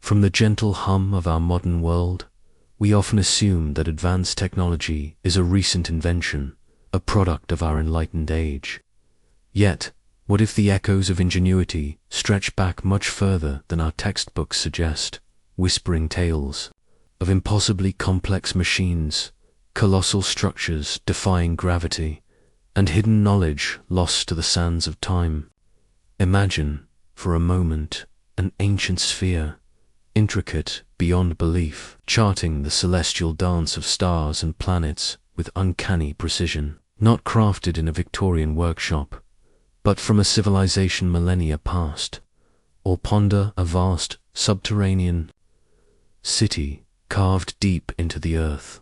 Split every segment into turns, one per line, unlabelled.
From the gentle hum of our modern world, we often assume that advanced technology is a recent invention, a product of our enlightened age. Yet, what if the echoes of ingenuity stretch back much further than our textbooks suggest, whispering tales of impossibly complex machines, colossal structures defying gravity, and hidden knowledge lost to the sands of time? Imagine, for a moment, an ancient sphere, intricate beyond belief, charting the celestial dance of stars and planets with uncanny precision, not crafted in a Victorian workshop, but from a civilization millennia past. Or ponder a vast subterranean city carved deep into the earth,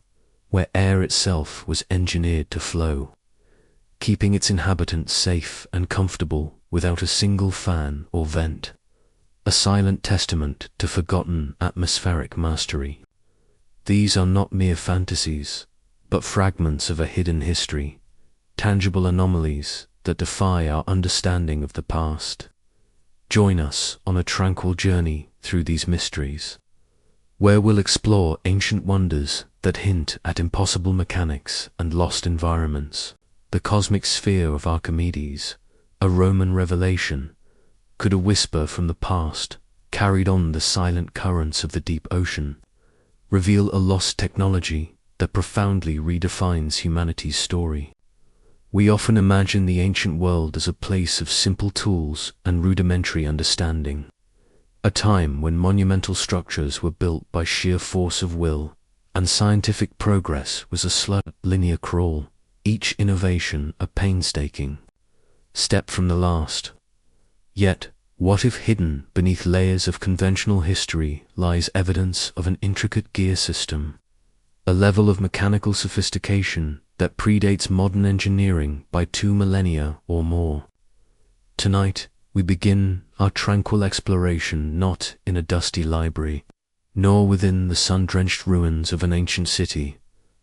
where air itself was engineered to flow, keeping its inhabitants safe and comfortable without a single fan or vent, a silent testament to forgotten atmospheric mastery. These are not mere fantasies, but fragments of a hidden history, tangible anomalies that defy our understanding of the past. Join us on a tranquil journey through these mysteries, where we'll explore ancient wonders that hint at impossible mechanics and lost environments. The Cosmic Sphere of Archimedes, a Roman revelation, could a whisper from the past, carried on the silent currents of the deep ocean, reveal a lost technology that profoundly redefines humanity's story. We often imagine the ancient world as a place of simple tools and rudimentary understanding, a time when monumental structures were built by sheer force of will, and scientific progress was a slow, linear crawl, each innovation a painstaking step from the last. Yet, what if hidden beneath layers of conventional history lies evidence of an intricate gear system, a level of mechanical sophistication that predates modern engineering by 2 millennia or more? Tonight, we begin our tranquil exploration not in a dusty library, nor within the sun-drenched ruins of an ancient city,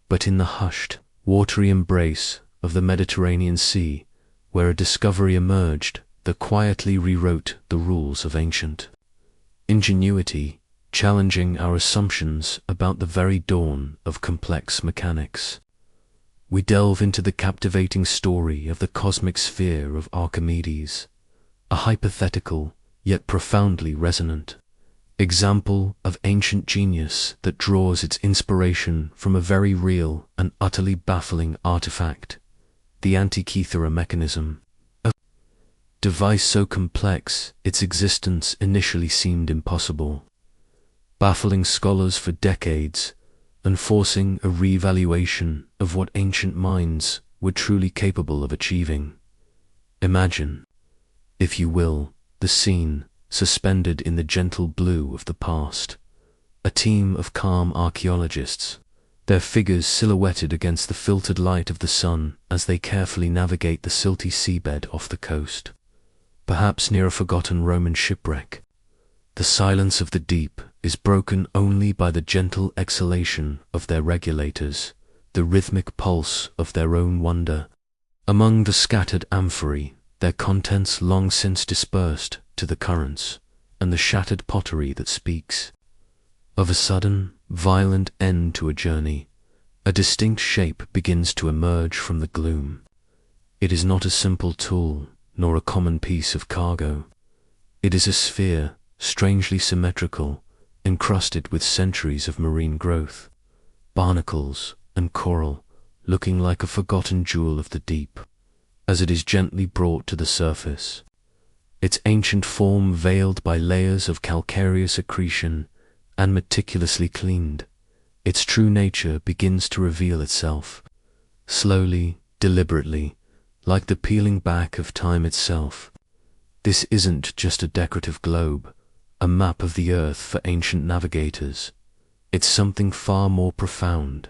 but in the hushed, watery embrace of the Mediterranean Sea, where a discovery emerged that quietly rewrote the rules of ancient ingenuity, challenging our assumptions about the very dawn of complex mechanics. We delve into the captivating story of the Cosmic Sphere of Archimedes, a hypothetical yet profoundly resonant example of ancient genius that draws its inspiration from a very real and utterly baffling artifact, the Antikythera mechanism, a device so complex its existence initially seemed impossible, baffling scholars for decades and forcing a re-evaluation of what ancient minds were truly capable of achieving. Imagine, if you will, the scene suspended in the gentle blue of the past, a team of calm archaeologists, their figures silhouetted against the filtered light of the sun as they carefully navigate the silty seabed off the coast, perhaps near a forgotten Roman shipwreck. The silence of the deep is broken only by the gentle exhalation of their regulators, the rhythmic pulse of their own wonder. Among the scattered amphorae, their contents long since dispersed to the currents, and the shattered pottery that speaks of a sudden, violent end to a journey, a distinct shape begins to emerge from the gloom. It is not a simple tool, nor a common piece of cargo. It is a sphere, strangely symmetrical, encrusted with centuries of marine growth, barnacles and coral, looking like a forgotten jewel of the deep, as it is gently brought to the surface, its ancient form veiled by layers of calcareous accretion and meticulously cleaned. Its true nature begins to reveal itself, slowly, deliberately, like the peeling back of time itself. This isn't just a decorative globe, a map of the earth for ancient navigators. It's something far more profound.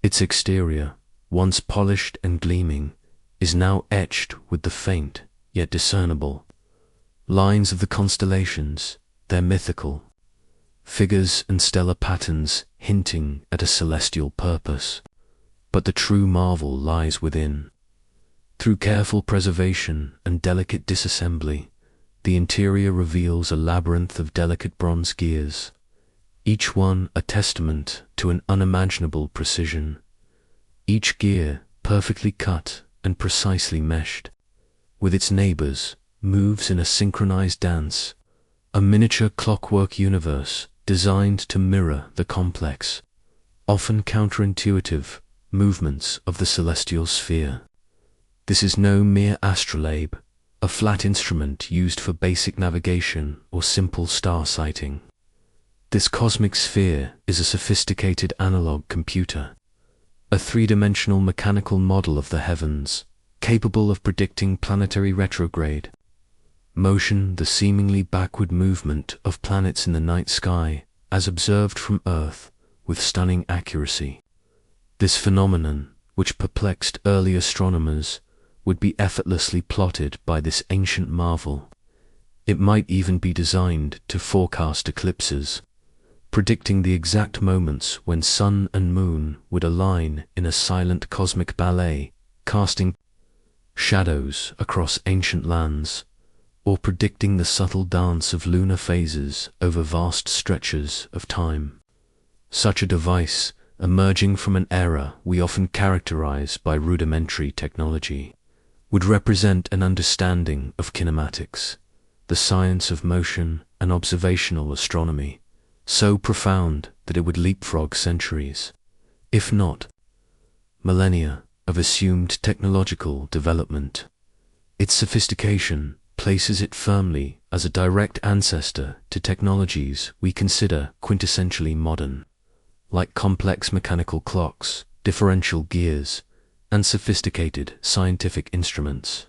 Its exterior, once polished and gleaming, is now etched with the faint, yet discernible lines of the constellations, their mythical figures and stellar patterns hinting at a celestial purpose. But the true marvel lies within. Through careful preservation and delicate disassembly, the interior reveals a labyrinth of delicate bronze gears, each one a testament to an unimaginable precision, each gear perfectly cut and precisely meshed, with its neighbors, moves in a synchronized dance, a miniature clockwork universe designed to mirror the complex, often counterintuitive, movements of the celestial sphere. This is no mere astrolabe, a flat instrument used for basic navigation or simple star sighting. This cosmic sphere is a sophisticated analog computer, a three-dimensional mechanical model of the heavens, capable of predicting planetary retrograde motion, the seemingly backward movement of planets in the night sky, as observed from Earth, with stunning accuracy. This phenomenon, which perplexed early astronomers, would be effortlessly plotted by this ancient marvel. It might even be designed to forecast eclipses, predicting the exact moments when sun and moon would align in a silent cosmic ballet, casting shadows across ancient lands, or predicting the subtle dance of lunar phases over vast stretches of time. Such a device, emerging from an era we often characterize by rudimentary technology, would represent an understanding of kinematics, the science of motion and observational astronomy, so profound that it would leapfrog centuries, if not millennia, of assumed technological development. Its sophistication places it firmly as a direct ancestor to technologies we consider quintessentially modern, like complex mechanical clocks, differential gears, and sophisticated scientific instruments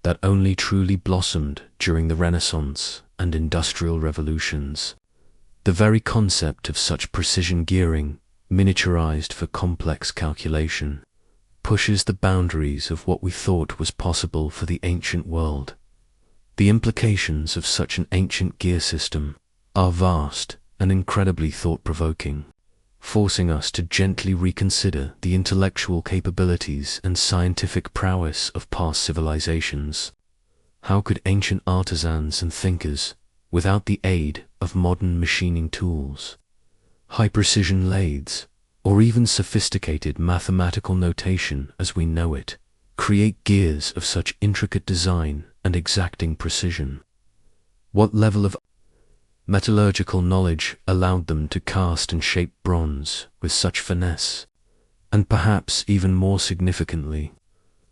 that only truly blossomed during the Renaissance and Industrial Revolutions. The very concept of such precision gearing, miniaturized for complex calculation, pushes the boundaries of what we thought was possible for the ancient world. The implications of such an ancient gear system are vast and incredibly thought-provoking, forcing us to gently reconsider the intellectual capabilities and scientific prowess of past civilizations. How could ancient artisans and thinkers, without the aid of modern machining tools, high-precision lathes, or even sophisticated mathematical notation as we know it, create gears of such intricate design and exacting precision? What level of metallurgical knowledge allowed them to cast and shape bronze with such finesse? And perhaps even more significantly,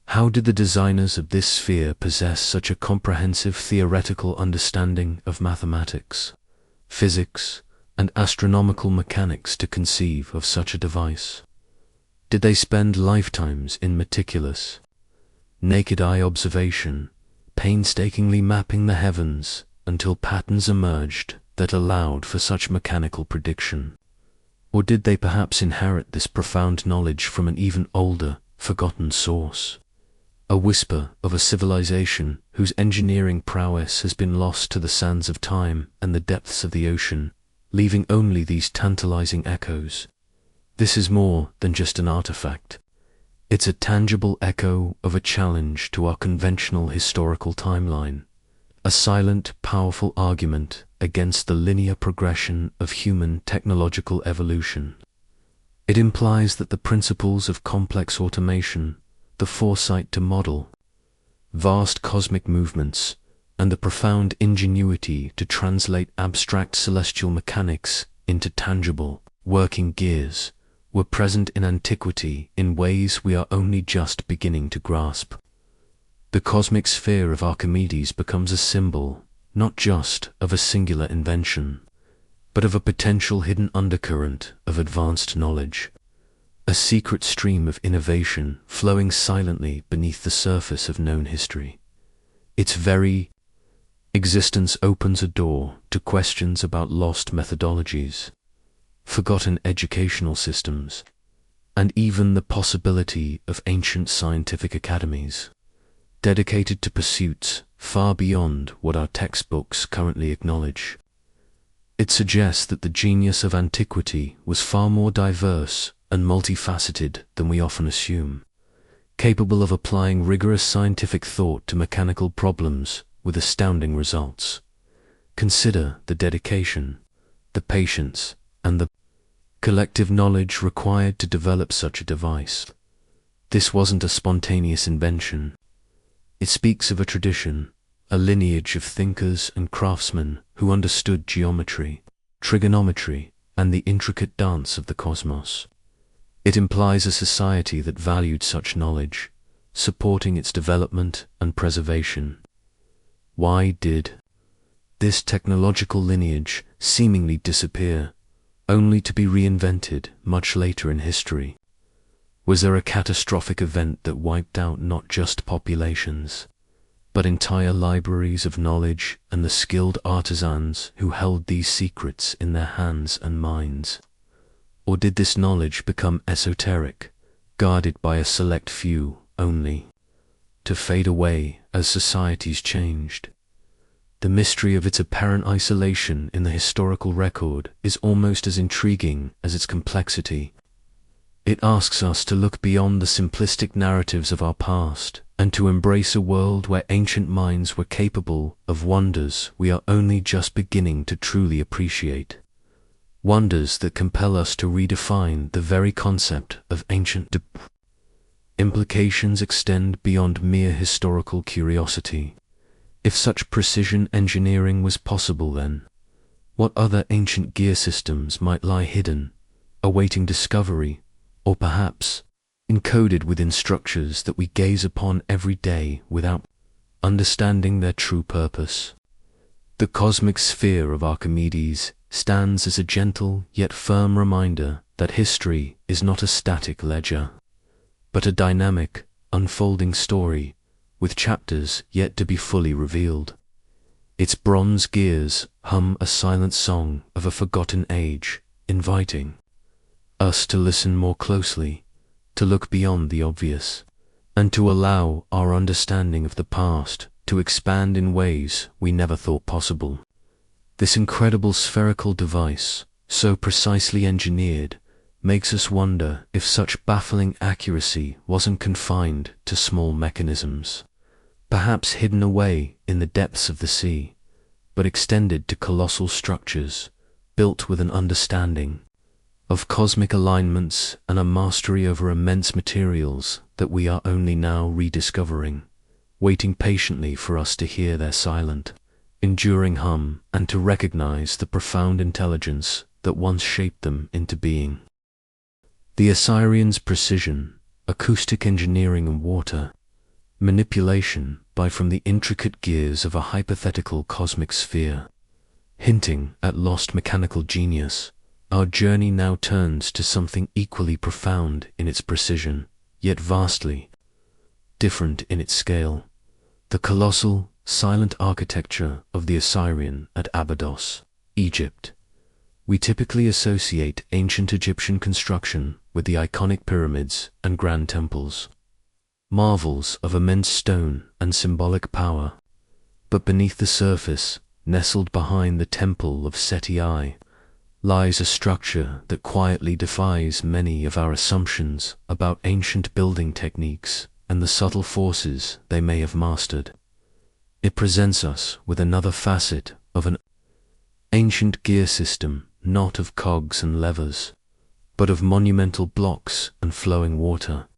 how did the designers of this sphere possess such a comprehensive theoretical understanding of mathematics, physics, and astronomical mechanics to conceive of such a device? Did they spend lifetimes in meticulous, naked-eye observation, painstakingly mapping the heavens until patterns emerged that allowed for such mechanical prediction? Or did they perhaps inherit this profound knowledge from an even older, forgotten source, a whisper of a civilization whose engineering prowess has been lost to the sands of time and the depths of the ocean, leaving only these tantalizing echoes? This is more than just an artifact. It's a tangible echo of a challenge to our conventional historical timeline, a silent, powerful argument against the linear progression of human technological evolution. It implies that the principles of complex automation, the foresight to model vast cosmic movements, and the profound ingenuity to translate abstract celestial mechanics into tangible, working gears, were present in antiquity in ways we are only just beginning to grasp. The Cosmic Sphere of Archimedes becomes a symbol, not just of a singular invention, but of a potential hidden undercurrent of advanced knowledge, a secret stream of innovation flowing silently beneath the surface of known history. Its very existence opens a door to questions about lost methodologies, forgotten educational systems, and even the possibility of ancient scientific academies, dedicated to pursuits far beyond what our textbooks currently acknowledge. It suggests that the genius of antiquity was far more diverse and multifaceted than we often assume, capable of applying rigorous scientific thought to mechanical problems with astounding results. Consider the dedication, the patience, and the collective knowledge required to develop such a device. This wasn't a spontaneous invention. It speaks of a tradition, a lineage of thinkers and craftsmen who understood geometry, trigonometry, and the intricate dance of the cosmos. It implies a society that valued such knowledge, supporting its development and preservation. Why did this technological lineage seemingly disappear, only to be reinvented much later in history? Was there a catastrophic event that wiped out not just populations, but entire libraries of knowledge and the skilled artisans who held these secrets in their hands and minds? Or did this knowledge become esoteric, guarded by a select few only, to fade away as societies changed? The mystery of its apparent isolation in the historical record is almost as intriguing as its complexity. It asks us to look beyond the simplistic narratives of our past and to embrace a world where ancient minds were capable of wonders we are only just beginning to truly appreciate. Wonders that compel us to redefine the very concept of ancient. Implications extend beyond mere historical curiosity. If such precision engineering was possible then, what other ancient gear systems might lie hidden, awaiting discovery, or perhaps encoded within structures that we gaze upon every day without understanding their true purpose? The Cosmic Sphere of Archimedes stands as a gentle yet firm reminder that history is not a static ledger, but a dynamic, unfolding story with chapters yet to be fully revealed. Its bronze gears hum a silent song of a forgotten age, inviting us to listen more closely, to look beyond the obvious, and to allow our understanding of the past to expand in ways we never thought possible. This incredible spherical device, so precisely engineered, makes us wonder if such baffling accuracy wasn't confined to small mechanisms, perhaps hidden away in the depths of the sea, but extended to colossal structures, built with an understanding of cosmic alignments and a mastery over immense materials that we are only now rediscovering, waiting patiently for us to hear their silent, enduring hum and to recognize the profound intelligence that once shaped them into being. The Osireion's precision, acoustic engineering and water manipulation from the intricate gears of a hypothetical cosmic sphere, hinting at lost mechanical genius, our journey now turns to something equally profound in its precision, yet vastly different in its scale: the colossal, silent architecture of the Osireion at Abydos, Egypt. We typically associate ancient Egyptian construction with the iconic pyramids and grand temples, marvels of immense stone and symbolic power. But beneath the surface, nestled behind the temple of Seti I, lies a structure that quietly defies many of our assumptions about ancient building techniques and the subtle forces they may have mastered. It presents us with another facet of an ancient gear system, not of cogs and levers, but of monumental blocks and flowing water,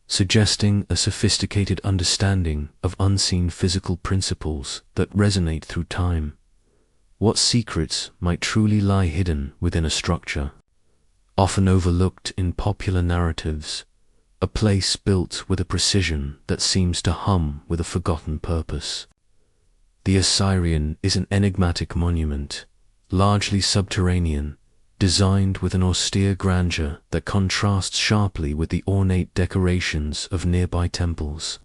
suggesting a sophisticated understanding of unseen physical principles that resonate through time. What secrets might truly lie hidden within a structure, often overlooked in popular narratives, a place built with a precision that seems to hum with a forgotten purpose? The Osireion is an enigmatic monument, largely subterranean, designed with an austere grandeur that contrasts sharply with the ornate decorations of nearby temples.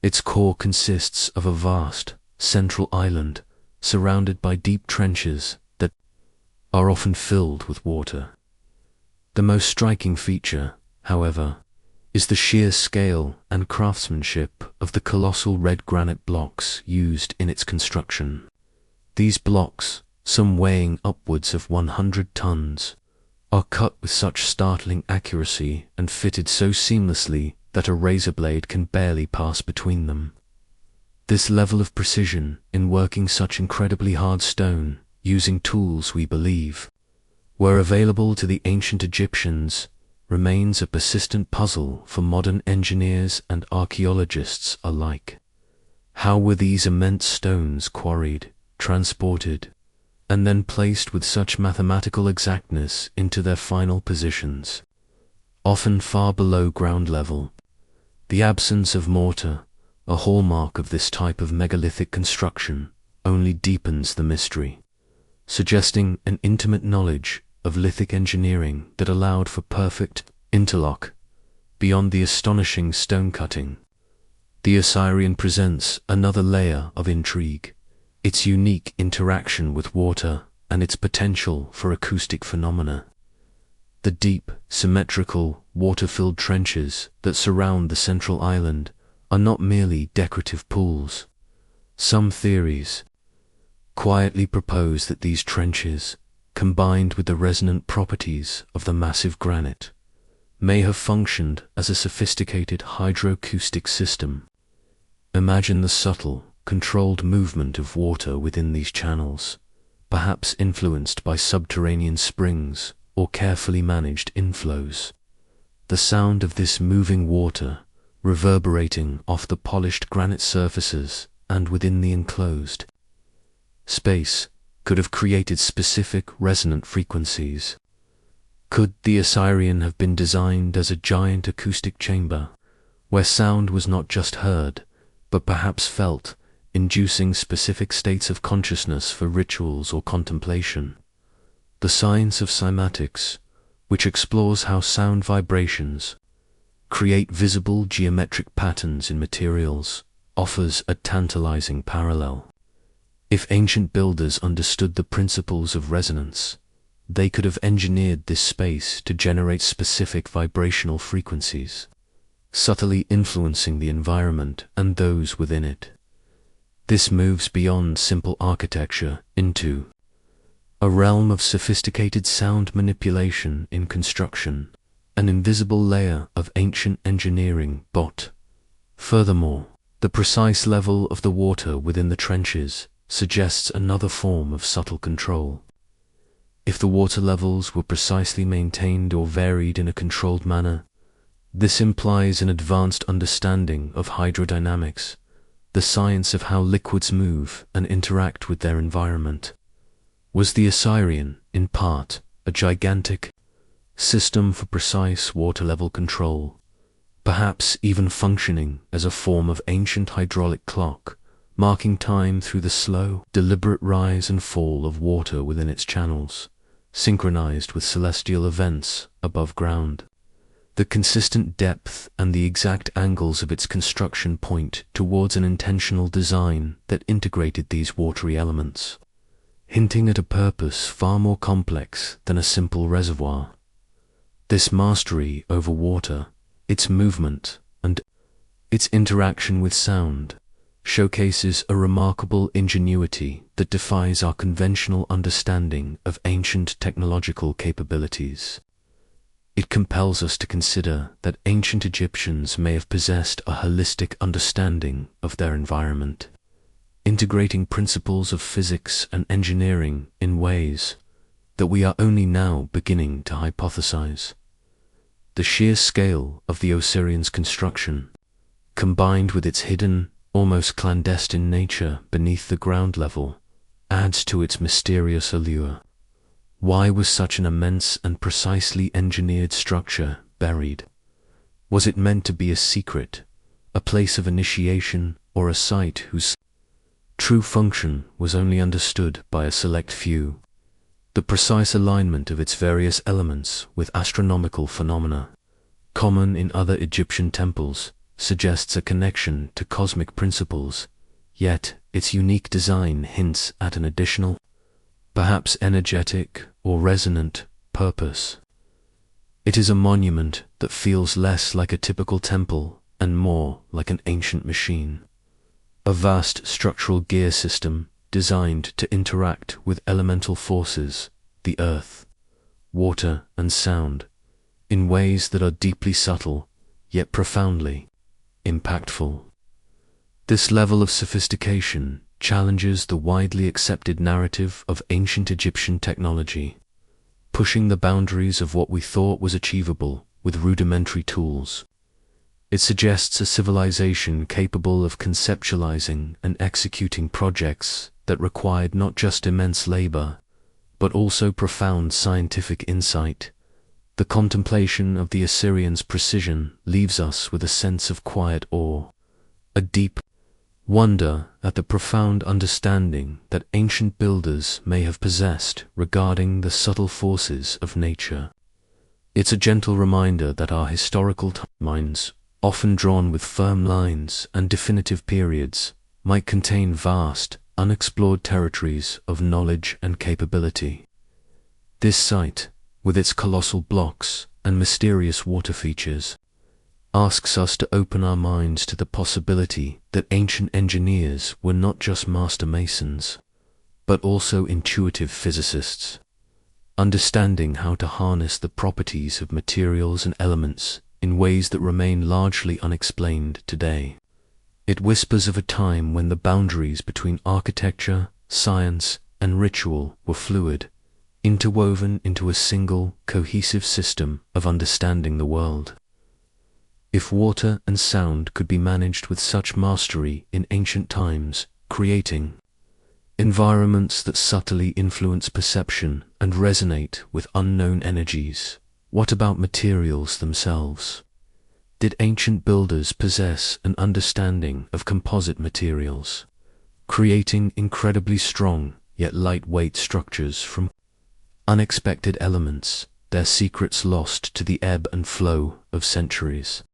Its core consists of a vast, central island, surrounded by deep trenches that are often filled with water. The most striking feature, however, is the sheer scale and craftsmanship of the colossal red granite blocks used in its construction. These blocks, some weighing upwards of 100 tons, are cut with such startling accuracy and fitted so seamlessly that a razor blade can barely pass between them. This level of precision in working such incredibly hard stone, using tools we believe were available to the ancient Egyptians remains a persistent puzzle for modern engineers and archaeologists alike. How were these immense stones quarried, transported, and then placed with such mathematical exactness into their final positions, often far below ground level? The absence of mortar, a hallmark of this type of megalithic construction, only deepens the mystery, suggesting an intimate knowledge of lithic engineering that allowed for perfect interlock beyond the astonishing stone cutting. The Osireion presents another layer of intrigue, its unique interaction with water and its potential for acoustic phenomena. The deep, symmetrical, water-filled trenches that surround the central island are not merely decorative pools. Some theories quietly propose that these trenches, combined with the resonant properties of the massive granite, may have functioned as a sophisticated hydroacoustic system. Imagine the subtle, controlled movement of water within these channels, perhaps influenced by subterranean springs or carefully managed inflows. The sound of this moving water reverberating off the polished granite surfaces and within the enclosed space could have created specific resonant frequencies. Could the Osireion have been designed as a giant acoustic chamber, where sound was not just heard, but perhaps felt, inducing specific states of consciousness for rituals or contemplation? The science of cymatics, which explores how sound vibrations create visible geometric patterns in materials, offers a tantalizing parallel. If ancient builders understood the principles of resonance, they could have engineered this space to generate specific vibrational frequencies, subtly influencing the environment and those within it. This moves beyond simple architecture into a realm of sophisticated sound manipulation in construction, an invisible layer of ancient engineering. Furthermore, the precise level of the water within the trenches suggests another form of subtle control. If the water levels were precisely maintained or varied in a controlled manner, this implies an advanced understanding of hydrodynamics, the science of how liquids move and interact with their environment. Was the Osireion, in part, a gigantic system for precise water level control, perhaps even functioning as a form of ancient hydraulic clock, marking time through the slow, deliberate rise and fall of water within its channels, synchronized with celestial events above ground? The consistent depth and the exact angles of its construction point towards an intentional design that integrated these watery elements, hinting at a purpose far more complex than a simple reservoir. This mastery over water, its movement, and its interaction with sound, showcases a remarkable ingenuity that defies our conventional understanding of ancient technological capabilities. It compels us to consider that ancient Egyptians may have possessed a holistic understanding of their environment, integrating principles of physics and engineering in ways that we are only now beginning to hypothesize. The sheer scale of the Osireion's construction, combined with its hidden, almost clandestine nature beneath the ground level, adds to its mysterious allure. Why was such an immense and precisely engineered structure buried? Was it meant to be a secret, a place of initiation, or a site whose true function was only understood by a select few? The precise alignment of its various elements with astronomical phenomena, common in other Egyptian temples, suggests a connection to cosmic principles, yet its unique design hints at an additional, perhaps energetic or resonant, purpose. It is a monument that feels less like a typical temple and more like an ancient machine, a vast structural gear system designed to interact with elemental forces, the earth, water, and sound, in ways that are deeply subtle, yet profoundly impactful. This level of sophistication challenges the widely accepted narrative of ancient Egyptian technology, pushing the boundaries of what we thought was achievable with rudimentary tools. It suggests a civilization capable of conceptualizing and executing projects that required not just immense labor, but also profound scientific insight. The contemplation of the Osireion's precision leaves us with a sense of quiet awe, a deep wonder at the profound understanding that ancient builders may have possessed regarding the subtle forces of nature. It's a gentle reminder that our historical timelines, often drawn with firm lines and definitive periods, might contain vast, unexplored territories of knowledge and capability. This site, with its colossal blocks and mysterious water features, asks us to open our minds to the possibility that ancient engineers were not just master masons, but also intuitive physicists, understanding how to harness the properties of materials and elements in ways that remain largely unexplained today. It whispers of a time when the boundaries between architecture, science, and ritual were fluid, interwoven into a single, cohesive system of understanding the world. If water and sound could be managed with such mastery in ancient times, creating environments that subtly influence perception and resonate with unknown energies, what about materials themselves? Did ancient builders possess an understanding of composite materials, creating incredibly strong yet lightweight structures from unexpected elements, their secrets lost to the ebb and flow of centuries?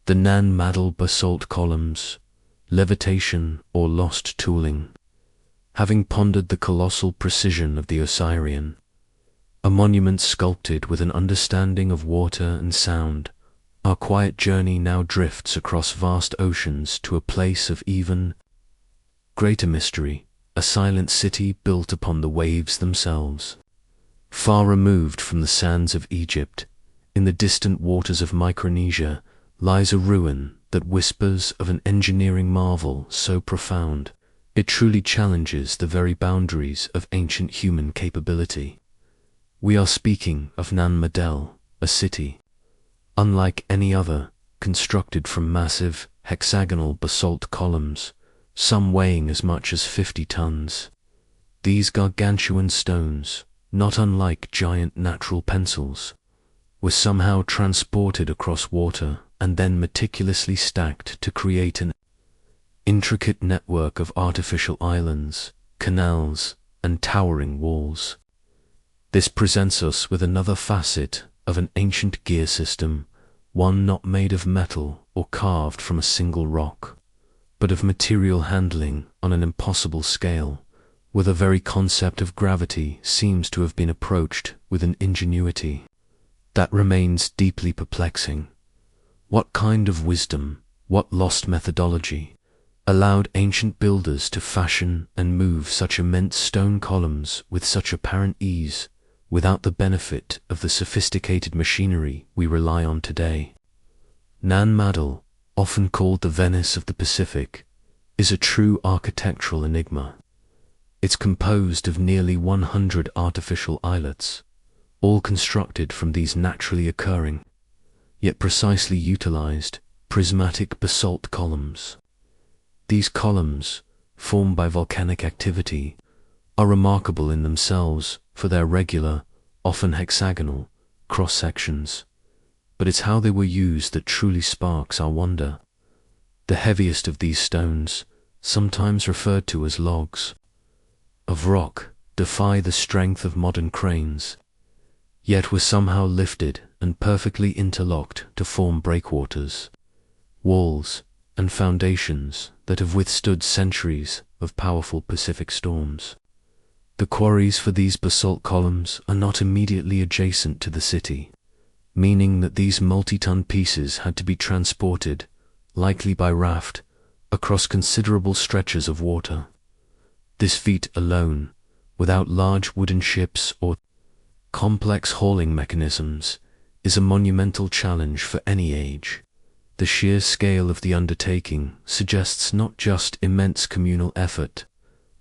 The Madol basalt columns, levitation or lost tooling. Having pondered the colossal precision of the Osireion, a monument sculpted with an understanding of water and sound, our quiet journey now drifts across vast oceans to a place of even greater mystery, a silent city built upon the waves themselves. Far removed from the sands of Egypt, in the distant waters of Micronesia, lies a ruin that whispers of an engineering marvel so profound, it truly challenges the very boundaries of ancient human capability. We are speaking of Madol, a city, unlike any other, constructed from massive, hexagonal basalt columns, some weighing as much as 50 tons. These gargantuan stones, not unlike giant natural pencils, were somehow transported across water and then meticulously stacked to create an intricate network of artificial islands, canals, and towering walls. This presents us with another facet of an ancient gear system, one not made of metal or carved from a single rock, but of material handling on an impossible scale, where the very concept of gravity seems to have been approached with an ingenuity that remains deeply perplexing. What kind of wisdom, what lost methodology, allowed ancient builders to fashion and move such immense stone columns with such apparent ease, without the benefit of the sophisticated machinery we rely on today? Madol, often called the Venice of the Pacific, is a true architectural enigma. It's composed of nearly 100 artificial islets, all constructed from these naturally occurring, yet precisely utilized, prismatic basalt columns. These columns, formed by volcanic activity, are remarkable in themselves for their regular, often hexagonal, cross-sections, but it's how they were used that truly sparks our wonder. The heaviest of these stones, sometimes referred to as logs of rock, defy the strength of modern cranes, yet were somehow lifted and perfectly interlocked to form breakwaters, walls, and foundations that have withstood centuries of powerful Pacific storms. The quarries for these basalt columns are not immediately adjacent to the city, meaning that these multi-ton pieces had to be transported, likely by raft, across considerable stretches of water. This feat alone, without large wooden ships or complex hauling mechanisms, is a monumental challenge for any age. The sheer scale of the undertaking suggests not just immense communal effort,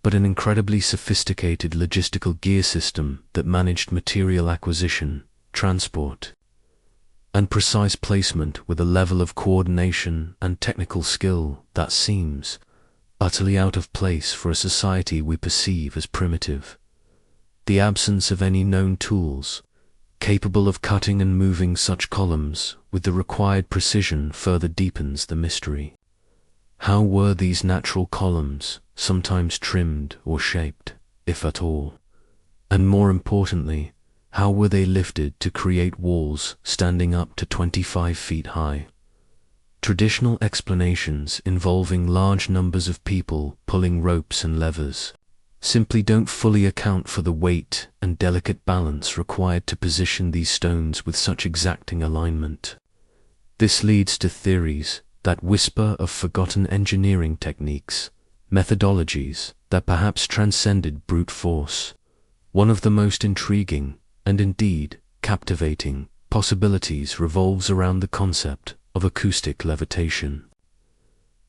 but an incredibly sophisticated logistical gear system that managed material acquisition, transport, and precise placement with a level of coordination and technical skill that seems utterly out of place for a society we perceive as primitive. The absence of any known tools capable of cutting and moving such columns with the required precision further deepens the mystery. How were these natural columns sometimes trimmed or shaped, if at all? And more importantly, how were they lifted to create walls standing up to 25 feet high? Traditional explanations involving large numbers of people pulling ropes and levers simply don't fully account for the weight and delicate balance required to position these stones with such exacting alignment. This leads to theories that whisper of forgotten engineering techniques, methodologies that perhaps transcended brute force. One of the most intriguing, and indeed captivating, possibilities revolves around the concept of acoustic levitation.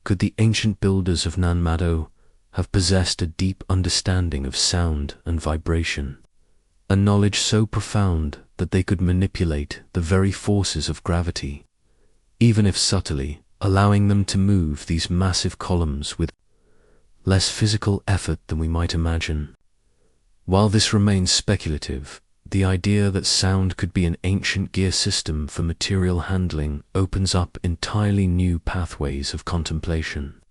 Could the ancient builders of Madol have possessed a deep understanding of sound and vibration, a knowledge so profound that they could manipulate the very forces of gravity, even if subtly, allowing them to move these massive columns with less physical effort than we might imagine? While this remains speculative, the idea that sound could be an ancient gear system for material handling opens up entirely new pathways of contemplation.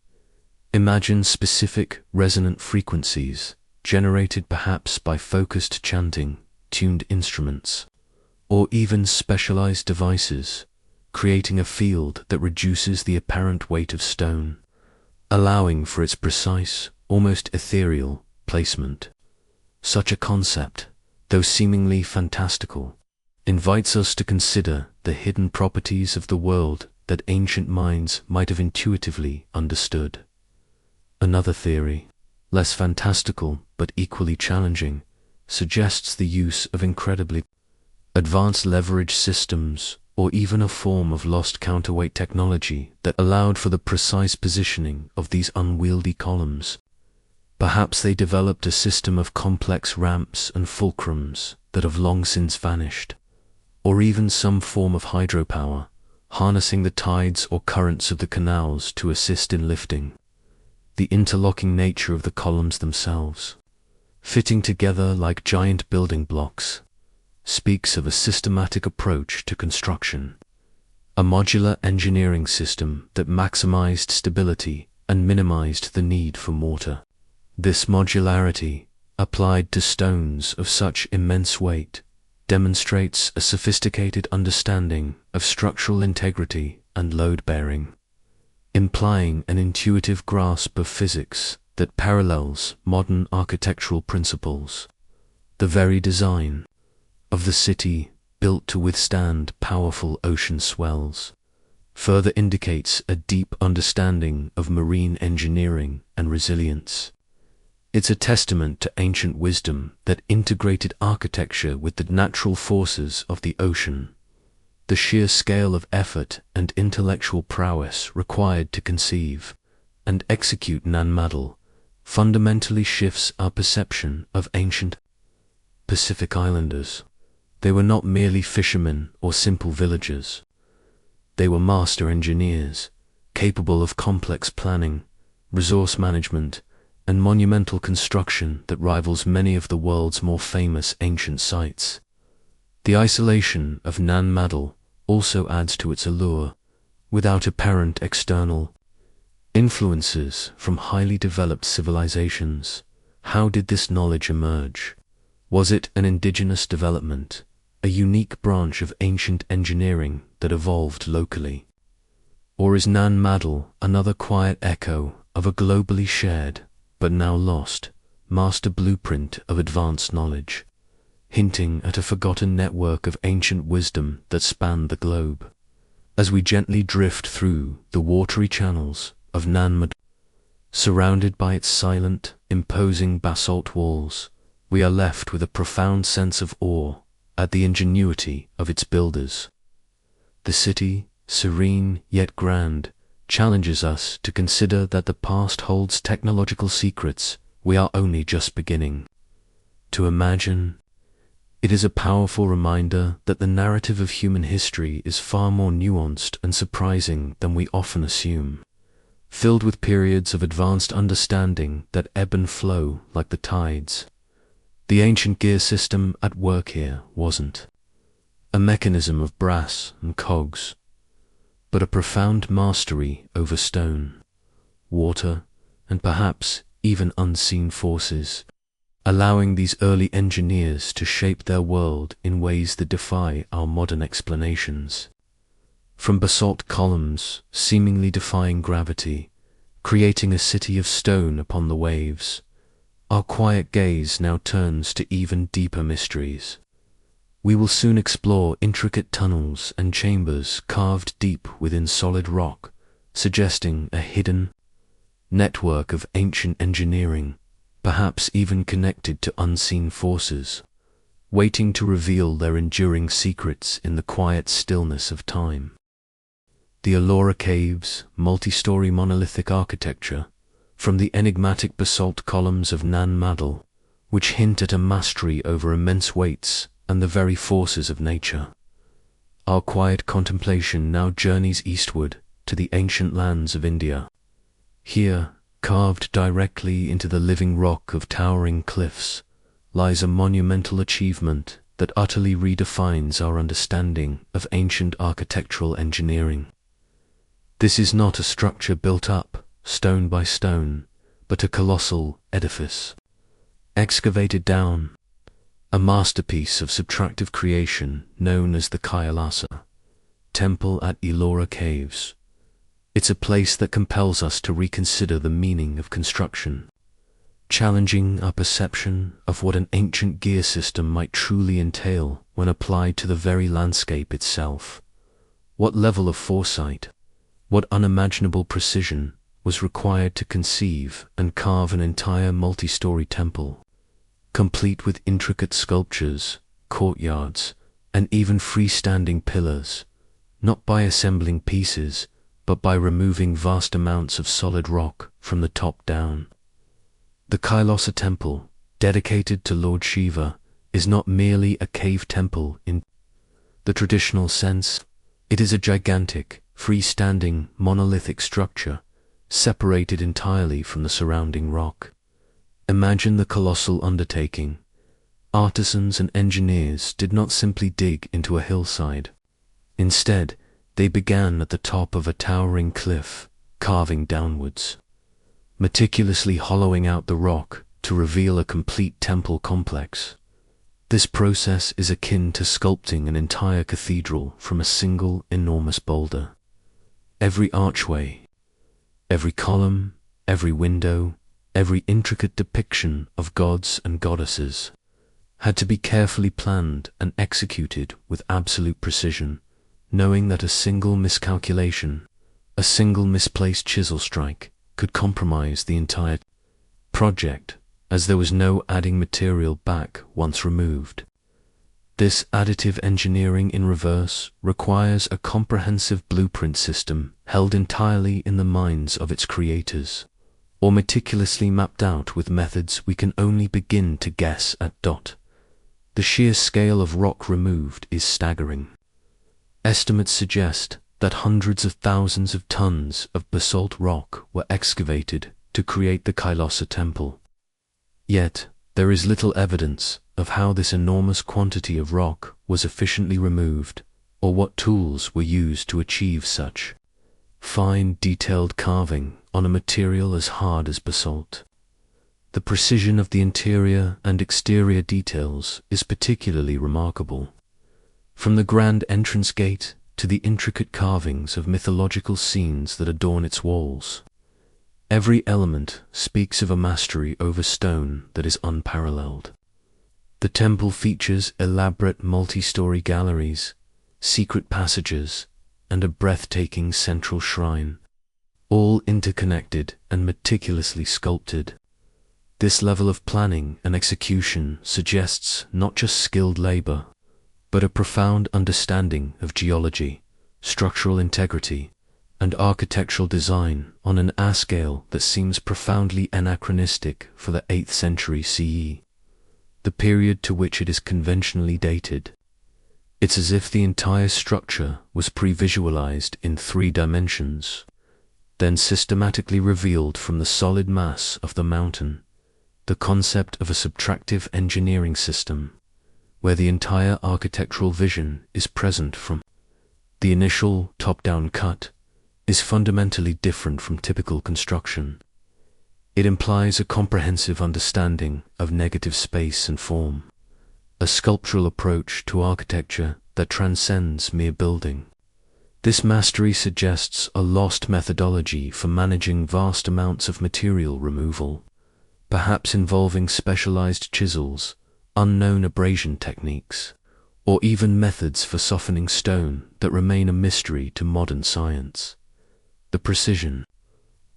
Imagine specific resonant frequencies generated perhaps by focused chanting, tuned instruments, or even specialized devices, creating a field that reduces the apparent weight of stone, allowing for its precise, almost ethereal, placement. Such a concept, though seemingly fantastical, invites us to consider the hidden properties of the world that ancient minds might have intuitively understood. Another theory, less fantastical but equally challenging, suggests the use of incredibly advanced leverage systems or even a form of lost counterweight technology that allowed for the precise positioning of these unwieldy columns. Perhaps they developed a system of complex ramps and fulcrums that have long since vanished, or even some form of hydropower, harnessing the tides or currents of the canals to assist in lifting. The interlocking nature of the columns themselves, fitting together like giant building blocks, speaks of a systematic approach to construction, a modular engineering system that maximized stability and minimized the need for mortar. This modularity, applied to stones of such immense weight, demonstrates a sophisticated understanding of structural integrity and load-bearing, implying an intuitive grasp of physics that parallels modern architectural principles. The very design of the city, built to withstand powerful ocean swells, further indicates a deep understanding of marine engineering and resilience. It's a testament to ancient wisdom that integrated architecture with the natural forces of the ocean. The sheer scale of effort and intellectual prowess required to conceive and execute Madol fundamentally shifts our perception of ancient Pacific Islanders. They were not merely fishermen or simple villagers. They were master engineers, capable of complex planning, resource management, and monumental construction that rivals many of the world's more famous ancient sites. The isolation of Madol also adds to its allure. Without apparent external influences from highly developed civilizations, how did this knowledge emerge? Was it an indigenous development, a unique branch of ancient engineering that evolved locally? Or is Madol another quiet echo of a globally shared, but now lost, master blueprint of advanced knowledge, hinting at a forgotten network of ancient wisdom that spanned the globe? As we gently drift through the watery channels of Madol, surrounded by its silent, imposing basalt walls, we are left with a profound sense of awe at the ingenuity of its builders. The city, serene yet grand, challenges us to consider that the past holds technological secrets we are only just beginning to imagine. It is a powerful reminder that the narrative of human history is far more nuanced and surprising than we often assume, filled with periods of advanced understanding that ebb and flow like the tides. The ancient gear system at work here wasn't a mechanism of brass and cogs, but a profound mastery over stone, water, and perhaps even unseen forces, allowing these early engineers to shape their world in ways that defy our modern explanations. From basalt columns seemingly defying gravity, creating a city of stone upon the waves, our quiet gaze now turns to even deeper mysteries. We will soon explore intricate tunnels and chambers carved deep within solid rock, suggesting a hidden network of ancient engineering, perhaps even connected to unseen forces, waiting to reveal their enduring secrets in the quiet stillness of time. The Ellora Caves, multi-story monolithic architecture, from the enigmatic basalt columns of Madol, which hint at a mastery over immense weights and the very forces of nature. Our quiet contemplation now journeys eastward to the ancient lands of India. Here, carved directly into the living rock of towering cliffs, lies a monumental achievement that utterly redefines our understanding of ancient architectural engineering. This is not a structure built up, stone by stone, but a colossal edifice, excavated down, a masterpiece of subtractive creation known as the Kailasa Temple at Ellora Caves. It's a place that compels us to reconsider the meaning of construction, challenging our perception of what an ancient gear system might truly entail when applied to the very landscape itself. What level of foresight, what unimaginable precision was required to conceive and carve an entire multi-story temple, complete with intricate sculptures, courtyards, and even freestanding pillars, not by assembling pieces, but by removing vast amounts of solid rock from the top down. The Kailasa temple, dedicated to Lord Shiva, is not merely a cave temple in the traditional sense. It is a gigantic, freestanding, monolithic structure, separated entirely from the surrounding rock. Imagine the colossal undertaking. Artisans and engineers did not simply dig into a hillside. Instead, they began at the top of a towering cliff, carving downwards, meticulously hollowing out the rock to reveal a complete temple complex. This process is akin to sculpting an entire cathedral from a single enormous boulder. Every archway, every column, every window, every intricate depiction of gods and goddesses had to be carefully planned and executed with absolute precision, knowing that a single miscalculation, a single misplaced chisel strike, could compromise the entire project, as there was no adding material back once removed. This additive engineering in reverse requires a comprehensive blueprint system held entirely in the minds of its creators, or meticulously mapped out with methods we can only begin to guess at. The sheer scale of rock removed is staggering. Estimates suggest that hundreds of thousands of tons of basalt rock were excavated to create the Kailasa temple. Yet, there is little evidence of how this enormous quantity of rock was efficiently removed, or what tools were used to achieve such fine, detailed carving on a material as hard as basalt. The precision of the interior and exterior details is particularly remarkable. From the grand entrance gate to the intricate carvings of mythological scenes that adorn its walls, every element speaks of a mastery over stone that is unparalleled. The temple features elaborate multi-story galleries, secret passages, and a breathtaking central shrine, all interconnected and meticulously sculpted. This level of planning and execution suggests not just skilled labor, but a profound understanding of geology, structural integrity, and architectural design on an scale that seems profoundly anachronistic for the 8th century CE, the period to which it is conventionally dated. It's as if the entire structure was pre-visualized in 3 dimensions, then systematically revealed from the solid mass of the mountain, the concept of a subtractive engineering system, where the entire architectural vision is present from the initial top-down cut, is fundamentally different from typical construction. It implies a comprehensive understanding of negative space and form, a sculptural approach to architecture that transcends mere building. This mastery suggests a lost methodology for managing vast amounts of material removal, perhaps involving specialized chisels, unknown abrasion techniques, or even methods for softening stone that remain a mystery to modern science. The precision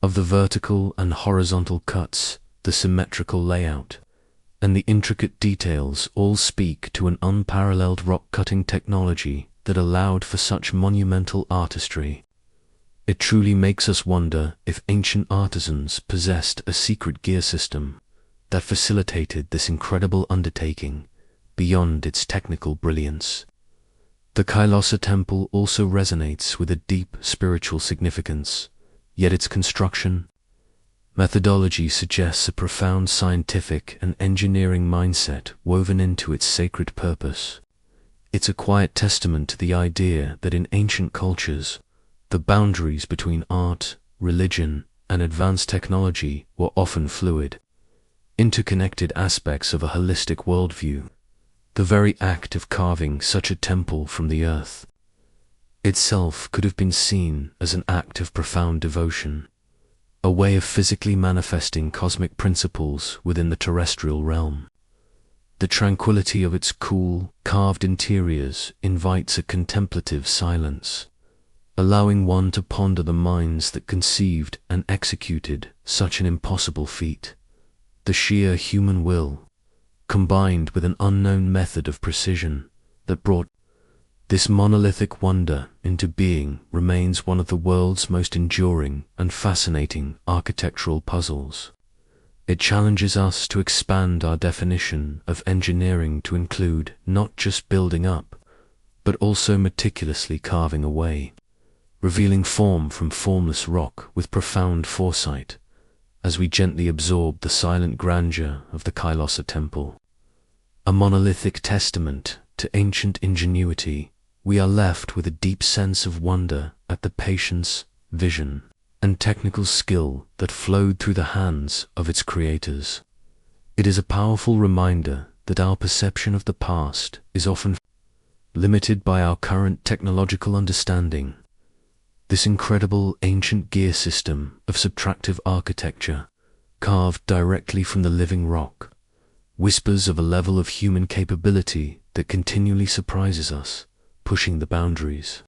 of the vertical and horizontal cuts, the symmetrical layout, and the intricate details all speak to an unparalleled rock-cutting technology that allowed for such monumental artistry. It truly makes us wonder if ancient artisans possessed a secret gear system that facilitated this incredible undertaking beyond its technical brilliance. The Ellora Temple also resonates with a deep spiritual significance, yet its construction methodology suggests a profound scientific and engineering mindset woven into its sacred purpose. It's a quiet testament to the idea that in ancient cultures, the boundaries between art, religion, and advanced technology were often fluid, interconnected aspects of a holistic worldview. The very act of carving such a temple from the earth itself could have been seen as an act of profound devotion, a way of physically manifesting cosmic principles within the terrestrial realm. The tranquility of its cool, carved interiors invites a contemplative silence, allowing one to ponder the minds that conceived and executed such an impossible feat. The sheer human will, combined with an unknown method of precision that brought this monolithic wonder into being, remains one of the world's most enduring and fascinating architectural puzzles. It challenges us to expand our definition of engineering to include not just building up, but also meticulously carving away, revealing form from formless rock with profound foresight, as we gently absorb the silent grandeur of the Ellora Temple. A monolithic testament to ancient ingenuity, we are left with a deep sense of wonder at the patience, vision, and technical skill that flowed through the hands of its creators. It is a powerful reminder that our perception of the past is often limited by our current technological understanding. This incredible ancient gear system of subtractive architecture, carved directly from the living rock, whispers of a level of human capability that continually surprises us, pushing the boundaries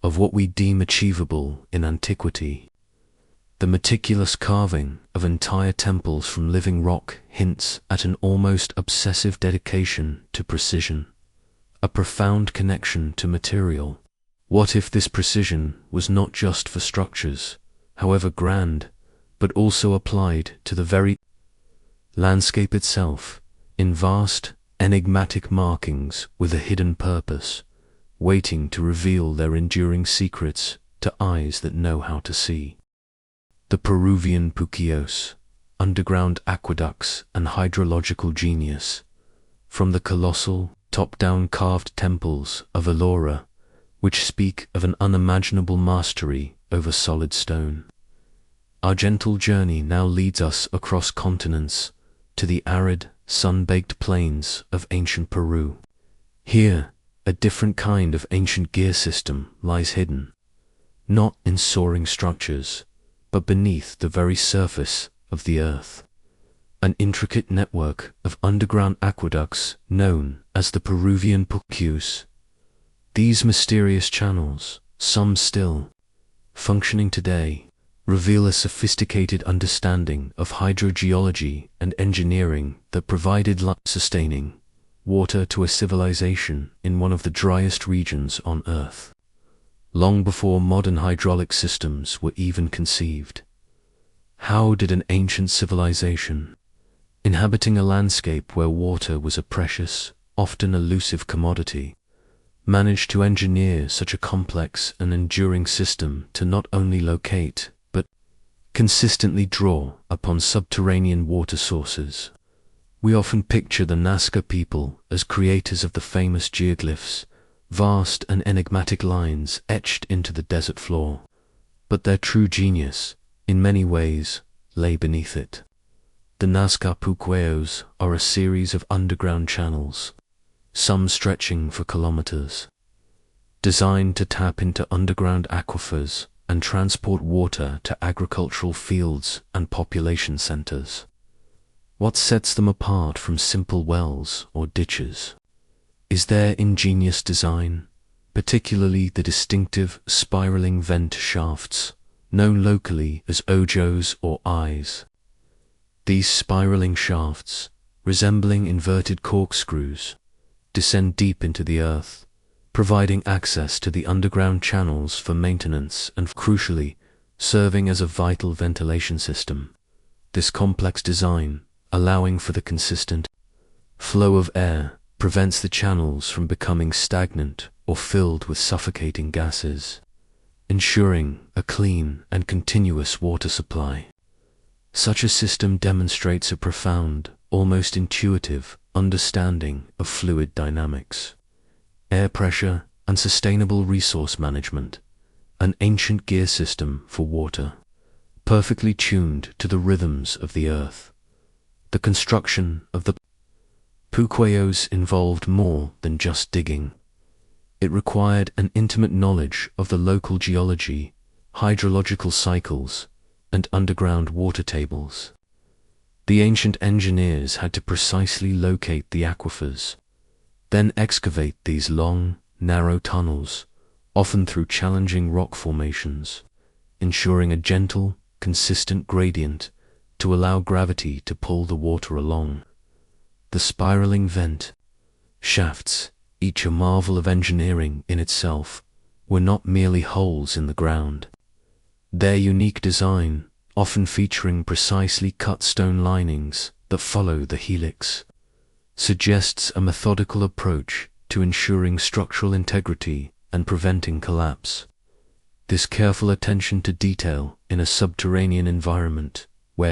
of what we deem achievable in antiquity. The meticulous carving of entire temples from living rock hints at an almost obsessive dedication to precision, a profound connection to material. What if this precision was not just for structures, however grand, but also applied to the very landscape itself, in vast, enigmatic markings with a hidden purpose, waiting to reveal their enduring secrets to eyes that know how to see? The Peruvian Puquios, underground aqueducts and hydrological genius, from the colossal, top-down carved temples of Ellora, which speak of an unimaginable mastery over solid stone. Our gentle journey now leads us across continents to the arid, sun-baked plains of ancient Peru. Here, a different kind of ancient gear system lies hidden, not in soaring structures, but beneath the very surface of the earth. An intricate network of underground aqueducts known as the Peruvian Puquios. These mysterious channels, some still functioning today, reveal a sophisticated understanding of hydrogeology and engineering that provided life-sustaining water to a civilization in one of the driest regions on Earth. long before modern hydraulic systems were even conceived. How did an ancient civilization, inhabiting a landscape where water was a precious, often elusive commodity, manage to engineer such a complex and enduring system to not only locate, but consistently draw upon subterranean water sources? We often picture the Nazca people as creators of the famous geoglyphs, vast and enigmatic lines etched into the desert floor. But their true genius, in many ways, lay beneath it. The Nazca Puquios are a series of underground channels, some stretching for kilometers, designed to tap into underground aquifers and transport water to agricultural fields and population centers. What sets them apart from simple wells or ditches is their ingenious design, particularly the distinctive spiraling vent shafts, known locally as ojos or eyes. These spiraling shafts, resembling inverted corkscrews, descend deep into the earth, providing access to the underground channels for maintenance and, crucially, serving as a vital ventilation system. This complex design, allowing for the consistent flow of air, prevents the channels from becoming stagnant or filled with suffocating gases, ensuring a clean and continuous water supply. Such a system demonstrates a profound, almost intuitive, understanding of fluid dynamics, air pressure, and sustainable resource management, an ancient gear system for water, perfectly tuned to the rhythms of the earth. The construction of the Puquios involved more than just digging. It required an intimate knowledge of the local geology, hydrological cycles, and underground water tables. The ancient engineers had to precisely locate the aquifers, then excavate these long, narrow tunnels, often through challenging rock formations, ensuring a gentle, consistent gradient to allow gravity to pull the water along. The spiraling vent shafts, each a marvel of engineering in itself, were not merely holes in the ground. Their unique design, often featuring precisely cut stone linings that follow the helix, suggests a methodical approach to ensuring structural integrity and preventing collapse. This careful attention to detail in a subterranean environment where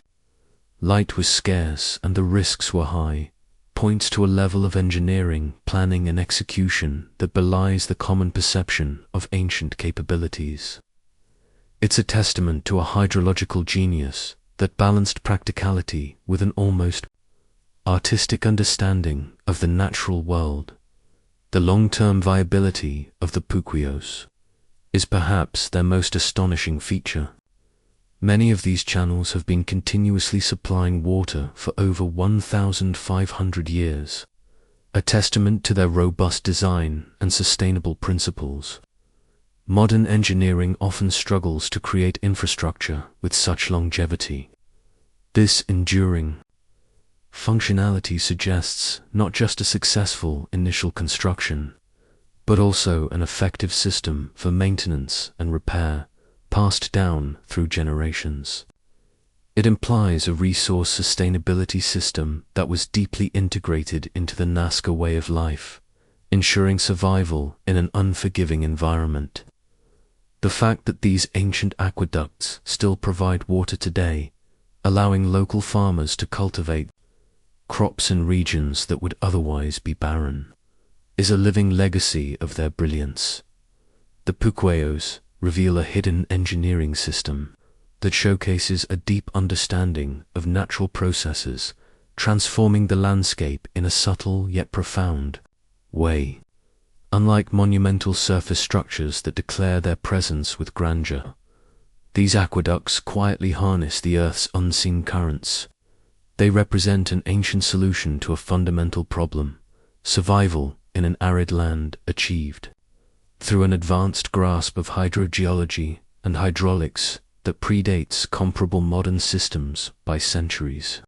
light was scarce and the risks were high points to a level of engineering, planning, and execution that belies the common perception of ancient capabilities. It's a testament to a hydrological genius that balanced practicality with an almost artistic understanding of the natural world. The long-term viability of the Puquios is perhaps their most astonishing feature. Many of these channels have been continuously supplying water for over 1,500 years, a testament to their robust design and sustainable principles. Modern engineering often struggles to create infrastructure with such longevity. This enduring functionality suggests not just a successful initial construction, but also an effective system for maintenance and repair, passed down through generations. It implies a resource sustainability system that was deeply integrated into the Nazca way of life, ensuring survival in an unforgiving environment. The fact that these ancient aqueducts still provide water today, allowing local farmers to cultivate crops in regions that would otherwise be barren, is a living legacy of their brilliance. The Puquios reveal a hidden engineering system that showcases a deep understanding of natural processes, transforming the landscape in a subtle yet profound way. Unlike monumental surface structures that declare their presence with grandeur, these aqueducts quietly harness the Earth's unseen currents. They represent an ancient solution to a fundamental problem: survival in an arid land achieved through an advanced grasp of hydrogeology and hydraulics that predates comparable modern systems by centuries.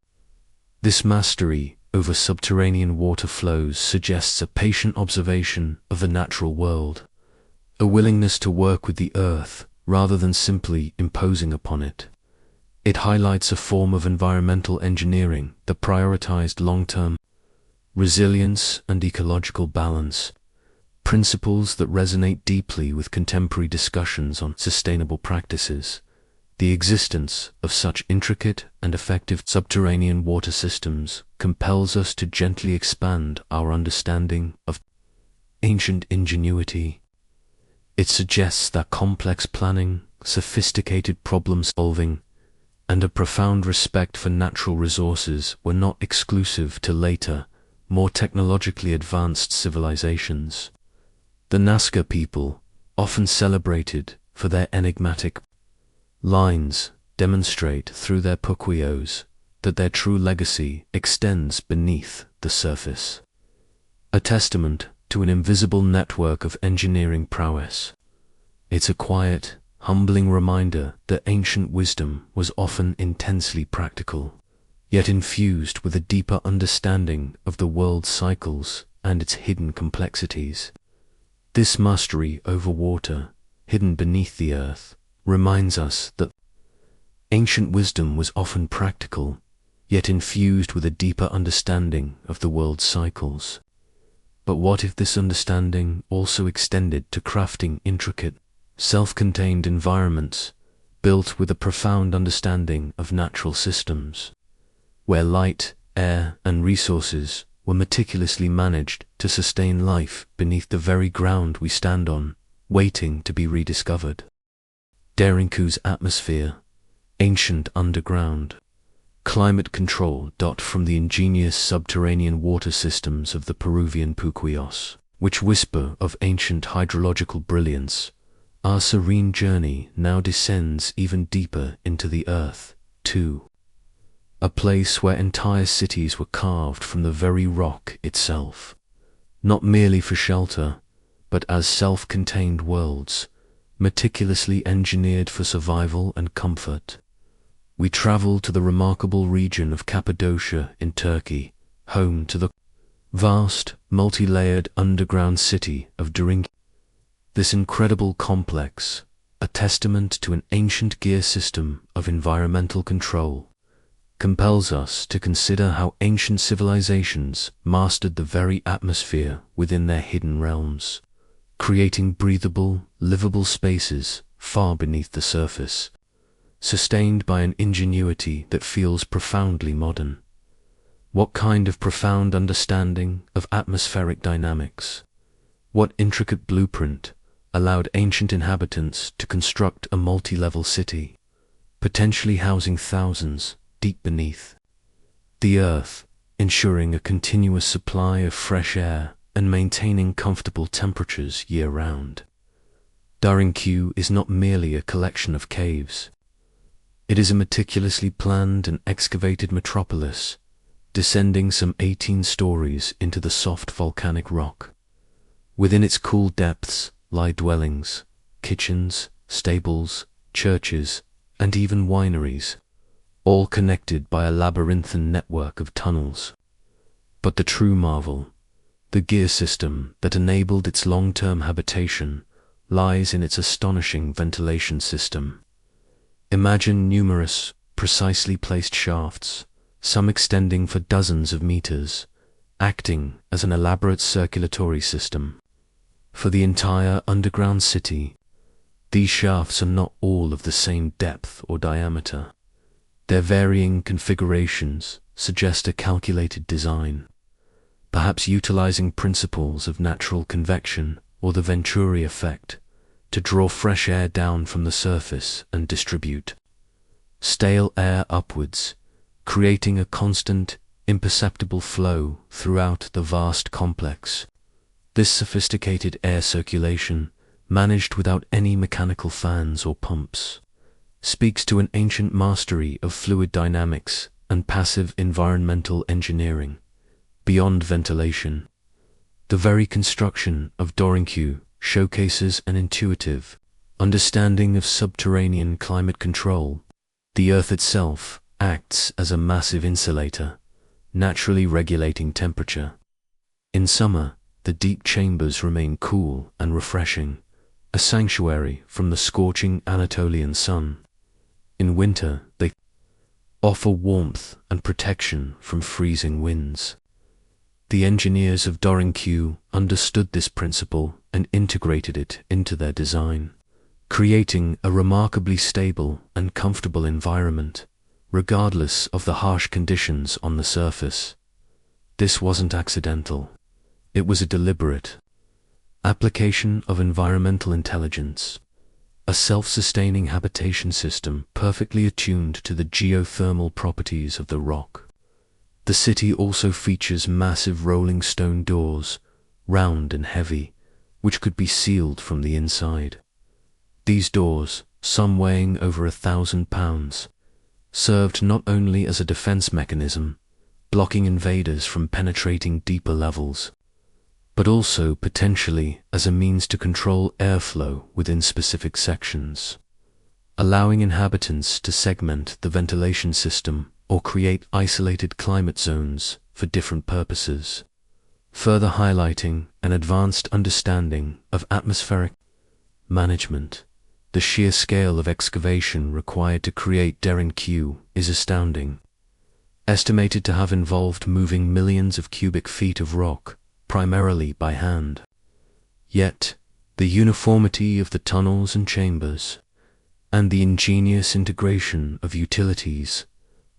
This mastery over subterranean water flows suggests a patient observation of the natural world, a willingness to work with the earth rather than simply imposing upon it. It highlights a form of environmental engineering that prioritized long-term resilience and ecological balance, principles that resonate deeply with contemporary discussions on sustainable practices. The existence of such intricate and effective subterranean water systems compels us to gently expand our understanding of ancient ingenuity. It suggests that complex planning, sophisticated problem-solving, and a profound respect for natural resources were not exclusive to later, more technologically advanced civilizations. The Nazca people, often celebrated for their enigmatic lines, demonstrate through their Puquios that their true legacy extends beneath the surface, a testament to an invisible network of engineering prowess. It's a quiet, humbling reminder that ancient wisdom was often intensely practical, yet infused with a deeper understanding of the world's cycles and its hidden complexities. This mastery over water, hidden beneath the earth, reminds us that ancient wisdom was often practical, yet infused with a deeper understanding of the world's cycles. But what if this understanding also extended to crafting intricate, self-contained environments built with a profound understanding of natural systems, where light, air, and resources were meticulously managed to sustain life beneath the very ground we stand on, waiting to be rediscovered? Derinku's atmosphere, ancient underground, climate control. From the ingenious subterranean water systems of the Peruvian Puquios, which whisper of ancient hydrological brilliance, our serene journey now descends even deeper into the earth, too. A place where entire cities were carved from the very rock itself, not merely for shelter, but as self-contained worlds, meticulously engineered for survival and comfort. We travel to the remarkable region of Cappadocia in Turkey, home to the vast, multi-layered underground city of Derinku. This incredible complex, a testament to an ancient gear system of environmental control, compels us to consider how ancient civilizations mastered the very atmosphere within their hidden realms, creating breathable, livable spaces far beneath the surface, sustained by an ingenuity that feels profoundly modern. What kind of profound understanding of atmospheric dynamics? What intricate blueprint allowed ancient inhabitants to construct a multi-level city, potentially housing thousands deep beneath the earth, ensuring a continuous supply of fresh air and maintaining comfortable temperatures year-round? Derinku is not merely a collection of caves. It is a meticulously planned and excavated metropolis, descending some 18 stories into the soft volcanic rock. Within its cool depths lie dwellings, kitchens, stables, churches, and even wineries, all connected by a labyrinthine network of tunnels. But the true marvel, the gear system that enabled its long-term habitation, lies in its astonishing ventilation system. Imagine numerous, precisely placed shafts, some extending for dozens of meters, acting as an elaborate circulatory system. For the entire underground city, these shafts are not all of the same depth or diameter. Their varying configurations suggest a calculated design, perhaps utilizing principles of natural convection or the Venturi effect to draw fresh air down from the surface and distribute stale air upwards, creating a constant, imperceptible flow throughout the vast complex. This sophisticated air circulation, managed without any mechanical fans or pumps, speaks to an ancient mastery of fluid dynamics and passive environmental engineering. Beyond ventilation, the very construction of Derinku showcases an intuitive understanding of subterranean climate control. The earth itself acts as a massive insulator, naturally regulating temperature. In summer, the deep chambers remain cool and refreshing, a sanctuary from the scorching Anatolian sun. In winter, they offer warmth and protection from freezing winds. The engineers of Dorinkyu understood this principle and integrated it into their design, creating a remarkably stable and comfortable environment, regardless of the harsh conditions on the surface. This wasn't accidental. It was a deliberate application of environmental intelligence, a self-sustaining habitation system perfectly attuned to the geothermal properties of the rock. The city also features massive rolling stone doors, round and heavy, which could be sealed from the inside. These doors, some weighing over 1,000 pounds, served not only as a defense mechanism, blocking invaders from penetrating deeper levels, but also potentially as a means to control airflow within specific sections, allowing inhabitants to segment the ventilation system or create isolated climate zones for different purposes, further highlighting an advanced understanding of atmospheric management. The sheer scale of excavation required to create Dorinkyu is astounding, estimated to have involved moving millions of cubic feet of rock, primarily by hand. Yet, the uniformity of the tunnels and chambers, and the ingenious integration of utilities,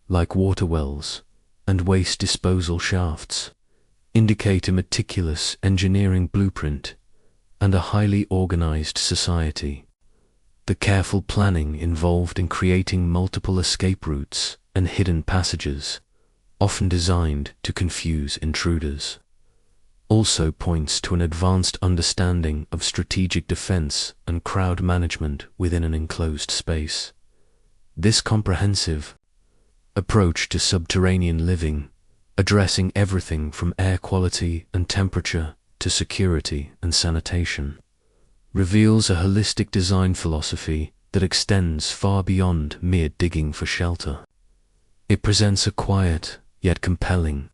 like water wells and waste disposal shafts, indicate a meticulous engineering blueprint and a highly organized society. The careful planning involved in creating multiple escape routes and hidden passages, often designed to confuse intruders, also points to an advanced understanding of strategic defense and crowd management within an enclosed space. This comprehensive approach to subterranean living, addressing everything from air quality and temperature to security and sanitation, reveals a holistic design philosophy that extends far beyond mere digging for shelter. It presents a quiet, yet compelling,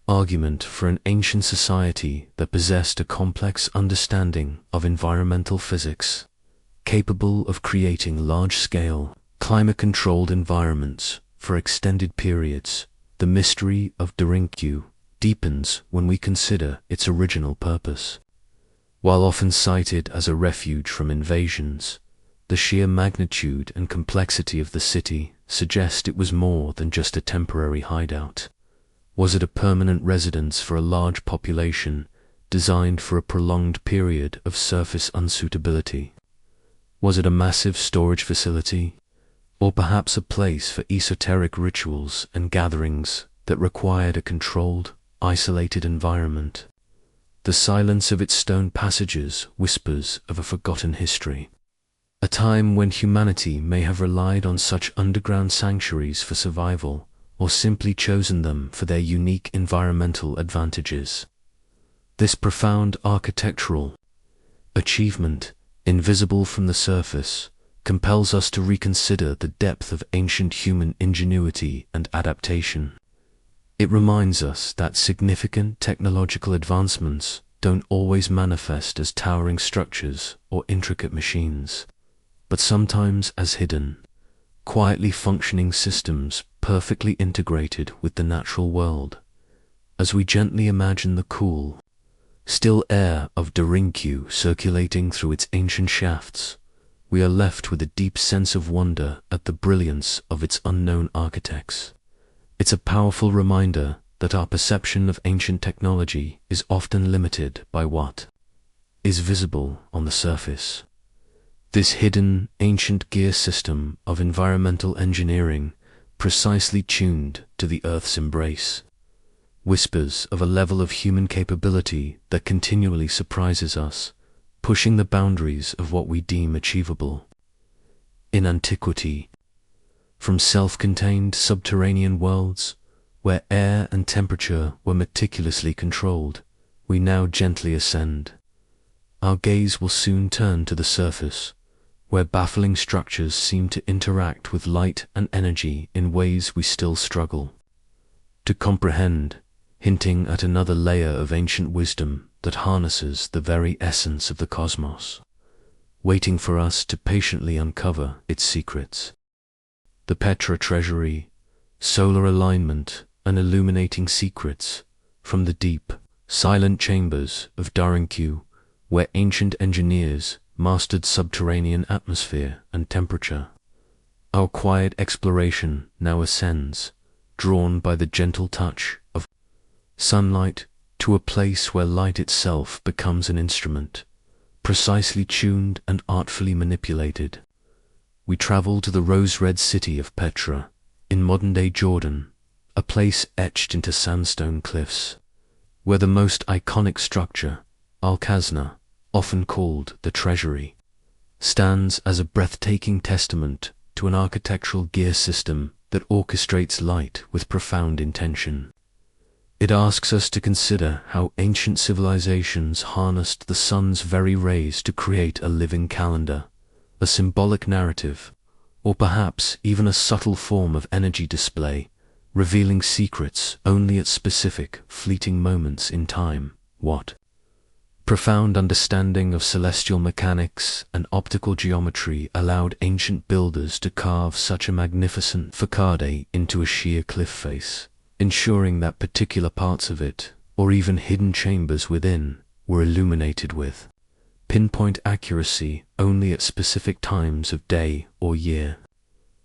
argument for an ancient society that possessed a complex understanding of environmental physics, capable of creating large-scale, climate-controlled environments for extended periods. The mystery of Dorinkyu deepens when we consider its original purpose. While often cited as a refuge from invasions, the sheer magnitude and complexity of the city suggest it was more than just a temporary hideout. Was it a permanent residence for a large population designed for a prolonged period of surface unsuitability? Was it a massive storage facility, or perhaps a place for esoteric rituals and gatherings that required a controlled, isolated environment? The silence of its stone passages whispers of a forgotten history, a time when humanity may have relied on such underground sanctuaries for survival, or simply chosen them for their unique environmental advantages. This profound architectural achievement, invisible from the surface, compels us to reconsider the depth of ancient human ingenuity and adaptation. It reminds us that significant technological advancements don't always manifest as towering structures or intricate machines, but sometimes as hidden, quietly functioning systems perfectly integrated with the natural world. As we gently imagine the cool, still air of Dorinkyu circulating through its ancient shafts, we are left with a deep sense of wonder at the brilliance of its unknown architects. It's a powerful reminder that our perception of ancient technology is often limited by what is visible on the surface. This hidden, ancient gear system of environmental engineering, precisely tuned to the Earth's embrace, whispers of a level of human capability that continually surprises us, pushing the boundaries of what we deem achievable. In antiquity, from self-contained subterranean worlds, where air and temperature were meticulously controlled, we now gently ascend. Our gaze will soon turn to the surface, where baffling structures seem to interact with light and energy in ways we still struggle to comprehend, hinting at another layer of ancient wisdom that harnesses the very essence of the cosmos. waiting for us to patiently uncover its secrets. The Petra treasury, solar alignment, and illuminating secrets from the deep, silent chambers of Darinkyu, where ancient engineers mastered subterranean atmosphere and temperature. Our quiet exploration now ascends, drawn by the gentle touch of sunlight, to a place where light itself becomes an instrument, precisely tuned and artfully manipulated. We travel to the rose-red city of Petra, in modern-day Jordan, a place etched into sandstone cliffs, where the most iconic structure, Al-Khazna, often called the Treasury, stands as a breathtaking testament to an architectural gear system that orchestrates light with profound intention. It asks us to consider how ancient civilizations harnessed the sun's very rays to create a living calendar, a symbolic narrative, or perhaps even a subtle form of energy display, revealing secrets only at specific, fleeting moments in time. What profound understanding of celestial mechanics and optical geometry allowed ancient builders to carve such a magnificent facade into a sheer cliff face, ensuring that particular parts of it, or even hidden chambers within, were illuminated with pinpoint accuracy only at specific times of day or year.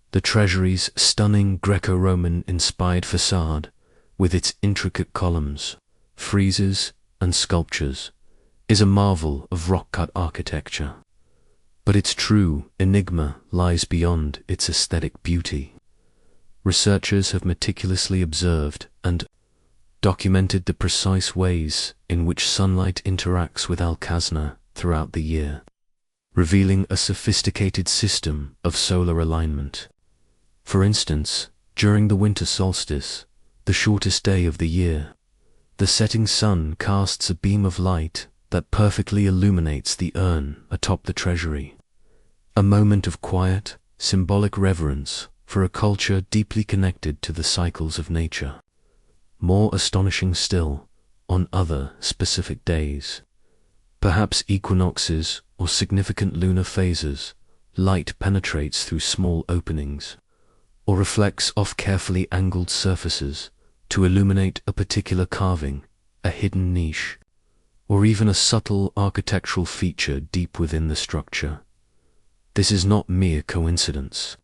The treasury's stunning Greco-Roman inspired facade, with its intricate columns, friezes, and sculptures, is a marvel of rock-cut architecture. But its true enigma lies beyond its aesthetic beauty. Researchers have meticulously observed and documented the precise ways in which sunlight interacts with Al-Khazna throughout the year, revealing a sophisticated system of solar alignment. For instance, during the winter solstice, the shortest day of the year, the setting sun casts a beam of light that perfectly illuminates the urn atop the treasury, a moment of quiet, symbolic reverence for a culture deeply connected to the cycles of nature. More astonishing still, on other specific days, perhaps equinoxes or significant lunar phases, light penetrates through small openings, or reflects off carefully angled surfaces to illuminate a particular carving, a hidden niche, or even a subtle architectural feature deep within the structure. This is not mere coincidence.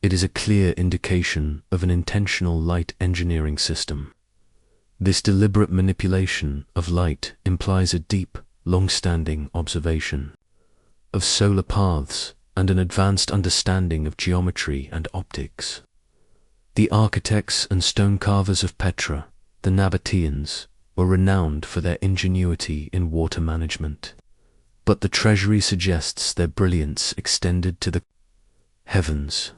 It is a clear indication of an intentional light engineering system. This deliberate manipulation of light implies a deep, long-standing observation of solar paths and an advanced understanding of geometry and optics. The architects and stone carvers of Petra, the Nabateans, were renowned for their ingenuity in water management, but the treasury suggests their brilliance extended to the heavens.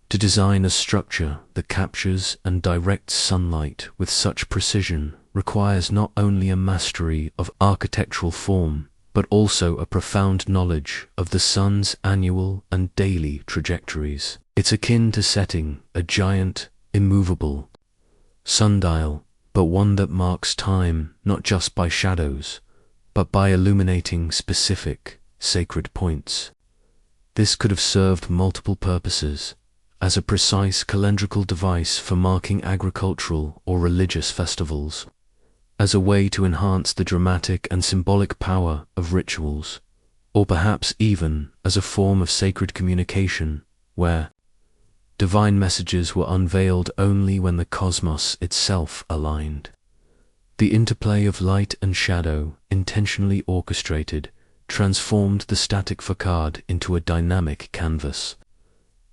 To design a structure that captures and directs sunlight with such precision requires not only a mastery of architectural form, but also a profound knowledge of the sun's annual and daily trajectories. It's akin to setting a giant, immovable sundial, but one that marks time not just by shadows, but by illuminating specific, sacred points. This could have served multiple purposes, as a precise calendrical device for marking agricultural or religious festivals, as a way to enhance the dramatic and symbolic power of rituals, or perhaps even as a form of sacred communication, where divine messages were unveiled only when the cosmos itself aligned. The interplay of light and shadow, intentionally orchestrated, transformed the static facade into a dynamic canvas,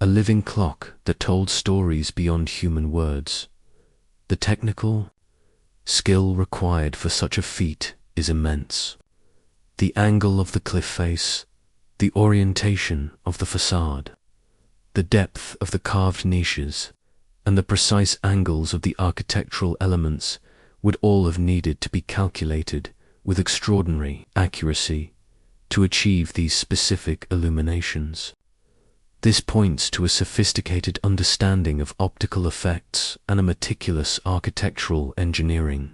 a living clock that told stories beyond human words. The technical skill required for such a feat is immense. The angle of the cliff face, the orientation of the facade, the depth of the carved niches, and the precise angles of the architectural elements would all have needed to be calculated with extraordinary accuracy to achieve these specific illuminations. This points to a sophisticated understanding of optical effects and a meticulous architectural engineering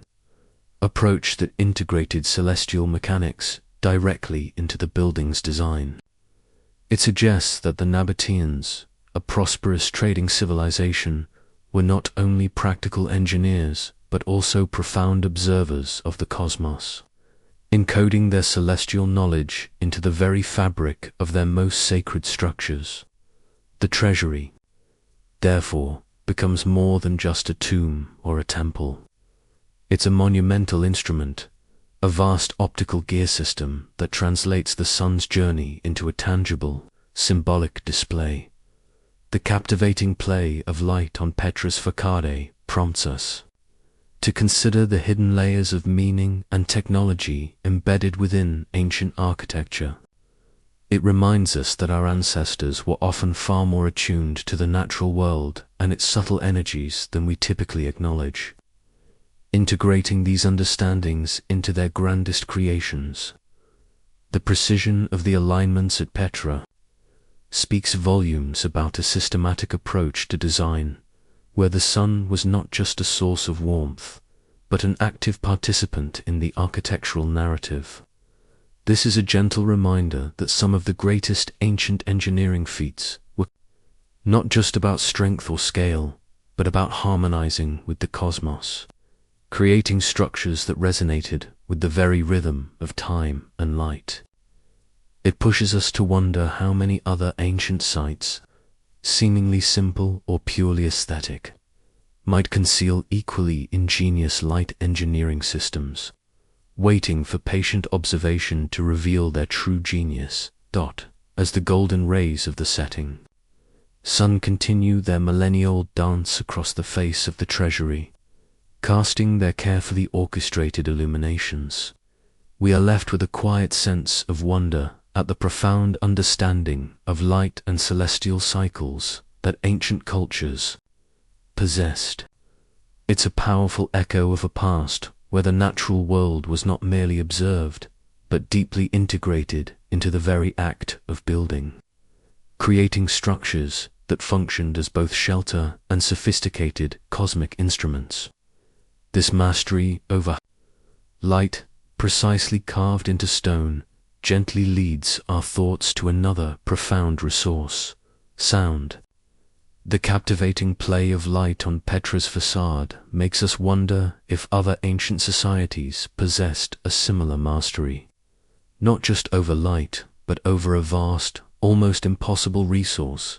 approach that integrated celestial mechanics, directly into the building's design. It suggests that the Nabateans, a prosperous trading civilization, were not only practical engineers but also profound observers of the cosmos, encoding their celestial knowledge into the very fabric of their most sacred structures. The treasury, therefore, becomes more than just a tomb or a temple. It's a monumental instrument, a vast optical gear system that translates the sun's journey into a tangible, symbolic display. The captivating play of light on Petra's facade prompts us to consider the hidden layers of meaning and technology embedded within ancient architecture. It reminds us that our ancestors were often far more attuned to the natural world and its subtle energies than we typically acknowledge, integrating these understandings into their grandest creations. The precision of the alignments at Petra speaks volumes about a systematic approach to design, where the sun was not just a source of warmth, but an active participant in the architectural narrative. This is a gentle reminder that some of the greatest ancient engineering feats were not just about strength or scale, but about harmonizing with the cosmos, creating structures that resonated with the very rhythm of time and light. It pushes us to wonder how many other ancient sites, seemingly simple or purely aesthetic, might conceal equally ingenious light engineering systems, waiting for patient observation to reveal their true genius. As the golden rays of the setting sun continue their millennial dance across the face of the treasury, casting their carefully orchestrated illuminations, we are left with a quiet sense of wonder at the profound understanding of light and celestial cycles that ancient cultures possessed. It's a powerful echo of a past where the natural world was not merely observed, but deeply integrated into the very act of building, creating structures that functioned as both shelter and sophisticated cosmic instruments. This mastery over light, precisely carved into stone, gently leads our thoughts to another profound resource: sound. The captivating play of light on Petra's facade makes us wonder if other ancient societies possessed a similar mastery, not just over light, but over a vast, almost impossible resource,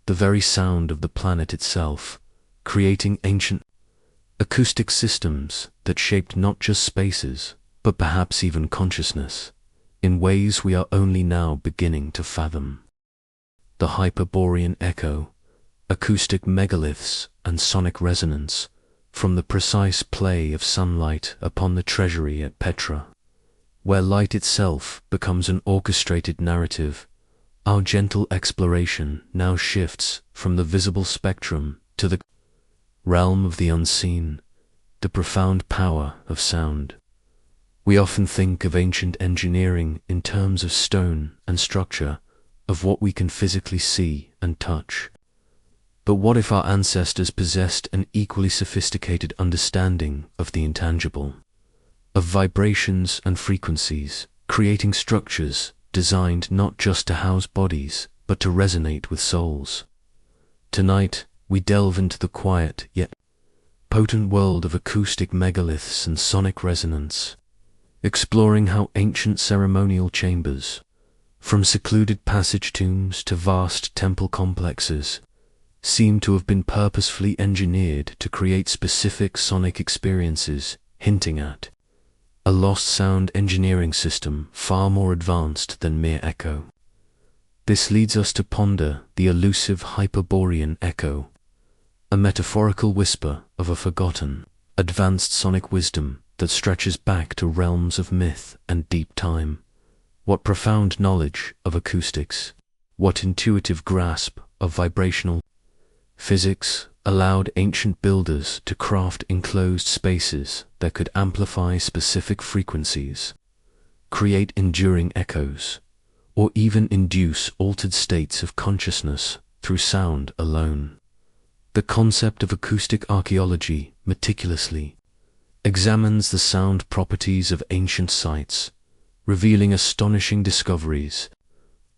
the very sound of the planet itself, creating ancient acoustic systems that shaped not just spaces, but perhaps even consciousness, in ways we are only now beginning to fathom. The Hyperborean echo, acoustic megaliths, and sonic resonance from the precise play of sunlight upon the treasury at Petra, where light itself becomes an orchestrated narrative. Our gentle exploration now shifts from the visible spectrum to the realm of the unseen, the profound power of sound. We often think of ancient engineering in terms of stone and structure, of what we can physically see and touch. But what if our ancestors possessed an equally sophisticated understanding of the intangible, of vibrations and frequencies, creating structures designed not just to house bodies, but to resonate with souls? Tonight, we delve into the quiet yet potent world of acoustic megaliths and sonic resonance, exploring how ancient ceremonial chambers, from secluded passage tombs to vast temple complexes, seem to have been purposefully engineered to create specific sonic experiences, hinting at a lost sound engineering system far more advanced than mere echo. This leads us to ponder the elusive Hyperborean echo, a metaphorical whisper of a forgotten, advanced sonic wisdom that stretches back to realms of myth and deep time. What profound knowledge of acoustics, what intuitive grasp of vibrational physics allowed ancient builders to craft enclosed spaces that could amplify specific frequencies, create enduring echoes, or even induce altered states of consciousness through sound alone. The concept of acoustic archaeology meticulously examines the sound properties of ancient sites, revealing astonishing discoveries.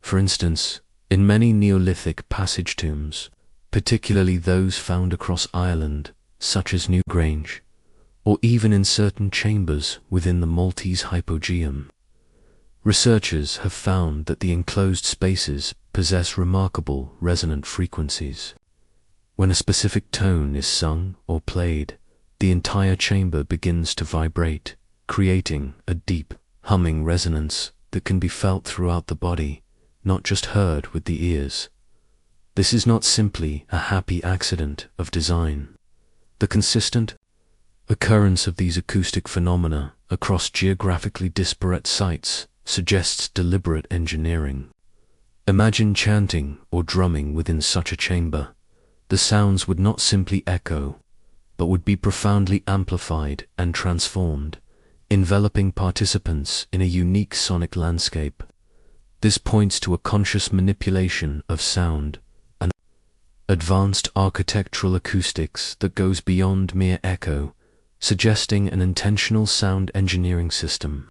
For instance, in many Neolithic passage tombs, particularly those found across Ireland, such as Newgrange, or even in certain chambers within the Maltese hypogeum, researchers have found that the enclosed spaces possess remarkable resonant frequencies. When a specific tone is sung or played, the entire chamber begins to vibrate, creating a deep, humming resonance that can be felt throughout the body, not just heard with the ears. This is not simply a happy accident of design. The consistent occurrence of these acoustic phenomena across geographically disparate sites suggests deliberate engineering. Imagine chanting or drumming within such a chamber. The sounds would not simply echo, but would be profoundly amplified and transformed, enveloping participants in a unique sonic landscape. This points to a conscious manipulation of sound, an advanced architectural acoustics that goes beyond mere echo, suggesting an intentional sound engineering system.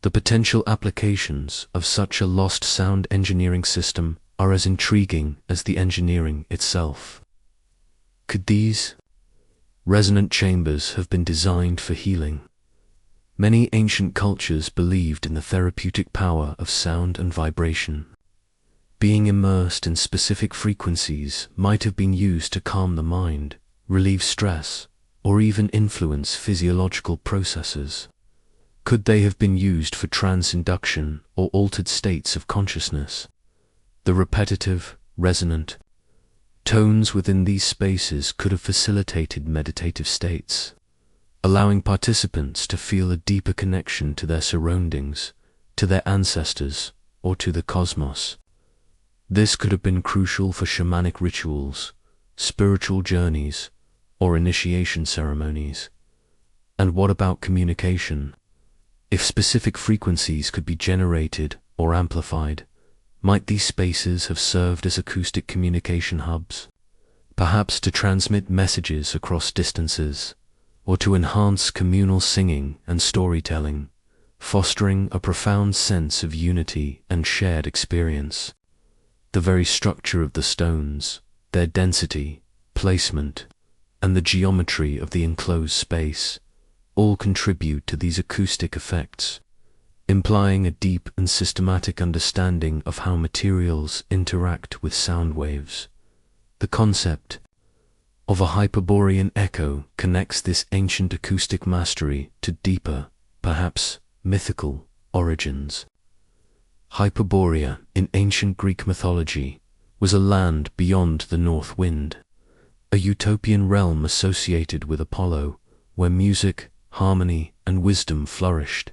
The potential applications of such a lost sound engineering system are as intriguing as the engineering itself. Could these resonant chambers have been designed for healing? Many ancient cultures believed in the therapeutic power of sound and vibration. Being immersed in specific frequencies might have been used to calm the mind, relieve stress, or even influence physiological processes. Could they have been used for trance induction or altered states of consciousness? The repetitive, resonant tones within these spaces could have facilitated meditative states, allowing participants to feel a deeper connection to their surroundings, to their ancestors, or to the cosmos. This could have been crucial for shamanic rituals, spiritual journeys, or initiation ceremonies. And what about communication? If specific frequencies could be generated or amplified, might these spaces have served as acoustic communication hubs, perhaps to transmit messages across distances, or to enhance communal singing and storytelling, fostering a profound sense of unity and shared experience? The very structure of the stones, their density, placement, and the geometry of the enclosed space all contribute to these acoustic effects, implying a deep and systematic understanding of how materials interact with sound waves. The concept of a Hyperborean echo connects this ancient acoustic mastery to deeper, perhaps mythical, origins. Hyperborea, in ancient Greek mythology, was a land beyond the north wind, a utopian realm associated with Apollo, where music, harmony, and wisdom flourished.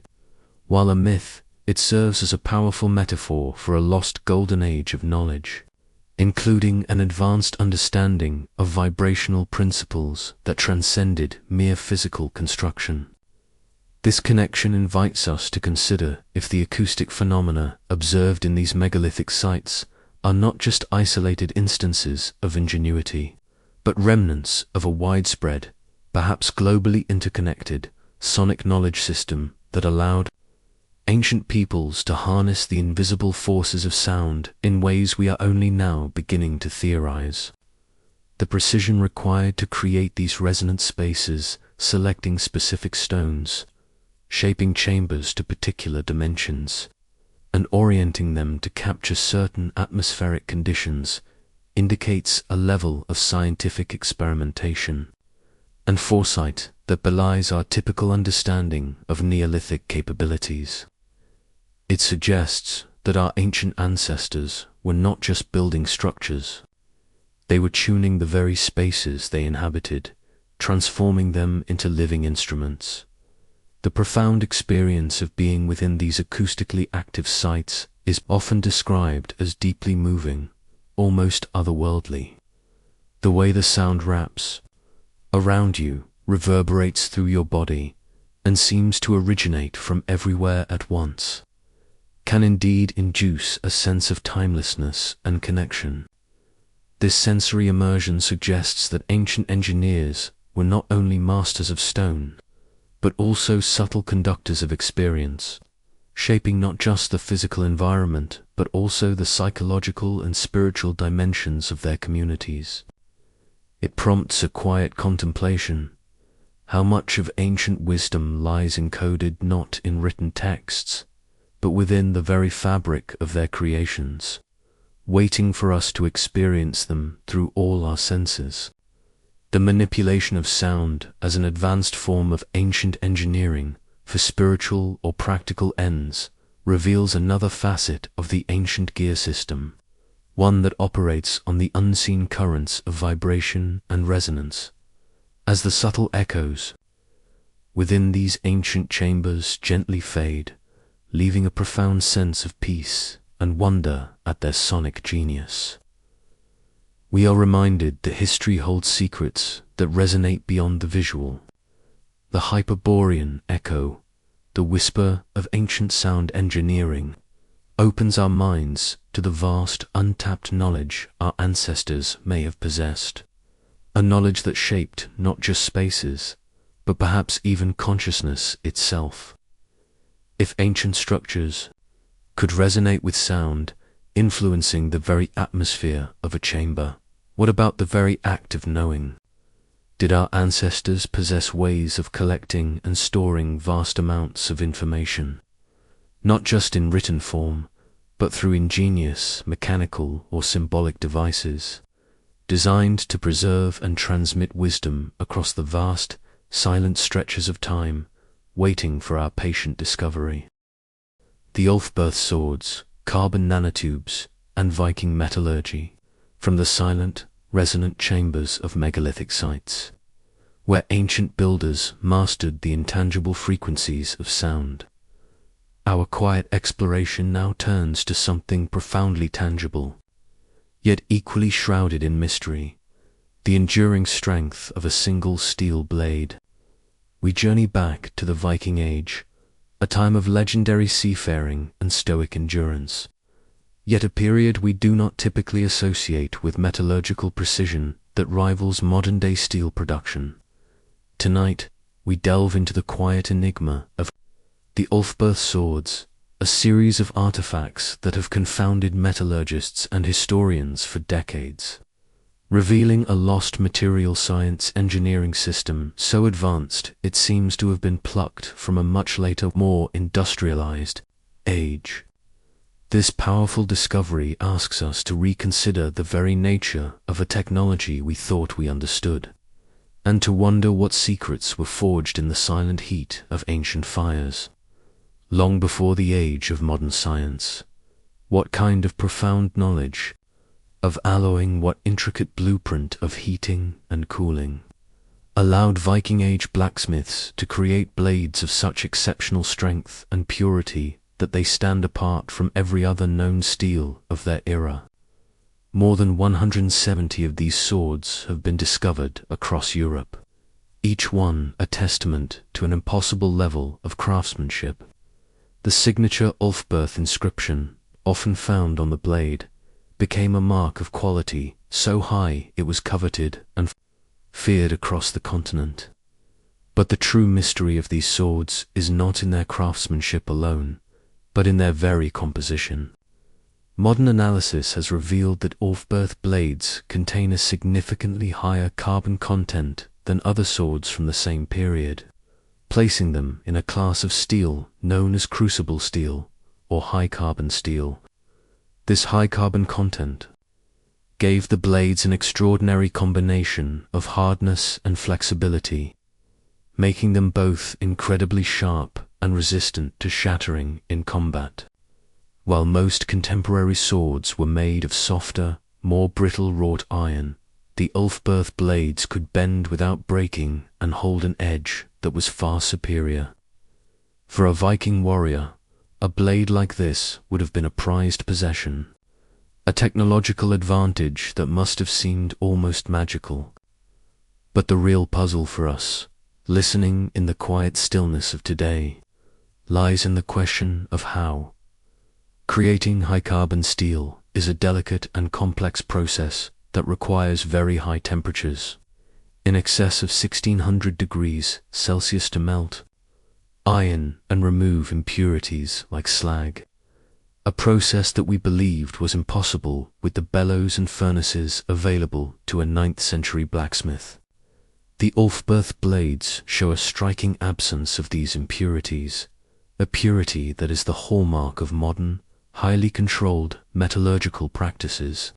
While a myth, it serves as a powerful metaphor for a lost golden age of knowledge, including an advanced understanding of vibrational principles that transcended mere physical construction. This connection invites us to consider if the acoustic phenomena observed in these megalithic sites are not just isolated instances of ingenuity, but remnants of a widespread, perhaps globally interconnected, sonic knowledge system that allowed ancient peoples to harness the invisible forces of sound in ways we are only now beginning to theorize. The precision required to create these resonant spaces, selecting specific stones, shaping chambers to particular dimensions, and orienting them to capture certain atmospheric conditions, indicates a level of scientific experimentation and foresight that belies our typical understanding of Neolithic capabilities. It suggests that our ancient ancestors were not just building structures, they were tuning the very spaces they inhabited, transforming them into living instruments. The profound experience of being within these acoustically active sites is often described as deeply moving, almost otherworldly. The way the sound wraps around you, reverberates through your body, and seems to originate from everywhere at once, can indeed induce a sense of timelessness and connection. This sensory immersion suggests that ancient engineers were not only masters of stone, but also subtle conductors of experience, shaping not just the physical environment, but also the psychological and spiritual dimensions of their communities. It prompts a quiet contemplation. How much of ancient wisdom lies encoded not in written texts, but within the very fabric of their creations, waiting for us to experience them through all our senses. The manipulation of sound as an advanced form of ancient engineering for spiritual or practical ends reveals another facet of the ancient gear system, one that operates on the unseen currents of vibration and resonance. As the subtle echoes within these ancient chambers gently fade, leaving a profound sense of peace and wonder at their sonic genius, we are reminded that history holds secrets that resonate beyond the visual. The Hyperborean echo, the whisper of ancient sound engineering, opens our minds to the vast, untapped knowledge our ancestors may have possessed, a knowledge that shaped not just spaces, but perhaps even consciousness itself. If ancient structures could resonate with sound, influencing the very atmosphere of a chamber, what about the very act of knowing? Did our ancestors possess ways of collecting and storing vast amounts of information, not just in written form, but through ingenious mechanical or symbolic devices, designed to preserve and transmit wisdom across the vast, silent stretches of time, waiting for our patient discovery? The Ulfberth swords, carbon nanotubes, and Viking metallurgy, from the silent, resonant chambers of megalithic sites, where ancient builders mastered the intangible frequencies of sound. Our quiet exploration now turns to something profoundly tangible, yet equally shrouded in mystery, the enduring strength of a single steel blade. We journey back to the Viking Age, a time of legendary seafaring and stoic endurance, yet a period we do not typically associate with metallurgical precision that rivals modern-day steel production. Tonight, we delve into the quiet enigma of the Ulfberth swords, a series of artifacts that have confounded metallurgists and historians for decades, revealing a lost material science engineering system so advanced it seems to have been plucked from a much later, more industrialized age. This powerful discovery asks us to reconsider the very nature of a technology we thought we understood, and to wonder what secrets were forged in the silent heat of ancient fires, long before the age of modern science. What kind of profound knowledge of alloying, what intricate blueprint of heating and cooling allowed Viking Age blacksmiths to create blades of such exceptional strength and purity that they stand apart from every other known steel of their era. More than 170 of these swords have been discovered across Europe, each one a testament to an impossible level of craftsmanship. The signature Ulfberth inscription, often found on the blade, became a mark of quality so high it was coveted and feared across the continent. But the true mystery of these swords is not in their craftsmanship alone, but in their very composition. Modern analysis has revealed that Ulfberth blades contain a significantly higher carbon content than other swords from the same period, placing them in a class of steel known as crucible steel or high-carbon steel. This high-carbon content gave the blades an extraordinary combination of hardness and flexibility, making them both incredibly sharp and resistant to shattering in combat. While most contemporary swords were made of softer, more brittle wrought iron, the Ulfberth blades could bend without breaking and hold an edge that was far superior. For a Viking warrior, a blade like this would have been a prized possession, a technological advantage that must have seemed almost magical. But the real puzzle for us, listening in the quiet stillness of today, lies in the question of how. Creating high-carbon steel is a delicate and complex process that requires very high temperatures, in excess of 1600 degrees Celsius to melt, iron and remove impurities like slag, a process that we believed was impossible with the bellows and furnaces available to a 9th century blacksmith. The Ulfberth blades show a striking absence of these impurities, a purity that is the hallmark of modern, highly controlled metallurgical practices.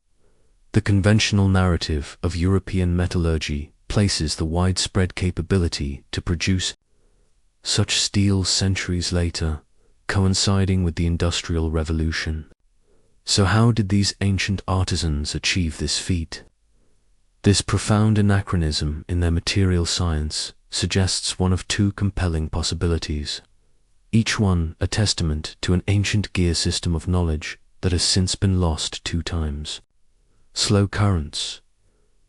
The conventional narrative of European metallurgy places the widespread capability to produce such steel centuries later, coinciding with the Industrial Revolution. So how did these ancient artisans achieve this feat? This profound anachronism in their material science suggests one of two compelling possibilities, each one a testament to an ancient gear system of knowledge that has since been lost 2 times. Slow currents.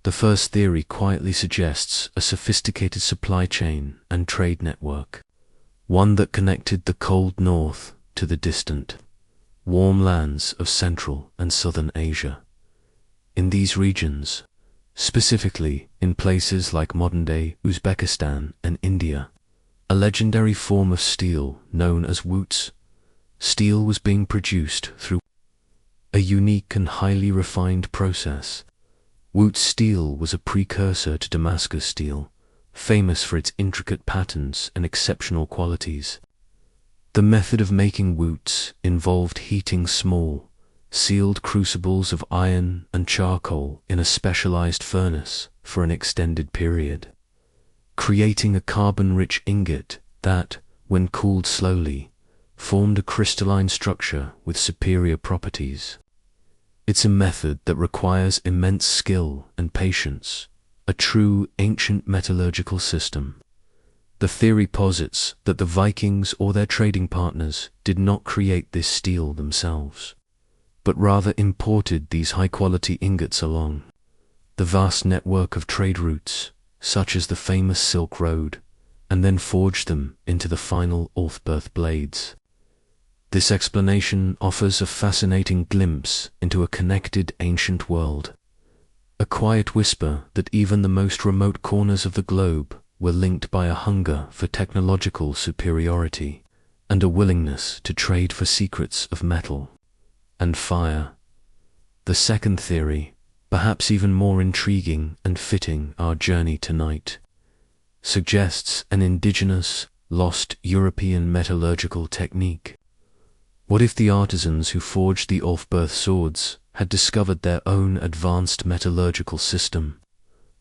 The first theory quietly suggests a sophisticated supply chain and trade network, one that connected the cold north to the distant, warm lands of Central and Southern Asia. In these regions, specifically in places like modern-day Uzbekistan and India, a legendary form of steel known as woots, steel was being produced through a unique and highly refined process. Wootz steel was a precursor to Damascus steel, famous for its intricate patterns and exceptional qualities. The method of making woots involved heating small, sealed crucibles of iron and charcoal in a specialized furnace for an extended period, creating a carbon-rich ingot that, when cooled slowly, formed a crystalline structure with superior properties. It's a method that requires immense skill and patience, a true ancient metallurgical system. The theory posits that the Vikings or their trading partners did not create this steel themselves, but rather imported these high-quality ingots along the vast network of trade routes, such as the famous Silk Road, and then forged them into the final Ulfberth blades. This explanation offers a fascinating glimpse into a connected ancient world, a quiet whisper that even the most remote corners of the globe were linked by a hunger for technological superiority and a willingness to trade for secrets of metal and fire. The second theory, perhaps even more intriguing and fitting our journey tonight, suggests an indigenous, lost European metallurgical technique. What if the artisans who forged the Ulfberth swords had discovered their own advanced metallurgical system,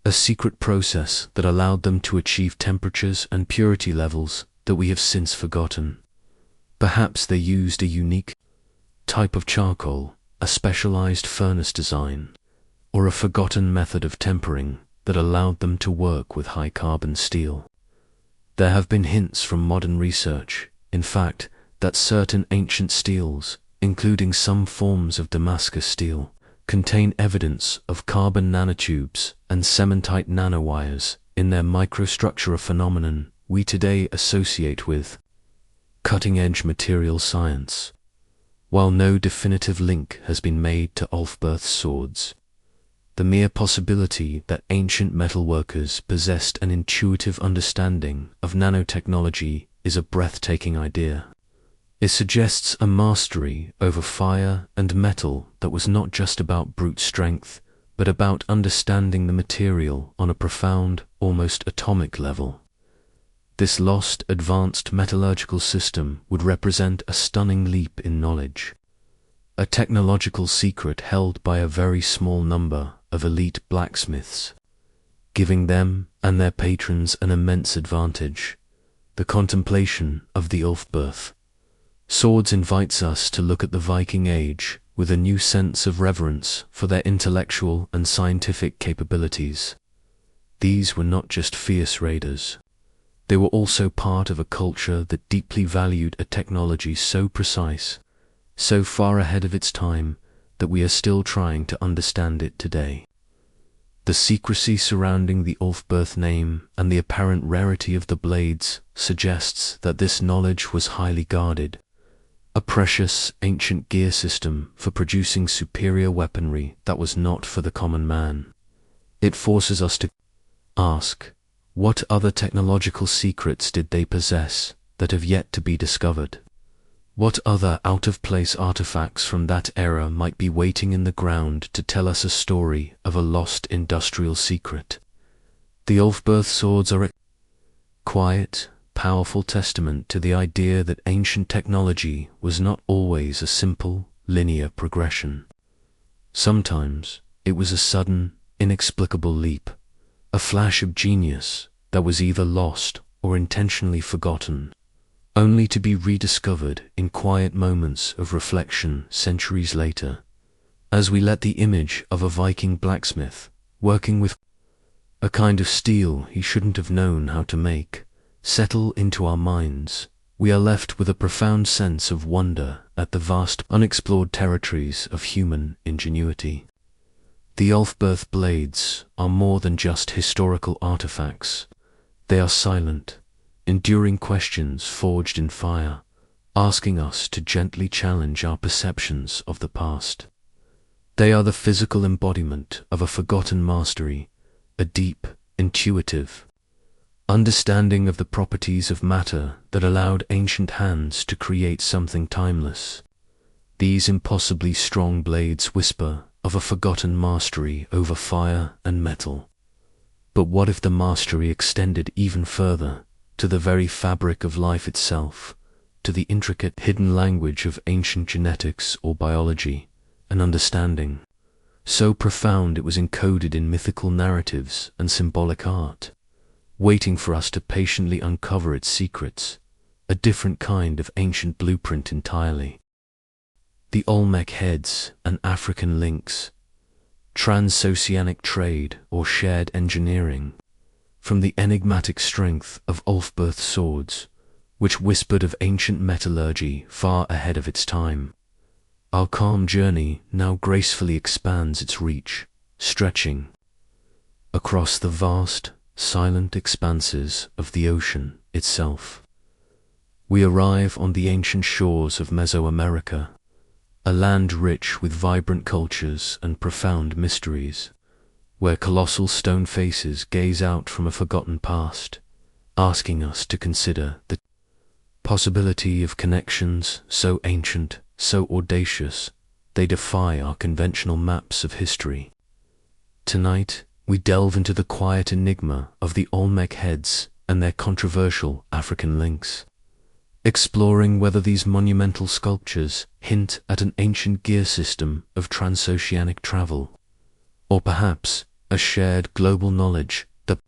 a secret process that allowed them to achieve temperatures and purity levels that we have since forgotten? Perhaps they used a unique type of charcoal, a specialized furnace design, or a forgotten method of tempering that allowed them to work with high-carbon steel. There have been hints from modern research, in fact, that certain ancient steels, including some forms of Damascus steel, contain evidence of carbon nanotubes and cementite nanowires in their microstructure, a phenomenon we today associate with cutting-edge material science. While no definitive link has been made to Ulfberth's swords, the mere possibility that ancient metalworkers possessed an intuitive understanding of nanotechnology is a breathtaking idea. It suggests a mastery over fire and metal that was not just about brute strength, but about understanding the material on a profound, almost atomic level. This lost, advanced metallurgical system would represent a stunning leap in knowledge, a technological secret held by a very small number of elite blacksmiths, giving them and their patrons an immense advantage. The contemplation of the Ulfberth swords invites us to look at the Viking Age with a new sense of reverence for their intellectual and scientific capabilities. These were not just fierce raiders. They were also part of a culture that deeply valued a technology so precise, so far ahead of its time, that we are still trying to understand it today. The secrecy surrounding the Ulfberth name and the apparent rarity of the blades suggests that this knowledge was highly guarded, a precious ancient gear system for producing superior weaponry that was not for the common man. It forces us to ask, what other technological secrets did they possess that have yet to be discovered. What other out-of-place artifacts from that era might be waiting in the ground to tell us a story of a lost industrial secret? The Ulfberth swords are a quiet, powerful testament to the idea that ancient technology was not always a simple, linear progression. Sometimes it was a sudden, inexplicable leap, a flash of genius that was either lost or intentionally forgotten, only to be rediscovered in quiet moments of reflection centuries later, as we let the image of a Viking blacksmith working with a kind of steel he shouldn't have known how to make settle into our minds. We are left with a profound sense of wonder at the vast unexplored territories of human ingenuity. The Ulfberth blades are more than just historical artifacts. They are silent, enduring questions forged in fire, asking us to gently challenge our perceptions of the past. They are the physical embodiment of a forgotten mastery, a deep, intuitive understanding of the properties of matter that allowed ancient hands to create something timeless. These impossibly strong blades whisper of a forgotten mastery over fire and metal. But what if the mastery extended even further, to the very fabric of life itself, to the intricate hidden language of ancient genetics or biology, an understanding so profound it was encoded in mythical narratives and symbolic art, waiting for us to patiently uncover its secrets, a different kind of ancient blueprint entirely. The Olmec heads and African links, transoceanic trade or shared engineering, from the enigmatic strength of Ulfberth swords, which whispered of ancient metallurgy far ahead of its time. Our calm journey now gracefully expands its reach, stretching across the vast, silent expanses of the ocean itself. We arrive on the ancient shores of Mesoamerica, a land rich with vibrant cultures and profound mysteries, where colossal stone faces gaze out from a forgotten past, asking us to consider the possibility of connections so ancient, so audacious, they defy our conventional maps of history. Tonight, we delve into the quiet enigma of the Olmec heads and their controversial African links, exploring whether these monumental sculptures hint at an ancient gear system of transoceanic travel, or perhaps a shared global knowledge that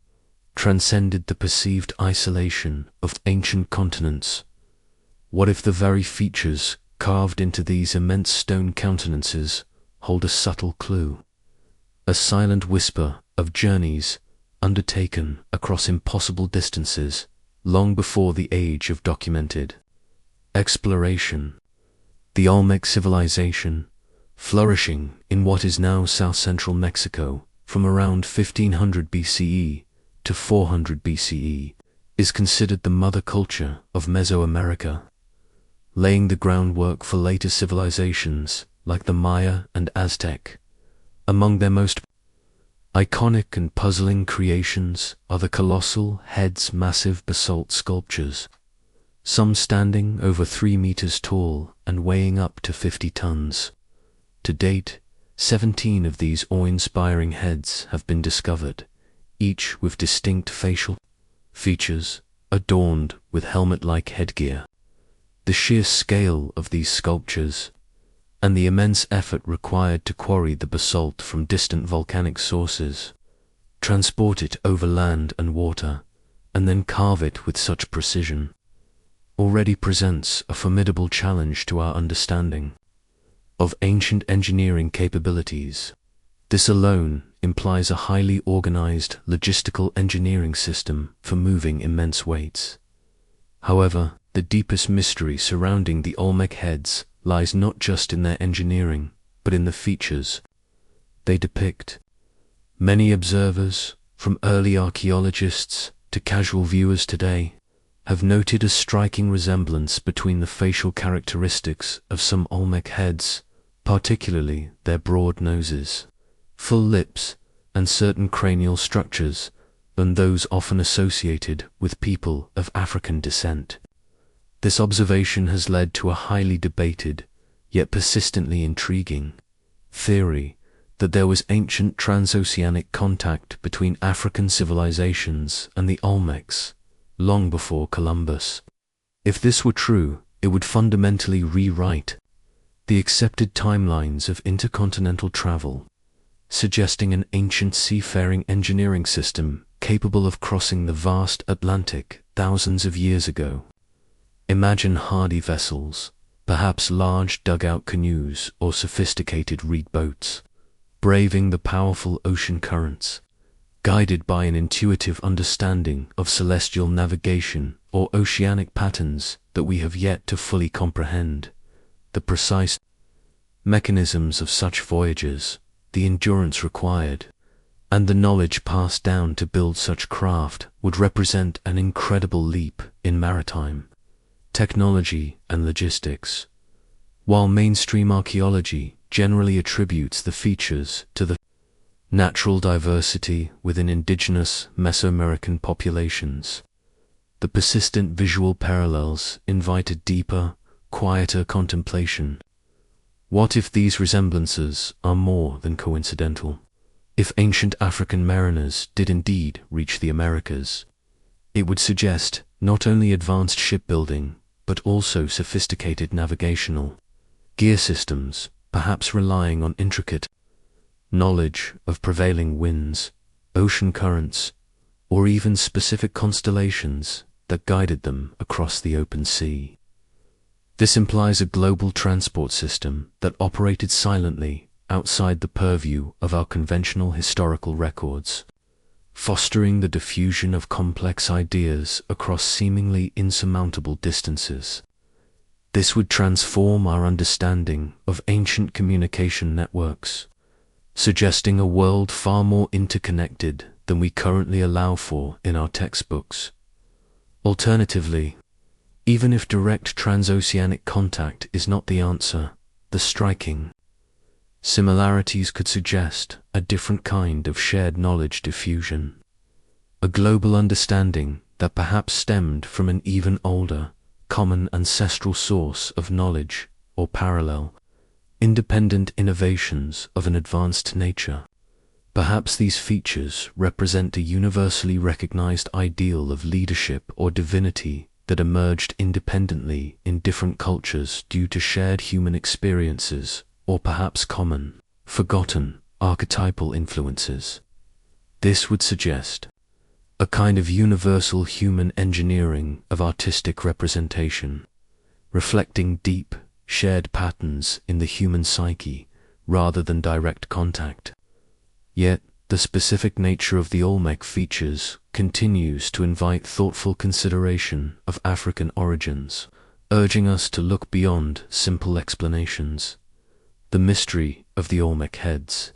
transcended the perceived isolation of ancient continents. What if the very features carved into these immense stone countenances hold a subtle clue, a silent whisper of journeys undertaken across impossible distances long before the age of documented exploration? The Olmec civilization, flourishing in what is now south-central Mexico from around 1500 BCE to 400 BCE, is considered the mother culture of Mesoamerica, laying the groundwork for later civilizations like the Maya and Aztec. Among their most iconic and puzzling creations are the colossal heads' massive basalt sculptures, some standing over 3 meters tall and weighing up to 50 tons. To date, 17 of these awe-inspiring heads have been discovered, each with distinct facial features adorned with helmet-like headgear. The sheer scale of these sculptures and the immense effort required to quarry the basalt from distant volcanic sources, transport it over land and water, and then carve it with such precision, already presents a formidable challenge to our understanding of ancient engineering capabilities. This alone implies a highly organized logistical engineering system for moving immense weights. However, the deepest mystery surrounding the Olmec heads lies not just in their engineering, but in the features they depict. Many observers, from early archaeologists to casual viewers today, have noted a striking resemblance between the facial characteristics of some Olmec heads, particularly their broad noses, full lips, and certain cranial structures, than those often associated with people of African descent. This observation has led to a highly debated, yet persistently intriguing, theory that there was ancient transoceanic contact between African civilizations and the Olmecs, long before Columbus. If this were true, it would fundamentally rewrite the accepted timelines of intercontinental travel, suggesting an ancient seafaring engineering system capable of crossing the vast Atlantic thousands of years ago. Imagine hardy vessels, perhaps large dugout canoes or sophisticated reed boats, braving the powerful ocean currents, guided by an intuitive understanding of celestial navigation or oceanic patterns that we have yet to fully comprehend. The precise mechanisms of such voyages, the endurance required, and the knowledge passed down to build such craft would represent an incredible leap in maritime technology and logistics. While mainstream archaeology generally attributes the features to the natural diversity within indigenous Mesoamerican populations, the persistent visual parallels invite a deeper, quieter contemplation. What if these resemblances are more than coincidental? If ancient African mariners did indeed reach the Americas, it would suggest not only advanced shipbuilding, but also sophisticated navigational gear systems, perhaps relying on intricate knowledge of prevailing winds, ocean currents, or even specific constellations that guided them across the open sea. This implies a global transport system that operated silently outside the purview of our conventional historical records, fostering the diffusion of complex ideas across seemingly insurmountable distances. This would transform our understanding of ancient communication networks, suggesting a world far more interconnected than we currently allow for in our textbooks. Alternatively, even if direct transoceanic contact is not the answer, the striking similarities could suggest a different kind of shared knowledge diffusion, a global understanding that perhaps stemmed from an even older, common ancestral source of knowledge or parallel, independent innovations of an advanced nature. Perhaps these features represent a universally recognized ideal of leadership or divinity that emerged independently in different cultures due to shared human experiences, or perhaps common, forgotten, archetypal influences. This would suggest a kind of universal human engineering of artistic representation, reflecting deep, shared patterns in the human psyche rather than direct contact. Yet, the specific nature of the Olmec features continues to invite thoughtful consideration of African origins, urging us to look beyond simple explanations. The mystery of the Olmec heads,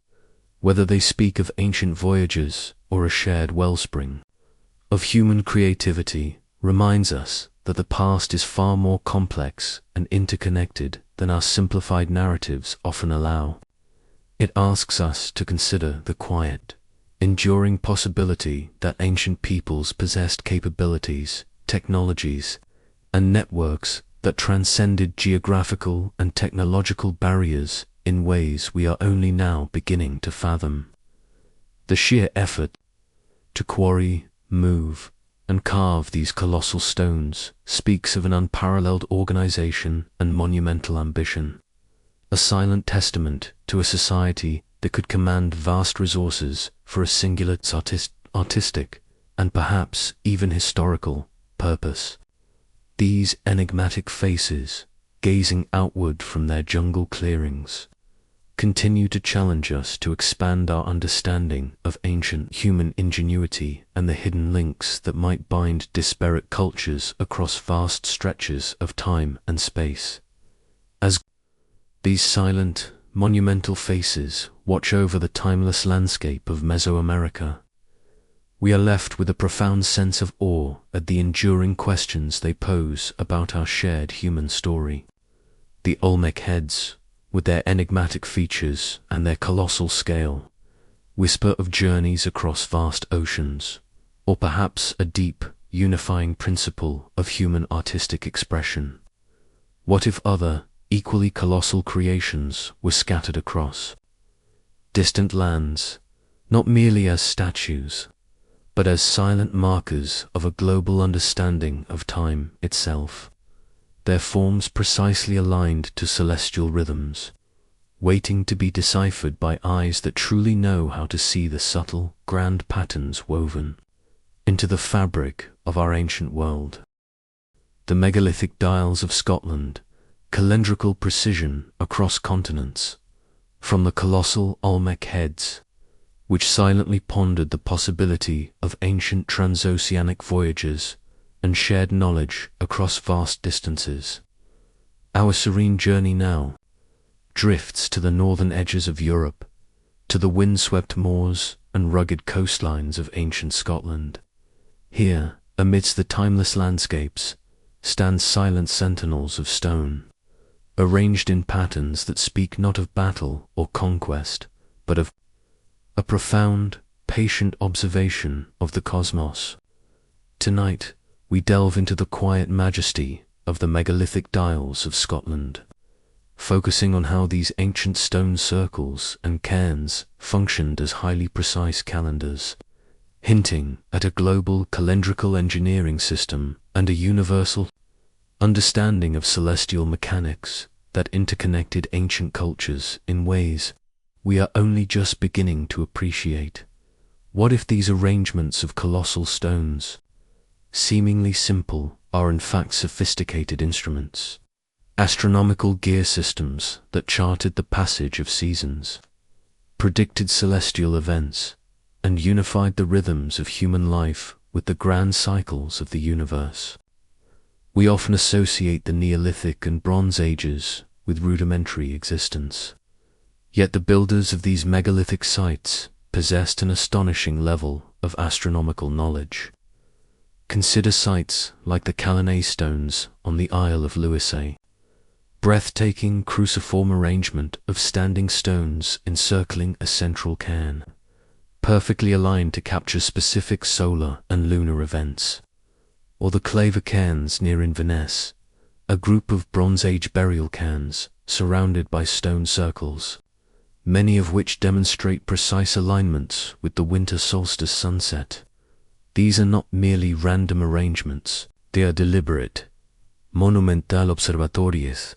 whether they speak of ancient voyages or a shared wellspring of human creativity, reminds us that the past is far more complex and interconnected than our simplified narratives often allow. It asks us to consider the quiet, enduring possibility that ancient peoples possessed capabilities, technologies, and networks that transcended geographical and technological barriers in ways we are only now beginning to fathom. The sheer effort to quarry, move, and carve these colossal stones speaks of an unparalleled organization and monumental ambition, a silent testament to a society that could command vast resources for a singular artistic, and perhaps even historical, purpose. These enigmatic faces, gazing outward from their jungle clearings, continue to challenge us to expand our understanding of ancient human ingenuity and the hidden links that might bind disparate cultures across vast stretches of time and space. As these silent, monumental faces watch over the timeless landscape of Mesoamerica, we are left with a profound sense of awe at the enduring questions they pose about our shared human story. The Olmec heads, with their enigmatic features and their colossal scale, whisper of journeys across vast oceans, or perhaps a deep, unifying principle of human artistic expression? What if other, equally colossal creations were scattered across distant lands, not merely as statues, but as silent markers of a global understanding of time itself, their forms precisely aligned to celestial rhythms, waiting to be deciphered by eyes that truly know how to see the subtle, grand patterns woven into the fabric of our ancient world? The megalithic dials of Scotland, calendrical precision across continents, from the colossal Olmec heads, which silently pondered the possibility of ancient transoceanic voyages and shared knowledge across vast distances. Our serene journey now drifts to the northern edges of Europe, to the windswept moors and rugged coastlines of ancient Scotland. Here, amidst the timeless landscapes, stand silent sentinels of stone, arranged in patterns that speak not of battle or conquest, but of a profound, patient observation of the cosmos. Tonight, we delve into the quiet majesty of the megalithic dials of Scotland, focusing on how these ancient stone circles and cairns functioned as highly precise calendars, hinting at a global calendrical engineering system and a universal understanding of celestial mechanics that interconnected ancient cultures in ways we are only just beginning to appreciate. What if these arrangements of colossal stones, seemingly simple, are in fact sophisticated instruments, astronomical gear systems that charted the passage of seasons, predicted celestial events, and unified the rhythms of human life with the grand cycles of the universe? We often associate the Neolithic and Bronze Ages with rudimentary existence. Yet the builders of these megalithic sites possessed an astonishing level of astronomical knowledge. Consider sites like the Calais stones on the Isle of Louisay, breathtaking cruciform arrangement of standing stones encircling a central cairn, perfectly aligned to capture specific solar and lunar events. Or the Claver cairns near Inverness, a group of Bronze Age burial cairns surrounded by stone circles, many of which demonstrate precise alignments with the winter solstice sunset. These are not merely random arrangements, they are deliberate, monumental observatories,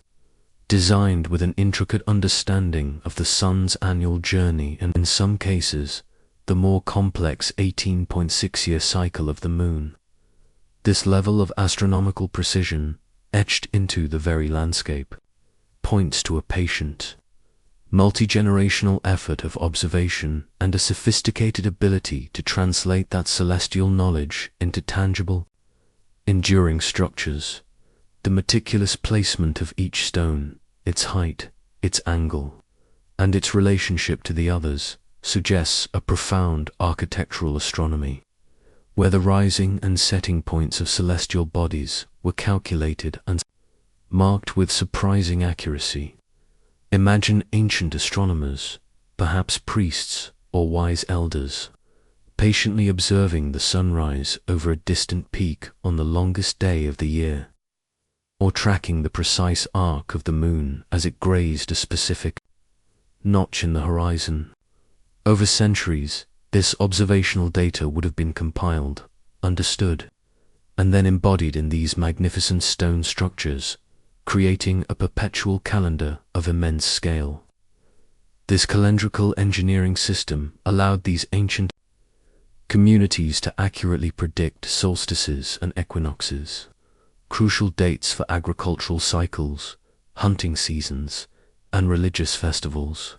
designed with an intricate understanding of the sun's annual journey and, in some cases, the more complex 18.6-year cycle of the moon. This level of astronomical precision, etched into the very landscape, points to a patient, multi-generational effort of observation and a sophisticated ability to translate that celestial knowledge into tangible, enduring structures. The meticulous placement of each stone, its height, its angle, and its relationship to the others, suggests a profound architectural astronomy, where the rising and setting points of celestial bodies were calculated and marked with surprising accuracy. Imagine ancient astronomers, perhaps priests or wise elders, patiently observing the sunrise over a distant peak on the longest day of the year, or tracking the precise arc of the moon as it grazed a specific notch in the horizon. Over centuries, this observational data would have been compiled, understood, and then embodied in these magnificent stone structures, creating a perpetual calendar of immense scale. This calendrical engineering system allowed these ancient communities to accurately predict solstices and equinoxes, crucial dates for agricultural cycles, hunting seasons, and religious festivals.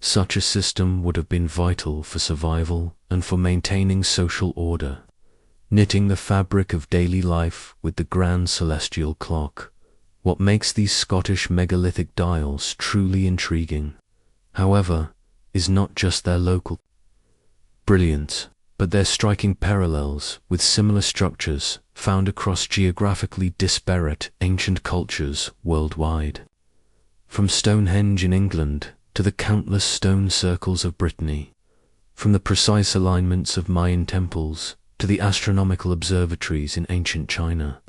Such a system would have been vital for survival and for maintaining social order, knitting the fabric of daily life with the grand celestial clock. What makes these Scottish megalithic dials truly intriguing, however, is not just their local brilliance, but their striking parallels with similar structures found across geographically disparate ancient cultures worldwide. From Stonehenge in England to the countless stone circles of Brittany, from the precise alignments of Mayan temples to the astronomical observatories in ancient China.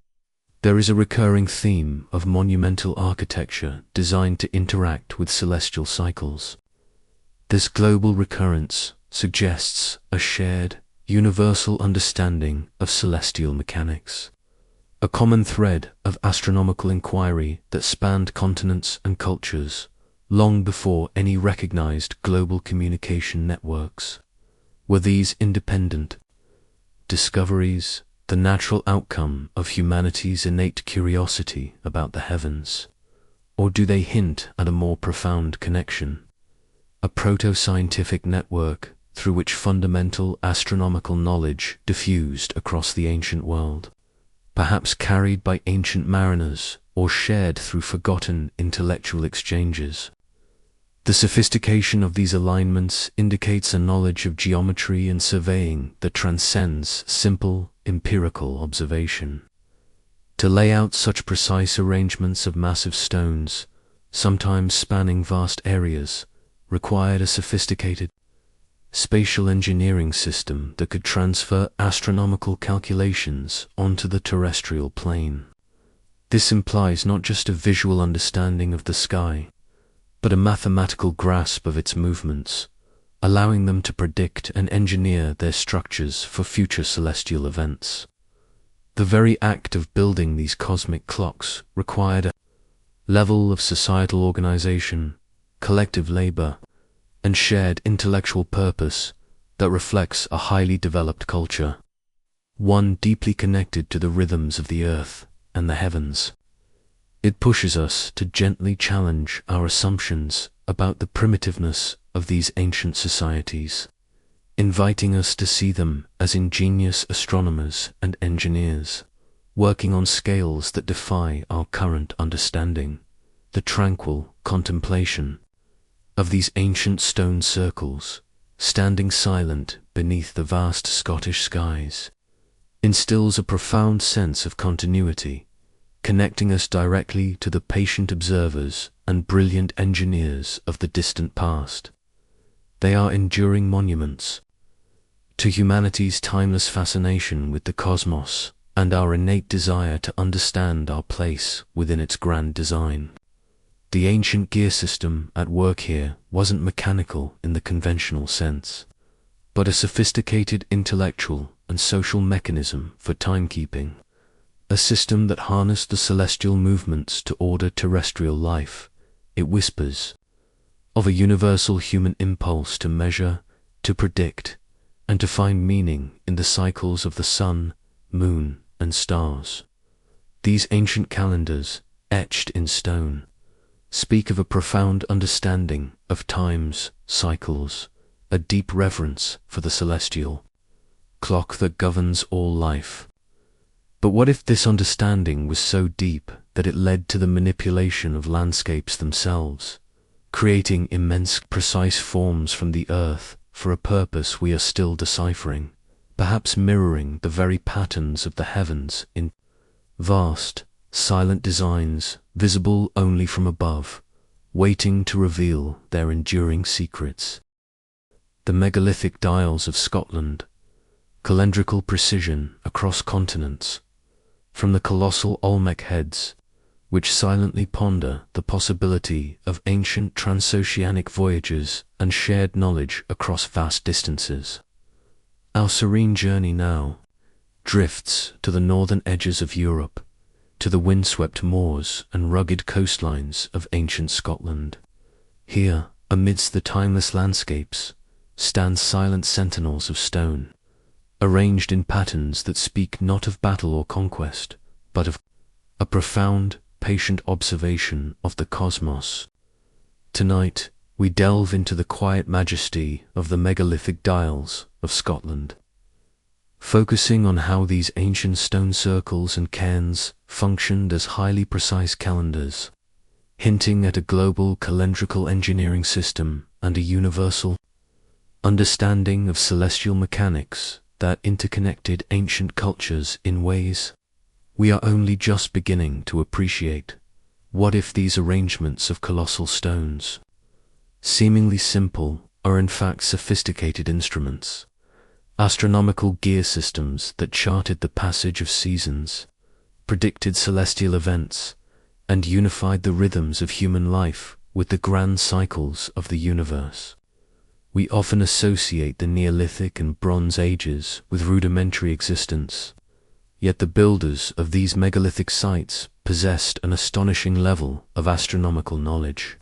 There is a recurring theme of monumental architecture designed to interact with celestial cycles. This global recurrence suggests a shared, universal understanding of celestial mechanics, a common thread of astronomical inquiry that spanned continents and cultures long before any recognized global communication networks. Were these independent discoveries the natural outcome of humanity's innate curiosity about the heavens, or do they hint at a more profound connection, a proto-scientific network through which fundamental astronomical knowledge diffused across the ancient world, perhaps carried by ancient mariners or shared through forgotten intellectual exchanges? The sophistication of these alignments indicates a knowledge of geometry and surveying that transcends simple empirical observation. To lay out such precise arrangements of massive stones, sometimes spanning vast areas, required a sophisticated spatial engineering system that could transfer astronomical calculations onto the terrestrial plane. This implies not just a visual understanding of the sky, but a mathematical grasp of its movements, allowing them to predict and engineer their structures for future celestial events. The very act of building these cosmic clocks required a level of societal organization, collective labor, and shared intellectual purpose that reflects a highly developed culture, one deeply connected to the rhythms of the earth and the heavens. It pushes us to gently challenge our assumptions about the primitiveness of these ancient societies, inviting us to see them as ingenious astronomers and engineers, working on scales that defy our current understanding. The tranquil contemplation of these ancient stone circles, standing silent beneath the vast Scottish skies, instills a profound sense of continuity, connecting us directly to the patient observers and brilliant engineers of the distant past. They are enduring monuments to humanity's timeless fascination with the cosmos and our innate desire to understand our place within its grand design. The ancient gear system at work here wasn't mechanical in the conventional sense, but a sophisticated intellectual and social mechanism for timekeeping, a system that harnessed the celestial movements to order terrestrial life. It whispers of a universal human impulse to measure, to predict, and to find meaning in the cycles of the sun, moon, and stars. These ancient calendars, etched in stone, speak of a profound understanding of time's cycles, a deep reverence for the celestial clock that governs all life. But what if this understanding was so deep that it led to the manipulation of landscapes themselves, creating immense precise forms from the earth for a purpose we are still deciphering, perhaps mirroring the very patterns of the heavens in vast, silent designs visible only from above, waiting to reveal their enduring secrets? The megalithic dials of Scotland, calendrical precision across continents, from the colossal Olmec heads, which silently ponder the possibility of ancient transoceanic voyages and shared knowledge across vast distances. Our serene journey now drifts to the northern edges of Europe, to the windswept moors and rugged coastlines of ancient Scotland. Here, amidst the timeless landscapes, stand silent sentinels of stone, arranged in patterns that speak not of battle or conquest, but of a profound, patient observation of the cosmos. Tonight, we delve into the quiet majesty of the megalithic dials of Scotland, focusing on how these ancient stone circles and cairns functioned as highly precise calendars, hinting at a global calendrical engineering system and a universal understanding of celestial mechanics that interconnected ancient cultures in ways we are only just beginning to appreciate. What if these arrangements of colossal stones, seemingly simple, are in fact sophisticated instruments, astronomical gear systems that charted the passage of seasons, predicted celestial events, and unified the rhythms of human life with the grand cycles of the universe. We often associate the Neolithic and Bronze Ages with rudimentary existence, yet the builders of these megalithic sites possessed an astonishing level of astronomical knowledge.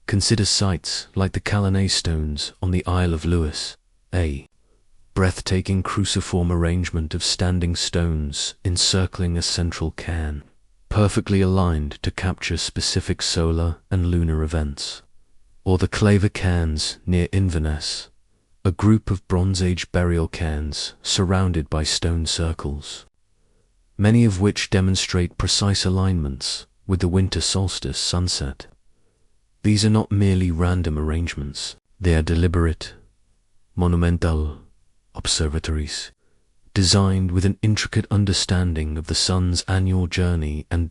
Consider sites like the Calais stones on the Isle of Lewis, a breathtaking cruciform arrangement of standing stones encircling a central cairn, perfectly aligned to capture specific solar and lunar events. Or the Claver cairns near Inverness, a group of Bronze Age burial cairns surrounded by stone circles, many of which demonstrate precise alignments with the winter solstice sunset. These are not merely random arrangements, they are deliberate, monumental observatories, designed with an intricate understanding of the sun's annual journey and,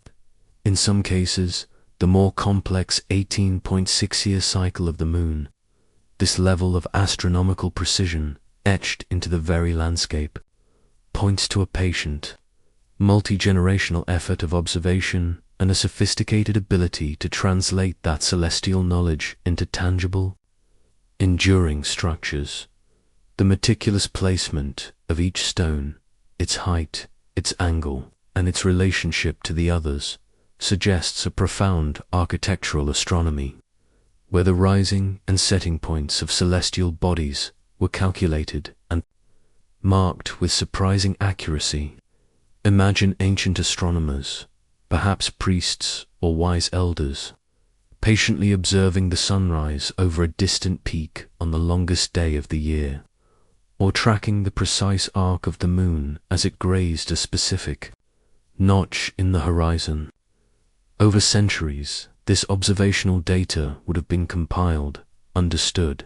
in some cases, the more complex 18.6-year cycle of the moon. This level of astronomical precision, etched into the very landscape, points to a patient, multi-generational effort of observation and a sophisticated ability to translate that celestial knowledge into tangible, enduring structures. The meticulous placement of each stone, its height, its angle, and its relationship to the others, suggests a profound architectural astronomy, where the rising and setting points of celestial bodies were calculated and marked with surprising accuracy. Imagine ancient astronomers, perhaps priests or wise elders, patiently observing the sunrise over a distant peak on the longest day of the year, or tracking the precise arc of the moon as it grazed a specific notch in the horizon. Over centuries, this observational data would have been compiled, understood,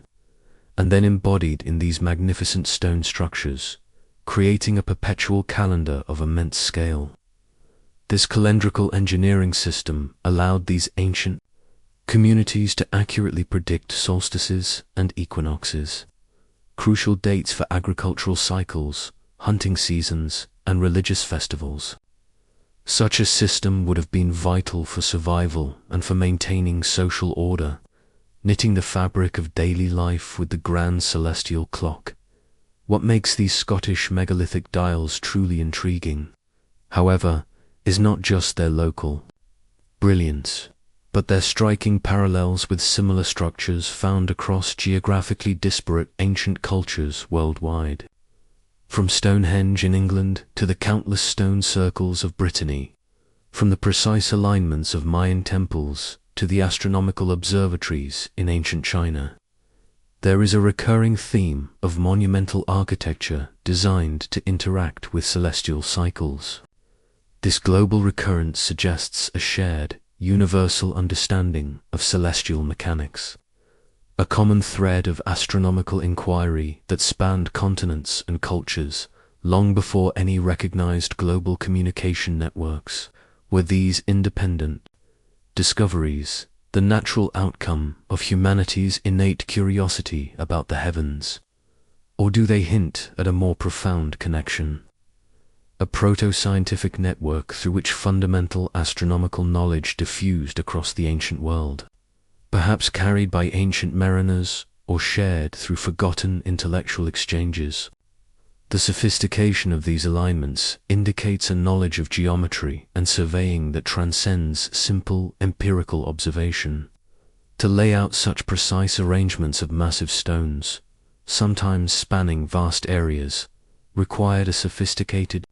and then embodied in these magnificent stone structures, creating a perpetual calendar of immense scale. This calendrical engineering system allowed these ancient communities to accurately predict solstices and equinoxes, crucial dates for agricultural cycles, hunting seasons, and religious festivals. Such a system would have been vital for survival and for maintaining social order, knitting the fabric of daily life with the grand celestial clock. What makes these Scottish megalithic dials truly intriguing, however, is not just their local brilliance, but their striking parallels with similar structures found across geographically disparate ancient cultures worldwide. From Stonehenge in England to the countless stone circles of Brittany, from the precise alignments of Mayan temples to the astronomical observatories in ancient China, there is a recurring theme of monumental architecture designed to interact with celestial cycles. This global recurrence suggests a shared, universal understanding of celestial mechanics, a common thread of astronomical inquiry that spanned continents and cultures long before any recognized global communication networks. Were these independent discoveries the natural outcome of humanity's innate curiosity about the heavens, or do they hint at a more profound connection? A proto-scientific network through which fundamental astronomical knowledge diffused across the ancient world, perhaps carried by ancient mariners or shared through forgotten intellectual exchanges. The sophistication of these alignments indicates a knowledge of geometry and surveying that transcends simple empirical observation. To lay out such precise arrangements of massive stones, sometimes spanning vast areas, required a sophisticated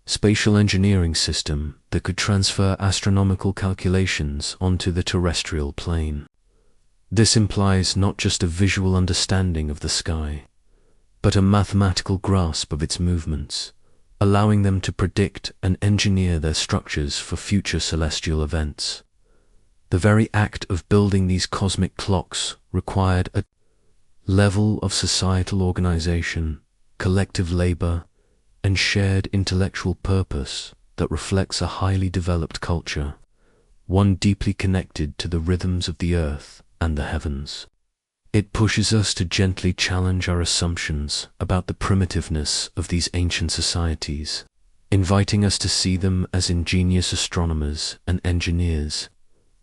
spatial engineering system that could transfer astronomical calculations onto the terrestrial plane. This implies not just a visual understanding of the sky, but a mathematical grasp of its movements, allowing them to predict and engineer their structures for future celestial events. The very act of building these cosmic clocks required a level of societal organization, collective labor, and shared intellectual purpose that reflects a highly developed culture, one deeply connected to the rhythms of the earth and the heavens. It pushes us to gently challenge our assumptions about the primitiveness of these ancient societies, inviting us to see them as ingenious astronomers and engineers,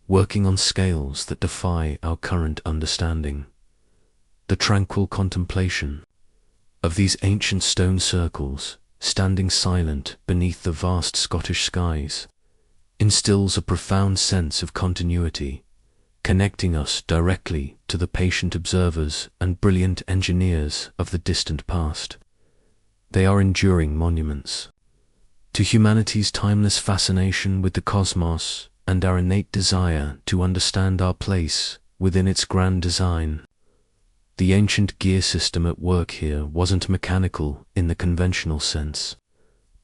working on scales that defy our current understanding. The tranquil contemplation of these ancient stone circles, standing silent beneath the vast Scottish skies, instills a profound sense of continuity, connecting us directly to the patient observers and brilliant engineers of the distant past. They are enduring monuments to humanity's timeless fascination with the cosmos and our innate desire to understand our place within its grand design. The ancient gear system at work here wasn't mechanical in the conventional sense,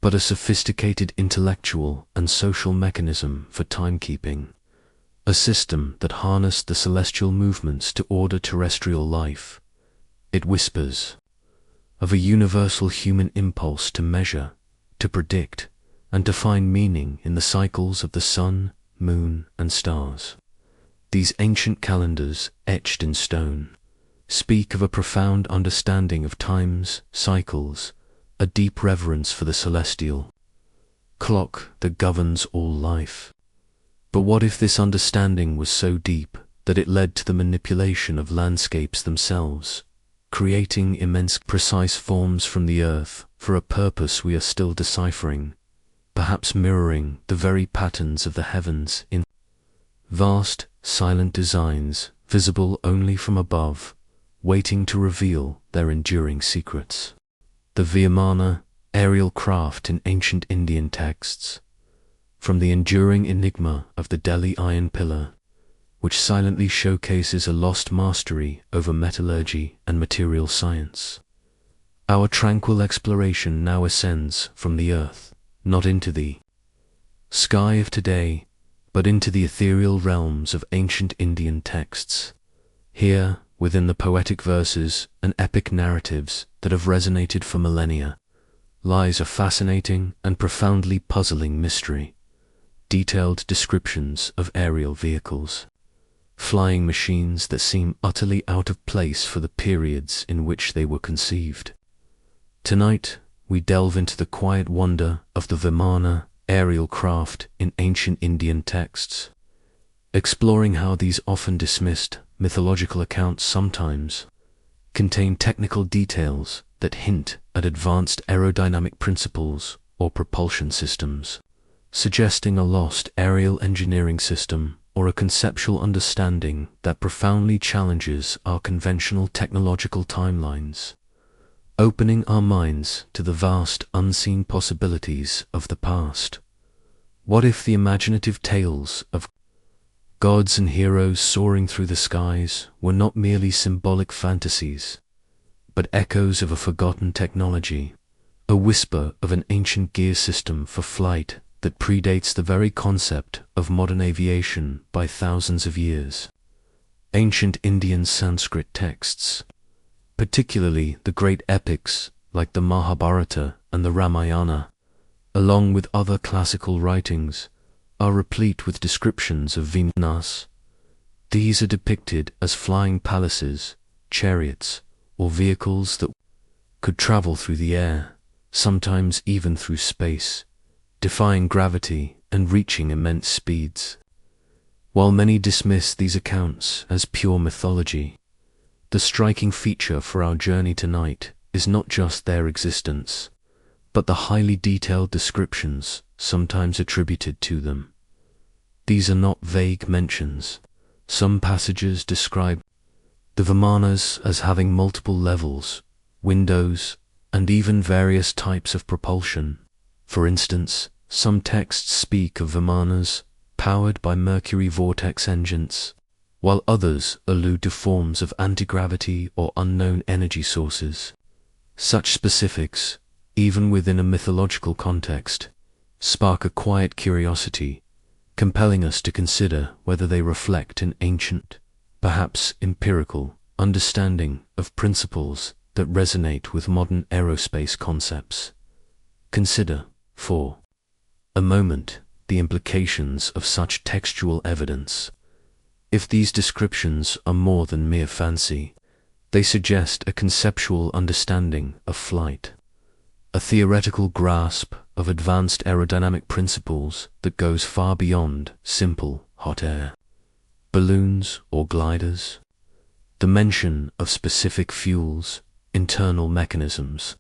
but a sophisticated intellectual and social mechanism for timekeeping, a system that harnessed the celestial movements to order terrestrial life. It whispers of a universal human impulse to measure, to predict, and to find meaning in the cycles of the sun, moon, and stars. These ancient calendars, etched in stone, speak of a profound understanding of times, cycles, a deep reverence for the celestial clock that governs all life. But what if this understanding was so deep that it led to the manipulation of landscapes themselves, creating immense precise forms from the earth for a purpose we are still deciphering, perhaps mirroring the very patterns of the heavens in vast, silent designs visible only from above, waiting to reveal their enduring secrets? The Vimana, aerial craft in ancient Indian texts, from the enduring enigma of the Delhi Iron Pillar, which silently showcases a lost mastery over metallurgy and material science. Our tranquil exploration now ascends from the earth, not into the sky of today, but into the ethereal realms of ancient Indian texts. Here, within the poetic verses and epic narratives that have resonated for millennia, lies a fascinating and profoundly puzzling mystery. Detailed descriptions of aerial vehicles, flying machines that seem utterly out of place for the periods in which they were conceived. Tonight, we delve into the quiet wonder of the Vimana, aerial craft in ancient Indian texts, exploring how these often dismissed mythological accounts sometimes contain technical details that hint at advanced aerodynamic principles or propulsion systems, suggesting a lost aerial engineering system or a conceptual understanding that profoundly challenges our conventional technological timelines, opening our minds to the vast unseen possibilities of the past. What if the imaginative tales of gods and heroes soaring through the skies were not merely symbolic fantasies, but echoes of a forgotten technology, a whisper of an ancient gear system for flight that predates the very concept of modern aviation by thousands of years? Ancient Indian Sanskrit texts, particularly the great epics like the Mahabharata and the Ramayana, along with other classical writings, are replete with descriptions of Vimanas. These are depicted as flying palaces, chariots, or vehicles that could travel through the air, sometimes even through space, defying gravity and reaching immense speeds. While many dismiss these accounts as pure mythology, the striking feature for our journey tonight is not just their existence, but the highly detailed descriptions sometimes attributed to them. These are not vague mentions. Some passages describe the Vimanas as having multiple levels, windows, and even various types of propulsion. For instance, some texts speak of Vimanas powered by mercury vortex engines, while others allude to forms of anti-gravity or unknown energy sources. Such specifics, even within a mythological context, spark a quiet curiosity, compelling us to consider whether they reflect an ancient, perhaps empirical, understanding of principles that resonate with modern aerospace concepts. Consider, for a moment, the implications of such textual evidence. If these descriptions are more than mere fancy, they suggest a conceptual understanding of flight, a theoretical grasp of advanced aerodynamic principles that goes far beyond simple hot air, balloons or gliders. The mention of specific fuels, internal mechanisms,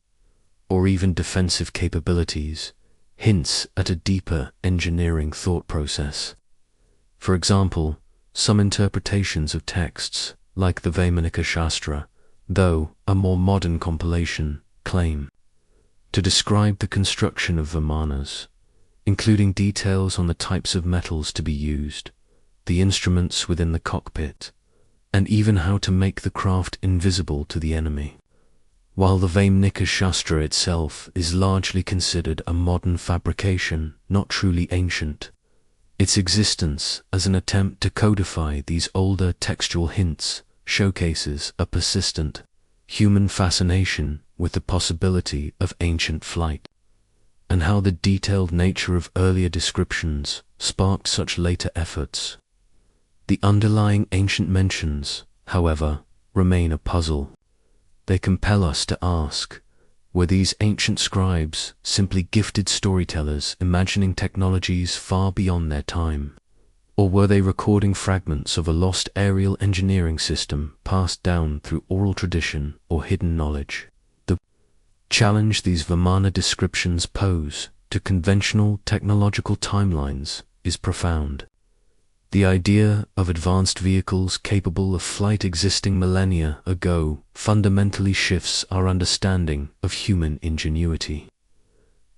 or even defensive capabilities hints at a deeper engineering thought process. For example, some interpretations of texts, like the Vaimanika Shastra, though a more modern compilation, claim to describe the construction of vimanas, including details on the types of metals to be used, the instruments within the cockpit, and even how to make the craft invisible to the enemy. While the Vaimanika Shastra itself is largely considered a modern fabrication, not truly ancient, its existence as an attempt to codify these older textual hints showcases a persistent human fascination with the possibility of ancient flight, and how the detailed nature of earlier descriptions sparked such later efforts. The underlying ancient mentions, however, remain a puzzle. They compel us to ask, were these ancient scribes simply gifted storytellers imagining technologies far beyond their time? Or were they recording fragments of a lost aerial engineering system passed down through oral tradition or hidden knowledge? The challenge these Vimana descriptions pose to conventional technological timelines is profound. The idea of advanced vehicles capable of flight existing millennia ago fundamentally shifts our understanding of human ingenuity.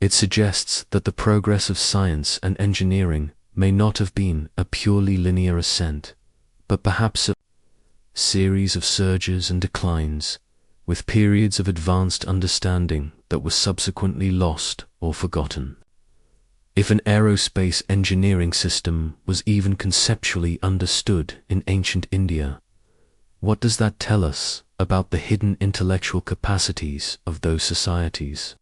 It suggests that the progress of science and engineering may not have been a purely linear ascent, but perhaps a series of surges and declines, with periods of advanced understanding that were subsequently lost or forgotten. If an aerospace engineering system was even conceptually understood in ancient India, what does that tell us about the hidden intellectual capacities of those societies?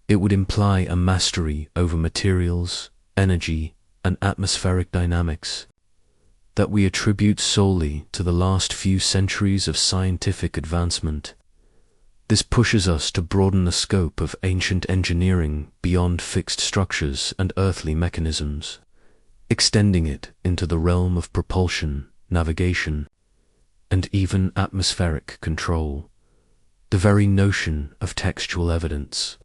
It would imply a mastery over materials, energy, and atmospheric dynamics that we attribute solely to the last few centuries of scientific advancement. This pushes us to broaden the scope of ancient engineering beyond fixed structures and earthly mechanisms, extending it into the realm of propulsion, navigation, and even atmospheric control. The very notion of textual evidence,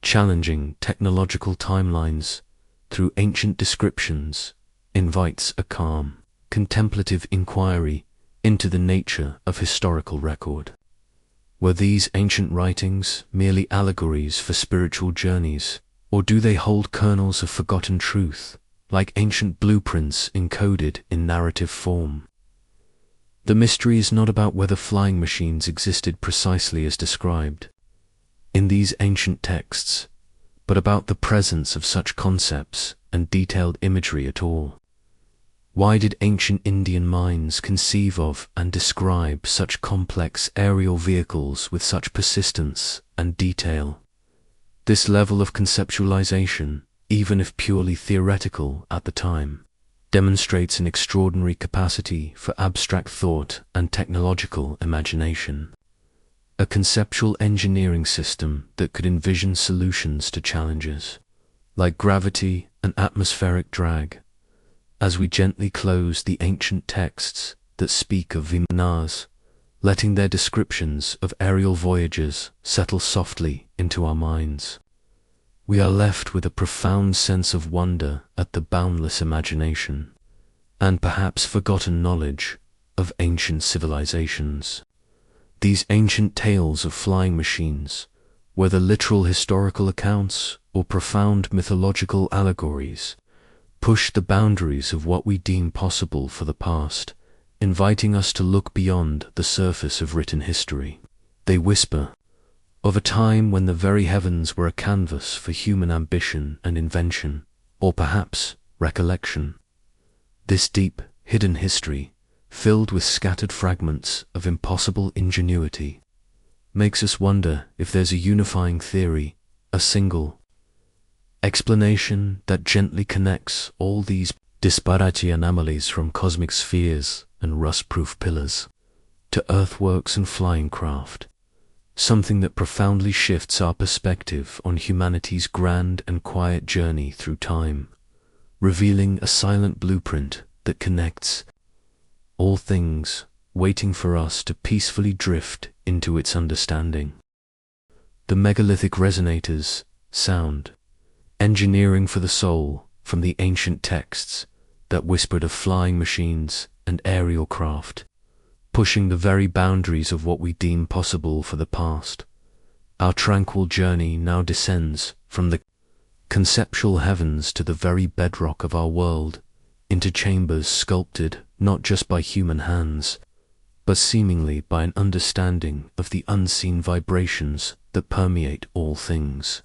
challenging technological timelines through ancient descriptions, invites a calm, contemplative inquiry into the nature of historical record. Were these ancient writings merely allegories for spiritual journeys, or do they hold kernels of forgotten truth, like ancient blueprints encoded in narrative form? The mystery is not about whether flying machines existed precisely as described in these ancient texts, but about the presence of such concepts and detailed imagery at all. Why did ancient Indian minds conceive of and describe such complex aerial vehicles with such persistence and detail? This level of conceptualization, even if purely theoretical at the time, demonstrates an extraordinary capacity for abstract thought and technological imagination. A conceptual engineering system that could envision solutions to challenges, like gravity and atmospheric drag. As we gently close the ancient texts that speak of Vimanas, letting their descriptions of aerial voyages settle softly into our minds, we are left with a profound sense of wonder at the boundless imagination, and perhaps forgotten knowledge, of ancient civilizations. These ancient tales of flying machines, whether literal historical accounts or profound mythological allegories, push the boundaries of what we deem possible for the past, inviting us to look beyond the surface of written history. They whisper of a time when the very heavens were a canvas for human ambition and invention, or perhaps recollection. This deep, hidden history, filled with scattered fragments of impossible ingenuity, makes us wonder if there's a unifying theory, a single explanation that gently connects all these disparate anomalies from cosmic spheres and rust-proof pillars, to earthworks and flying craft, something that profoundly shifts our perspective on humanity's grand and quiet journey through time, revealing a silent blueprint that connects all things, waiting for us to peacefully drift into its understanding. The megalithic resonators, sound, engineering for the soul, from the ancient texts that whispered of flying machines and aerial craft, pushing the very boundaries of what we deem possible for the past. Our tranquil journey now descends from the conceptual heavens to the very bedrock of our world, into chambers sculpted not just by human hands, but seemingly by an understanding of the unseen vibrations that permeate all things.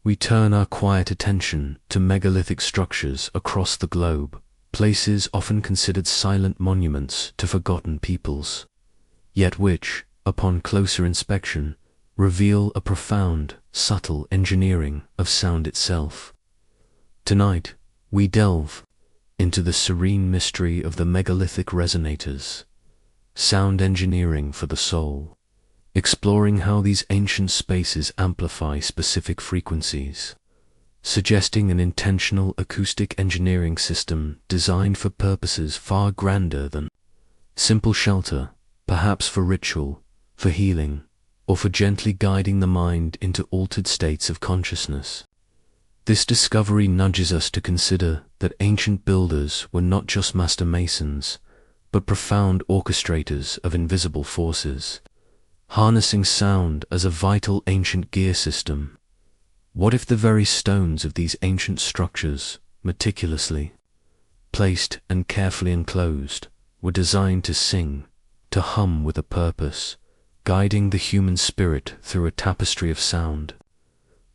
We turn our quiet attention to megalithic structures across the globe, places often considered silent monuments to forgotten peoples, yet which, upon closer inspection, reveal a profound, subtle engineering of sound itself. Tonight, we delve into the serene mystery of the megalithic resonators, sound engineering for the soul, exploring how these ancient spaces amplify specific frequencies, suggesting an intentional acoustic engineering system designed for purposes far grander than simple shelter, perhaps for ritual, for healing, or for gently guiding the mind into altered states of consciousness. This discovery nudges us to consider that ancient builders were not just master masons, but profound orchestrators of invisible forces, harnessing sound as a vital ancient gear system. What if the very stones of these ancient structures, meticulously placed and carefully enclosed, were designed to sing, to hum with a purpose, guiding the human spirit through a tapestry of sound?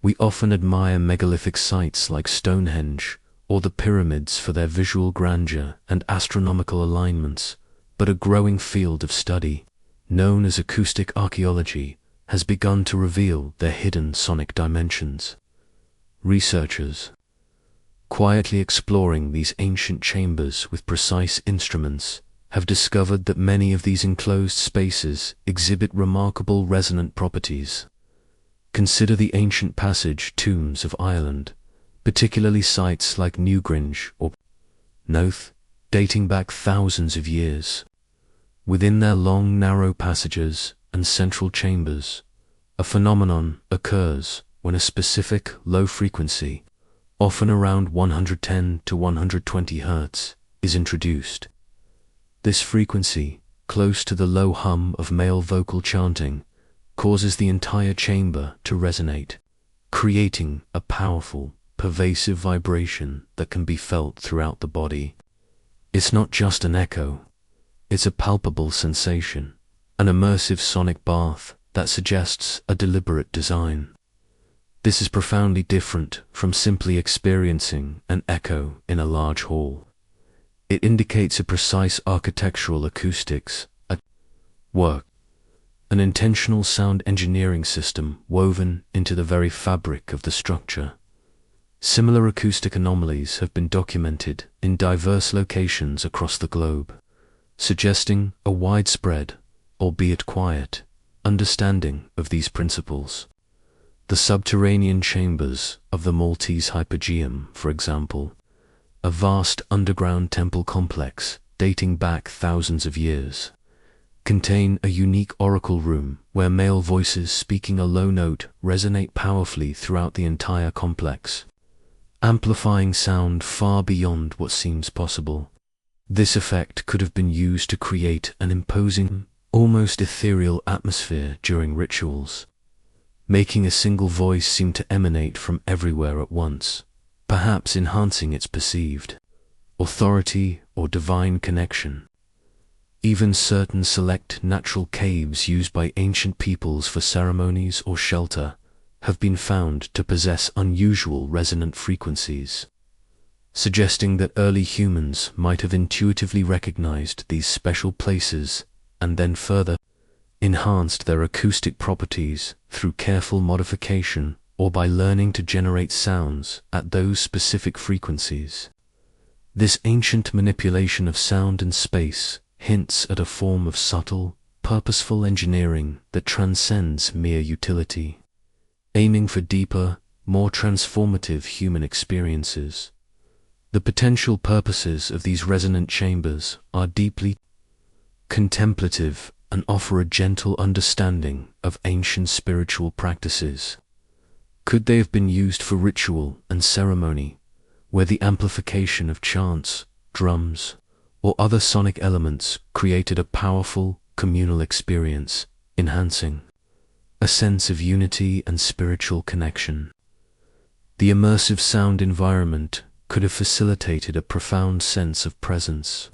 We often admire megalithic sites like Stonehenge or the pyramids for their visual grandeur and astronomical alignments, but a growing field of study, known as acoustic archaeology, has begun to reveal their hidden sonic dimensions. Researchers, quietly exploring these ancient chambers with precise instruments, have discovered that many of these enclosed spaces exhibit remarkable resonant properties. Consider the ancient passage tombs of Ireland, particularly sites like Newgrange or Knowth, dating back thousands of years. Within their long, narrow passages and central chambers, a phenomenon occurs when a specific low frequency, often around 110 to 120 Hz, is introduced. This frequency, close to the low hum of male vocal chanting, causes the entire chamber to resonate, creating a powerful, pervasive vibration that can be felt throughout the body. It's not just an echo, it's a palpable sensation, an immersive sonic bath that suggests a deliberate design. This is profoundly different from simply experiencing an echo in a large hall. It indicates a precise architectural acoustics at work, an intentional sound engineering system woven into the very fabric of the structure. Similar acoustic anomalies have been documented in diverse locations across the globe, suggesting a widespread, albeit quiet, understanding of these principles. The subterranean chambers of the Maltese Hypogeum, for example, a vast underground temple complex dating back thousands of years, contain a unique oracle room where male voices speaking a low note resonate powerfully throughout the entire complex, amplifying sound far beyond what seems possible. This effect could have been used to create an imposing, almost ethereal atmosphere during rituals, making a single voice seem to emanate from everywhere at once, perhaps enhancing its perceived authority or divine connection. Even certain select natural caves used by ancient peoples for ceremonies or shelter have been found to possess unusual resonant frequencies, suggesting that early humans might have intuitively recognized these special places and then further enhanced their acoustic properties through careful modification or by learning to generate sounds at those specific frequencies. This ancient manipulation of sound and space hints at a form of subtle, purposeful engineering that transcends mere utility, aiming for deeper, more transformative human experiences. The potential purposes of these resonant chambers are deeply contemplative and offer a gentle understanding of ancient spiritual practices. Could they have been used for ritual and ceremony, where the amplification of chants, drums, or other sonic elements created a powerful, communal experience, enhancing a sense of unity and spiritual connection? The immersive sound environment could have facilitated a profound sense of presence,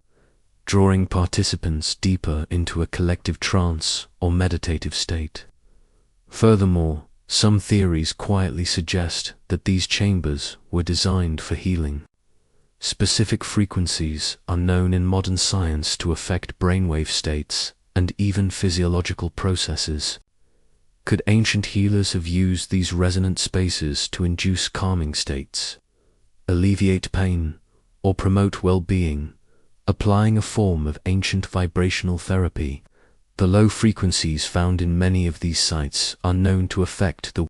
drawing participants deeper into a collective trance or meditative state. Furthermore, some theories quietly suggest that these chambers were designed for healing. Specific frequencies are known in modern science to affect brainwave states and even physiological processes. Could ancient healers have used these resonant spaces to induce calming states, alleviate pain, or promote well-being, applying a form of ancient vibrational therapy? The low frequencies found in many of these sites are known to affect the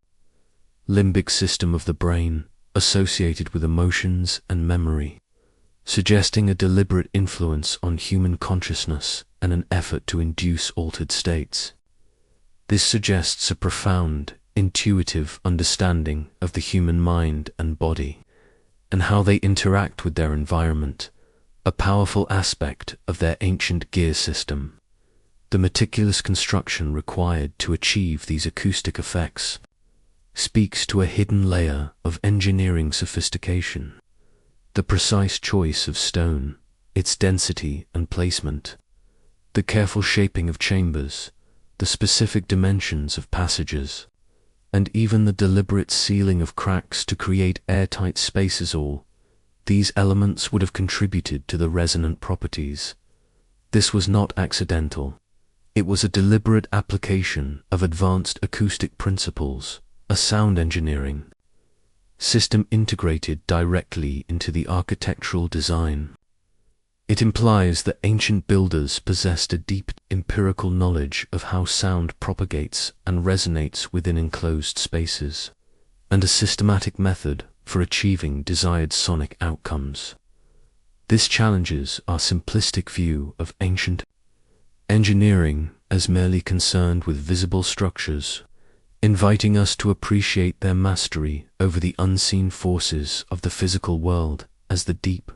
limbic system of the brain, associated with emotions and memory, suggesting a deliberate influence on human consciousness and an effort to induce altered states. This suggests a profound, intuitive understanding of the human mind and body, and how they interact with their environment, a powerful aspect of their ancient gear system. The meticulous construction required to achieve these acoustic effects speaks to a hidden layer of engineering sophistication. The precise choice of stone, its density and placement, the careful shaping of chambers, the specific dimensions of passages, and even the deliberate sealing of cracks to create airtight spaces, all these elements would have contributed to the resonant properties. This was not accidental. It was a deliberate application of advanced acoustic principles, a sound engineering system integrated directly into the architectural design. It implies that ancient builders possessed a deep empirical knowledge of how sound propagates and resonates within enclosed spaces, and a systematic method for achieving desired sonic outcomes. This challenges our simplistic view of ancient engineering as merely concerned with visible structures, inviting us to appreciate their mastery over the unseen forces of the physical world as the deep,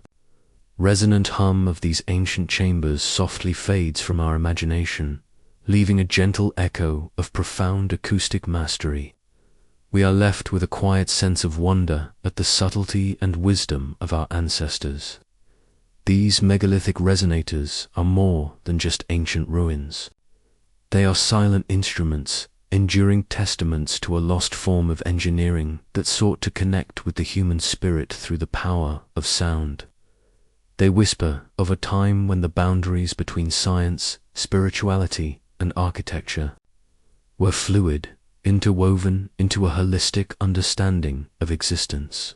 resonant hum of these ancient chambers softly fades from our imagination, leaving a gentle echo of profound acoustic mastery. We are left with a quiet sense of wonder at the subtlety and wisdom of our ancestors. These megalithic resonators are more than just ancient ruins. They are silent instruments, enduring testaments to a lost form of engineering that sought to connect with the human spirit through the power of sound. They whisper of a time when the boundaries between science, spirituality, and architecture were fluid, interwoven into a holistic understanding of existence.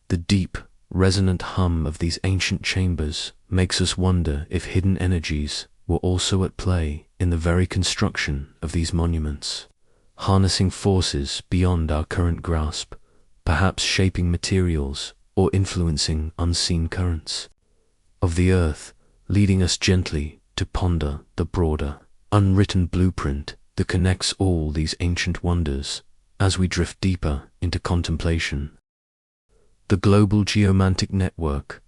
The deep, resonant hum of these ancient chambers makes us wonder if hidden energies were also at play in the very construction of these monuments, harnessing forces beyond our current grasp, perhaps shaping materials or influencing unseen currents of the earth, leading us gently to ponder the broader, unwritten blueprint that connects all these ancient wonders as we drift deeper into contemplation. The global geomantic network,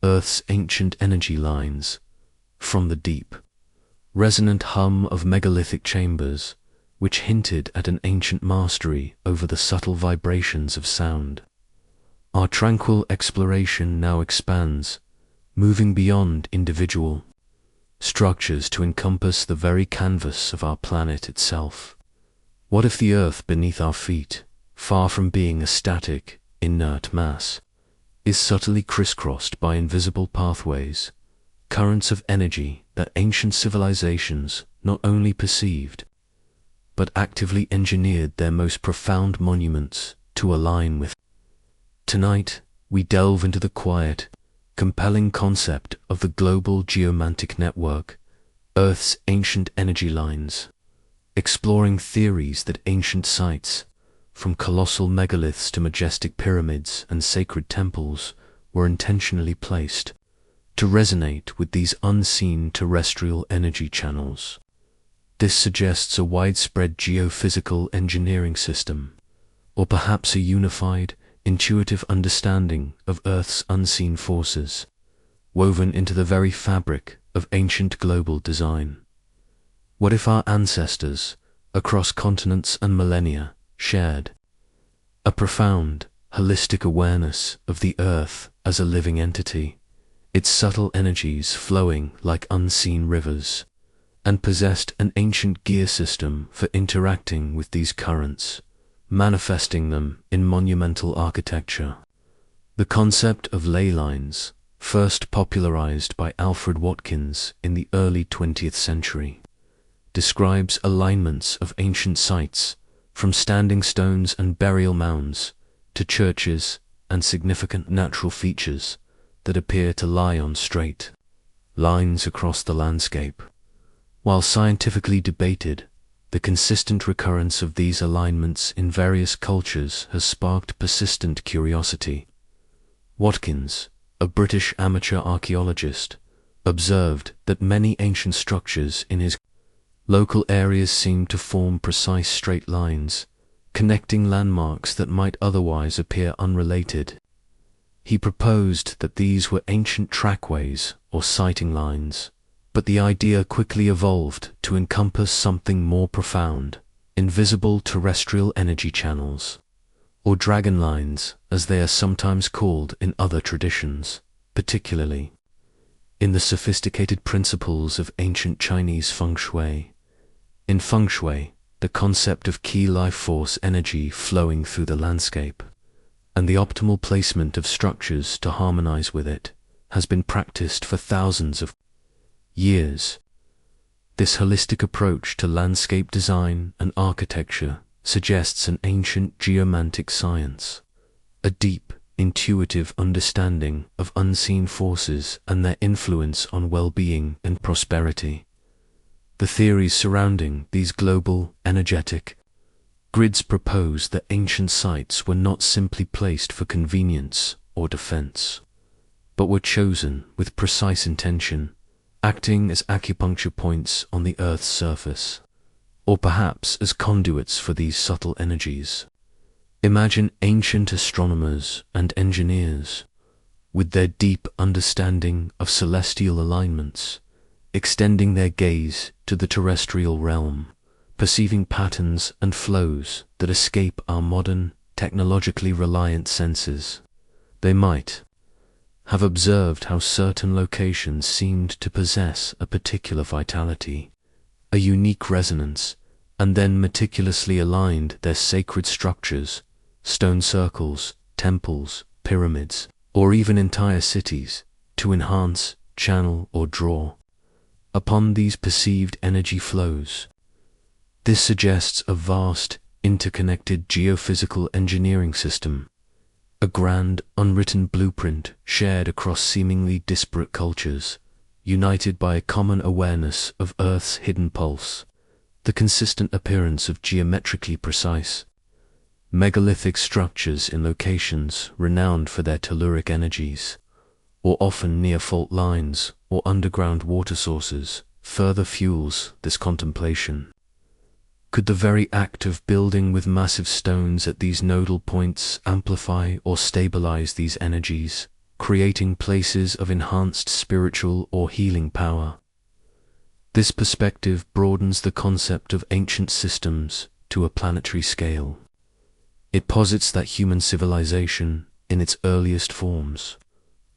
Earth's ancient energy lines, from the deep, resonant hum of megalithic chambers, which hinted at an ancient mastery over the subtle vibrations of sound. Our tranquil exploration now expands, moving beyond individual structures to encompass the very canvas of our planet itself. What if the Earth beneath our feet, far from being a static, inert mass, is subtly crisscrossed by invisible pathways, currents of energy that ancient civilizations not only perceived, but actively engineered their most profound monuments to align with? Tonight, we delve into the quiet, compelling concept of the global geomantic network, Earth's ancient energy lines, exploring theories that ancient sites, from colossal megaliths to majestic pyramids and sacred temples, were intentionally placed to resonate with these unseen terrestrial energy channels. This suggests a widespread geophysical engineering system, or perhaps a unified, intuitive understanding of Earth's unseen forces, woven into the very fabric of ancient global design. What if our ancestors, across continents and millennia, shared a profound, holistic awareness of the Earth as a living entity, its subtle energies flowing like unseen rivers, and possessed an ancient gear system for interacting with these currents, manifesting them in monumental architecture? The concept of ley lines, first popularized by Alfred Watkins in the early 20th century, describes alignments of ancient sites, from standing stones and burial mounds to churches and significant natural features that appear to lie on straight lines across the landscape. While scientifically debated, the consistent recurrence of these alignments in various cultures has sparked persistent curiosity. Watkins, a British amateur archaeologist, observed that many ancient structures in his local areas seemed to form precise straight lines, connecting landmarks that might otherwise appear unrelated. He proposed that these were ancient trackways or sighting lines, but the idea quickly evolved to encompass something more profound: invisible terrestrial energy channels, or dragon lines as they are sometimes called in other traditions, particularly in the sophisticated principles of ancient Chinese feng shui. In feng shui, the concept of key life force energy flowing through the landscape, and the optimal placement of structures to harmonize with it, has been practiced for thousands of years. This holistic approach to landscape design and architecture suggests an ancient geomantic science, a deep, intuitive understanding of unseen forces and their influence on well-being and prosperity. The theories surrounding these global, energetic grids propose that ancient sites were not simply placed for convenience or defense, but were chosen with precise intention, acting as acupuncture points on the Earth's surface, or perhaps as conduits for these subtle energies. Imagine ancient astronomers and engineers, with their deep understanding of celestial alignments, extending their gaze to the terrestrial realm, perceiving patterns and flows that escape our modern, technologically reliant senses. They might have observed how certain locations seemed to possess a particular vitality, a unique resonance, and then meticulously aligned their sacred structures, stone circles, temples, pyramids, or even entire cities, to enhance, channel, or draw upon these perceived energy flows. This suggests a vast, interconnected geophysical engineering system, a grand, unwritten blueprint shared across seemingly disparate cultures, united by a common awareness of Earth's hidden pulse, the consistent appearance of geometrically precise, megalithic structures in locations renowned for their telluric energies, or often near fault lines or underground water sources, further fuels this contemplation. Could the very act of building with massive stones at these nodal points amplify or stabilize these energies, creating places of enhanced spiritual or healing power? This perspective broadens the concept of ancient systems to a planetary scale. It posits that human civilization, in its earliest forms,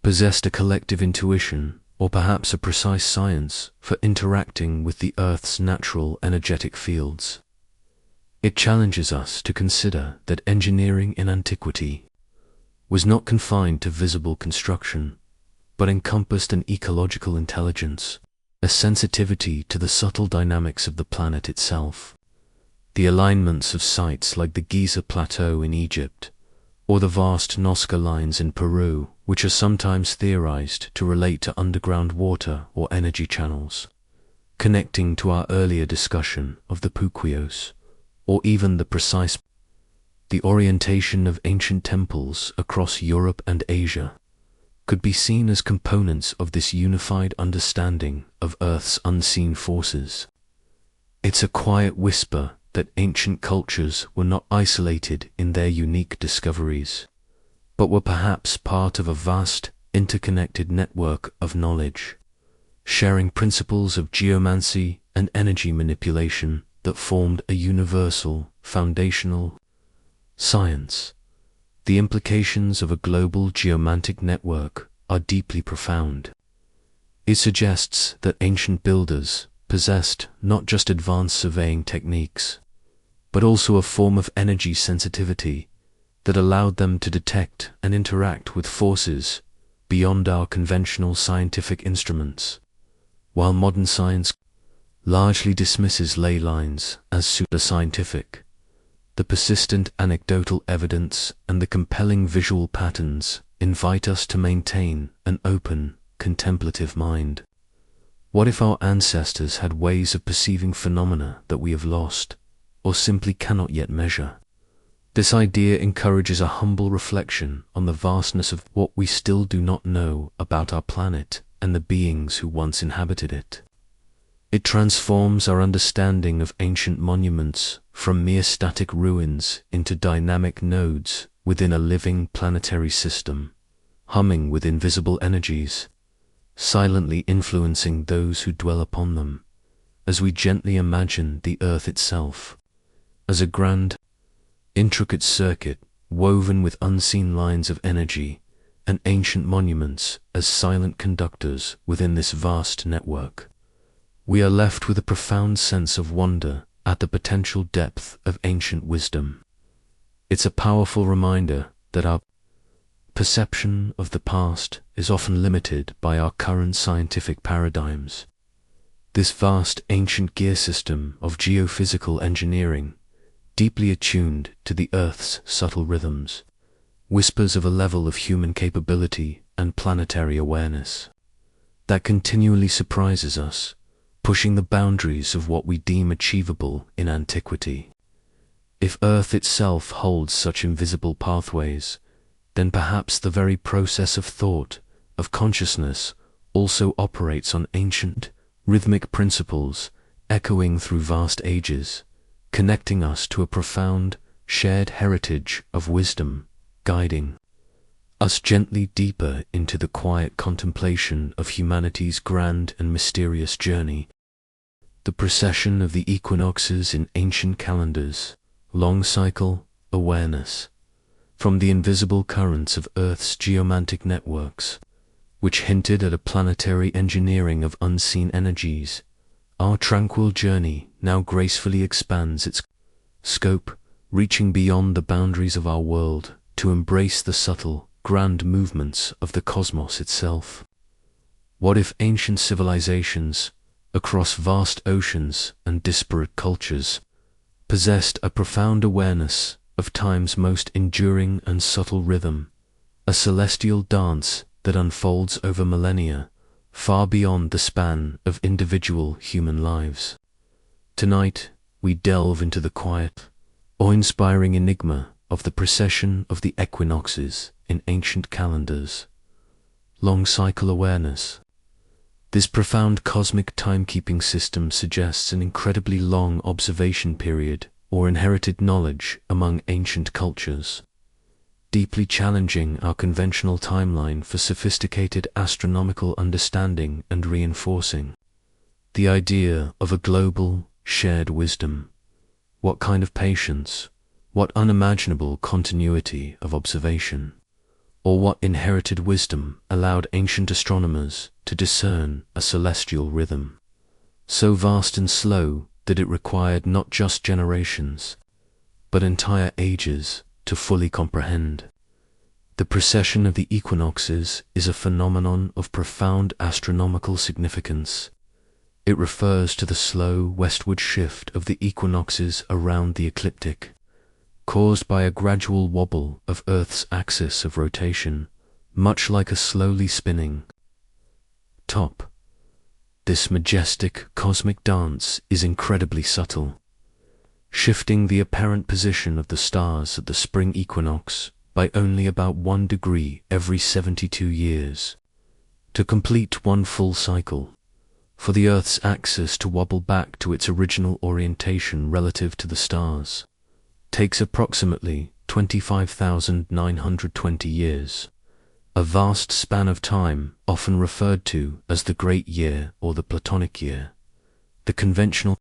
possessed a collective intuition, or perhaps a precise science, for interacting with the Earth's natural energetic fields. It challenges us to consider that engineering in antiquity was not confined to visible construction, but encompassed an ecological intelligence, a sensitivity to the subtle dynamics of the planet itself. The alignments of sites like the Giza Plateau in Egypt, or the vast Nazca lines in Peru, which are sometimes theorized to relate to underground water or energy channels, connecting to our earlier discussion of the Puquios, or even the orientation of ancient temples across Europe and Asia, could be seen as components of this unified understanding of Earth's unseen forces. It's a quiet whisper that ancient cultures were not isolated in their unique discoveries, but were perhaps part of a vast, interconnected network of knowledge, sharing principles of geomancy and energy manipulation that formed a universal, foundational science. The implications of a global geomantic network are deeply profound. It suggests that ancient builders possessed not just advanced surveying techniques, but also a form of energy sensitivity that allowed them to detect and interact with forces beyond our conventional scientific instruments. While modern science largely dismisses ley lines as pseudoscientific, the persistent anecdotal evidence and the compelling visual patterns invite us to maintain an open, contemplative mind. What if our ancestors had ways of perceiving phenomena that we have lost, or simply cannot yet measure? This idea encourages a humble reflection on the vastness of what we still do not know about our planet and the beings who once inhabited it. It transforms our understanding of ancient monuments from mere static ruins into dynamic nodes within a living planetary system, humming with invisible energies, silently influencing those who dwell upon them, as we gently imagine the Earth itself as a grand, intricate circuit woven with unseen lines of energy, and ancient monuments as silent conductors within this vast network. We are left with a profound sense of wonder at the potential depth of ancient wisdom. It's a powerful reminder that our perception of the past is often limited by our current scientific paradigms. This vast ancient gear system of geophysical engineering, deeply attuned to the Earth's subtle rhythms, whispers of a level of human capability and planetary awareness that continually surprises us, pushing the boundaries of what we deem achievable in antiquity. If Earth itself holds such invisible pathways, then perhaps the very process of thought, of consciousness, also operates on ancient, rhythmic principles, echoing through vast ages, connecting us to a profound, shared heritage of wisdom, guiding us gently deeper into the quiet contemplation of humanity's grand and mysterious journey. The precession of the equinoxes in ancient calendars, long cycle awareness, from the invisible currents of Earth's geomantic networks, which hinted at a planetary engineering of unseen energies, our tranquil journey now gracefully expands its scope, reaching beyond the boundaries of our world to embrace the subtle, grand movements of the cosmos itself. What if ancient civilizations, across vast oceans and disparate cultures, possessed a profound awareness of time's most enduring and subtle rhythm, a celestial dance that unfolds over millennia, far beyond the span of individual human lives? Tonight, we delve into the quiet, awe-inspiring enigma of the precession of the equinoxes in ancient calendars. Long cycle awareness. This profound cosmic timekeeping system suggests an incredibly long observation period or inherited knowledge among ancient cultures, deeply challenging our conventional timeline for sophisticated astronomical understanding and reinforcing the idea of a global, shared wisdom. What kind of patience, what unimaginable continuity of observation, or what inherited wisdom allowed ancient astronomers to discern a celestial rhythm, so vast and slow that it required not just generations, but entire ages to fully comprehend? The precession of the equinoxes is a phenomenon of profound astronomical significance. It refers to the slow westward shift of the equinoxes around the ecliptic, caused by a gradual wobble of Earth's axis of rotation, much like a slowly spinning top. This majestic cosmic dance is incredibly subtle, shifting the apparent position of the stars at the spring equinox by only about 1 degree every 72 years. To complete one full cycle, for the Earth's axis to wobble back to its original orientation relative to the stars, takes approximately 25,920 years, a vast span of time often referred to as the Great Year or the Platonic Year. The conventional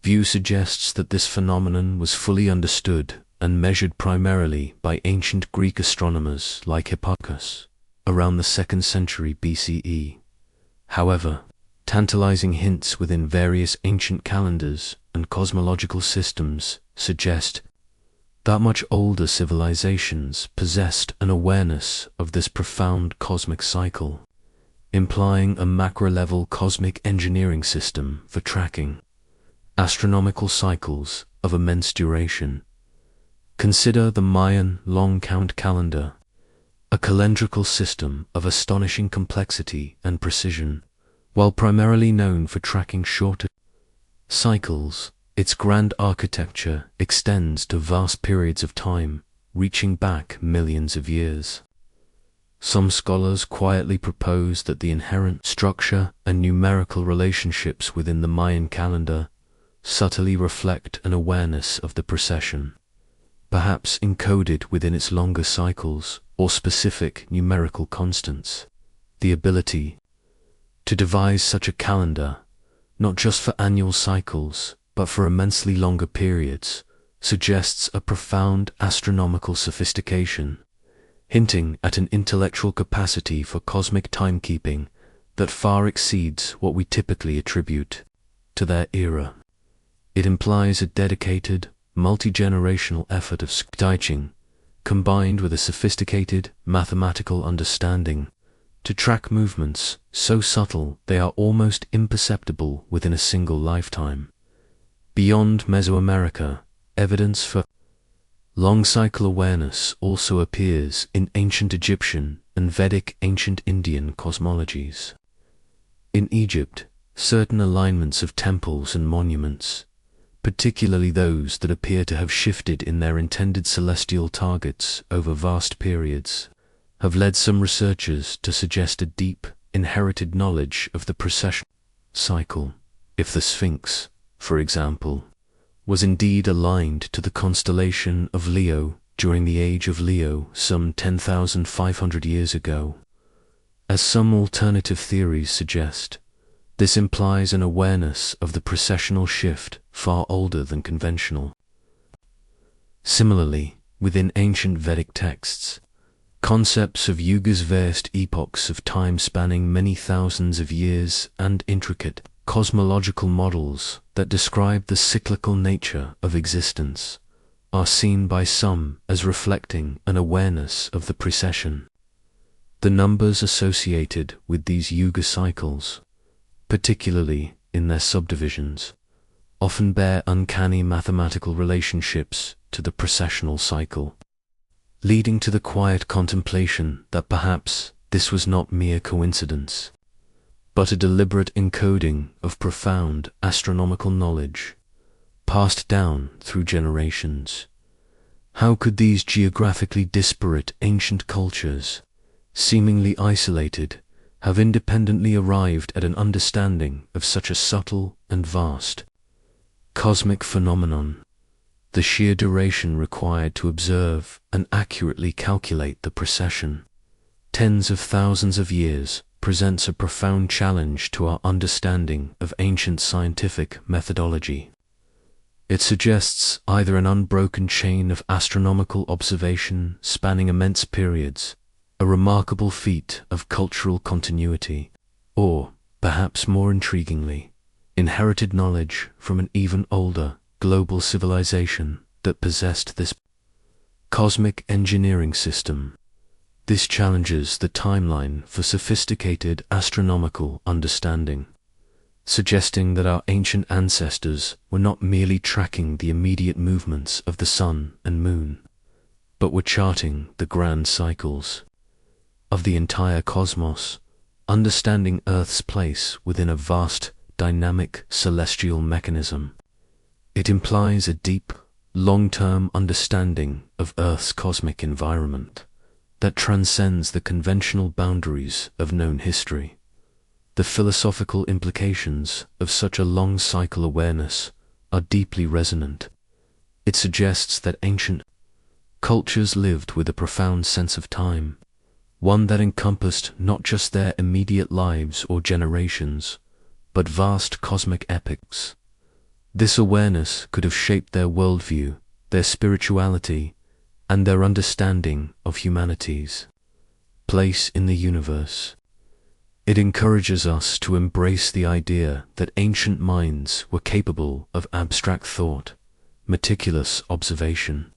view suggests that this phenomenon was fully understood and measured primarily by ancient Greek astronomers like Hipparchus around the 2nd century BCE. However, tantalizing hints within various ancient calendars and cosmological systems suggest that much older civilizations possessed an awareness of this profound cosmic cycle, implying a macro-level cosmic engineering system for tracking astronomical cycles of immense duration. Consider the Mayan long count calendar, a calendrical system of astonishing complexity and precision. While primarily known for tracking shorter cycles, its grand architecture extends to vast periods of time, reaching back millions of years. Some scholars quietly propose that the inherent structure and numerical relationships within the Mayan calendar subtly reflect an awareness of the precession, perhaps encoded within its longer cycles or specific numerical constants. The ability to devise such a calendar, not just for annual cycles, but for immensely longer periods, suggests a profound astronomical sophistication, hinting at an intellectual capacity for cosmic timekeeping that far exceeds what we typically attribute to their era. It implies a dedicated, multi-generational effort of skyteching, combined with a sophisticated mathematical understanding to track movements so subtle they are almost imperceptible within a single lifetime. Beyond Mesoamerica, evidence for long cycle awareness also appears in ancient Egyptian and Vedic ancient Indian cosmologies. In Egypt, certain alignments of temples and monuments, particularly those that appear to have shifted in their intended celestial targets over vast periods, have led some researchers to suggest a deep, inherited knowledge of the precession cycle. If the Sphinx, for example, was indeed aligned to the constellation of Leo during the age of Leo some 10,500 years ago, as some alternative theories suggest, this implies an awareness of the precessional shift far older than conventional. Similarly, within ancient Vedic texts, concepts of yugas, vast epochs of time spanning many thousands of years, and intricate cosmological models that describe the cyclical nature of existence, are seen by some as reflecting an awareness of the precession. The numbers associated with these yuga cycles, particularly in their subdivisions, often bear uncanny mathematical relationships to the precessional cycle, leading to the quiet contemplation that perhaps this was not mere coincidence, but a deliberate encoding of profound astronomical knowledge, passed down through generations. How could these geographically disparate ancient cultures, seemingly isolated, have independently arrived at an understanding of such a subtle and vast cosmic phenomenon? The sheer duration required to observe and accurately calculate the precession, tens of thousands of years, presents a profound challenge to our understanding of ancient scientific methodology. It suggests either an unbroken chain of astronomical observation spanning immense periods, a remarkable feat of cultural continuity, or, perhaps more intriguingly, inherited knowledge from an even older global civilization that possessed this cosmic engineering system. This challenges the timeline for sophisticated astronomical understanding, suggesting that our ancient ancestors were not merely tracking the immediate movements of the sun and moon, but were charting the grand cycles of the entire cosmos, understanding Earth's place within a vast, dynamic celestial mechanism. It implies a deep, long-term understanding of Earth's cosmic environment that transcends the conventional boundaries of known history. The philosophical implications of such a long-cycle awareness are deeply resonant. It suggests that ancient cultures lived with a profound sense of time, one that encompassed not just their immediate lives or generations, but vast cosmic epochs. This awareness could have shaped their worldview, their spirituality, and their understanding of humanity's place in the universe. It encourages us to embrace the idea that ancient minds were capable of abstract thought, meticulous observation,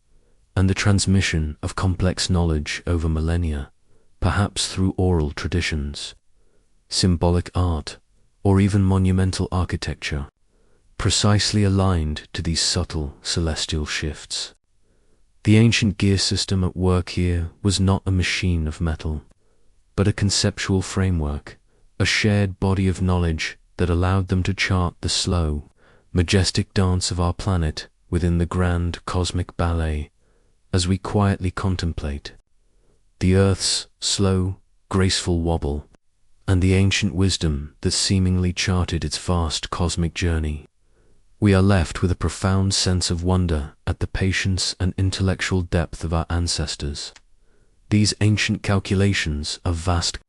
and the transmission of complex knowledge over millennia, perhaps through oral traditions, symbolic art, or even monumental architecture, precisely aligned to these subtle celestial shifts. The ancient gear system at work here was not a machine of metal, but a conceptual framework, a shared body of knowledge that allowed them to chart the slow, majestic dance of our planet within the grand cosmic ballet as we quietly contemplate the Earth's slow, graceful wobble and the ancient wisdom that seemingly charted its vast cosmic journey. We are left with a profound sense of wonder at the patience and intellectual depth of our ancestors. These ancient calculations of vast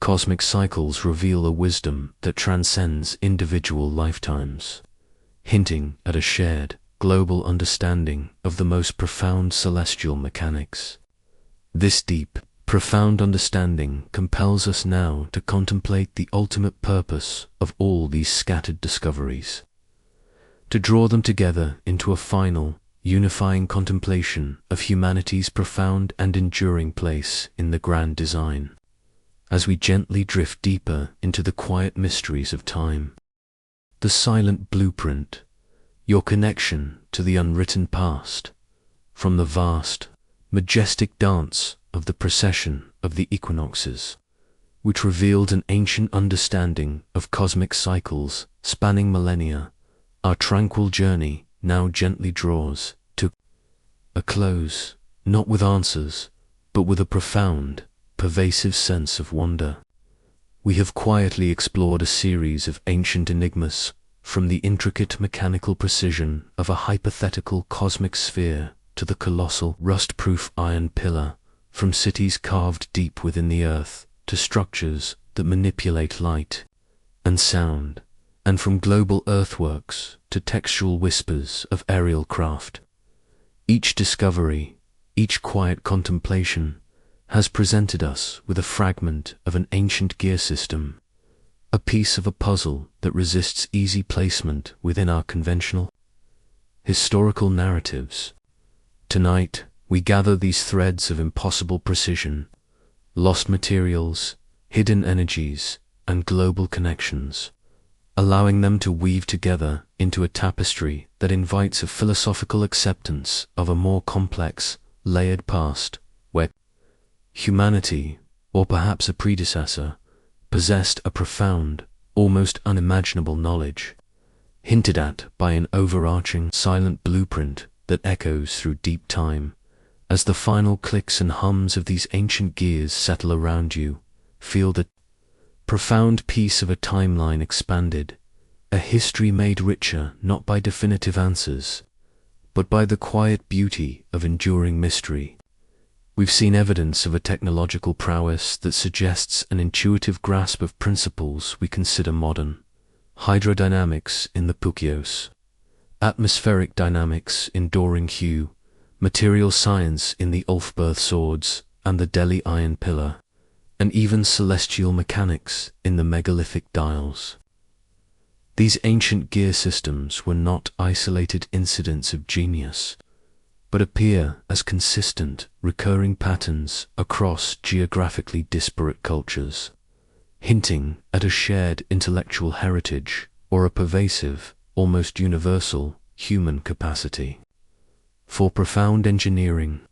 cosmic cycles reveal a wisdom that transcends individual lifetimes, hinting at a shared, global understanding of the most profound celestial mechanics. This deep, profound understanding compels us now to contemplate the ultimate purpose of all these scattered discoveries, to draw them together into a final, unifying contemplation of humanity's profound and enduring place in the grand design. As we gently drift deeper into the quiet mysteries of time, the silent blueprint, your connection to the unwritten past, from the vast, majestic dance of the procession of the equinoxes, which revealed an ancient understanding of cosmic cycles spanning millennia, our tranquil journey now gently draws to a close, not with answers, but with a profound, pervasive sense of wonder. We have quietly explored a series of ancient enigmas, from the intricate mechanical precision of a hypothetical cosmic sphere to the colossal rust-proof iron pillar, from cities carved deep within the earth to structures that manipulate light and sound, and from global earthworks to textual whispers of aerial craft. Each discovery, each quiet contemplation, has presented us with a fragment of an ancient gear system, a piece of a puzzle that resists easy placement within our conventional historical narratives. Tonight, we gather these threads of impossible precision, lost materials, hidden energies, and global connections, allowing them to weave together into a tapestry that invites a philosophical acceptance of a more complex, layered past, where humanity, or perhaps a predecessor, possessed a profound, almost unimaginable knowledge, hinted at by an overarching silent blueprint that echoes through deep time. As the final clicks and hums of these ancient gears settle around you, feel the profound piece of a timeline expanded, a history made richer not by definitive answers, but by the quiet beauty of enduring mystery. We've seen evidence of a technological prowess that suggests an intuitive grasp of principles we consider modern: hydrodynamics in the Puquios, atmospheric dynamics in Doring Hue, material science in the Ulfberth swords and the Delhi iron pillar, and even celestial mechanics in the megalithic dials. These ancient gear systems were not isolated incidents of genius, but appear as consistent, recurring patterns across geographically disparate cultures, hinting at a shared intellectual heritage or a pervasive, almost universal, human capacity for profound engineering,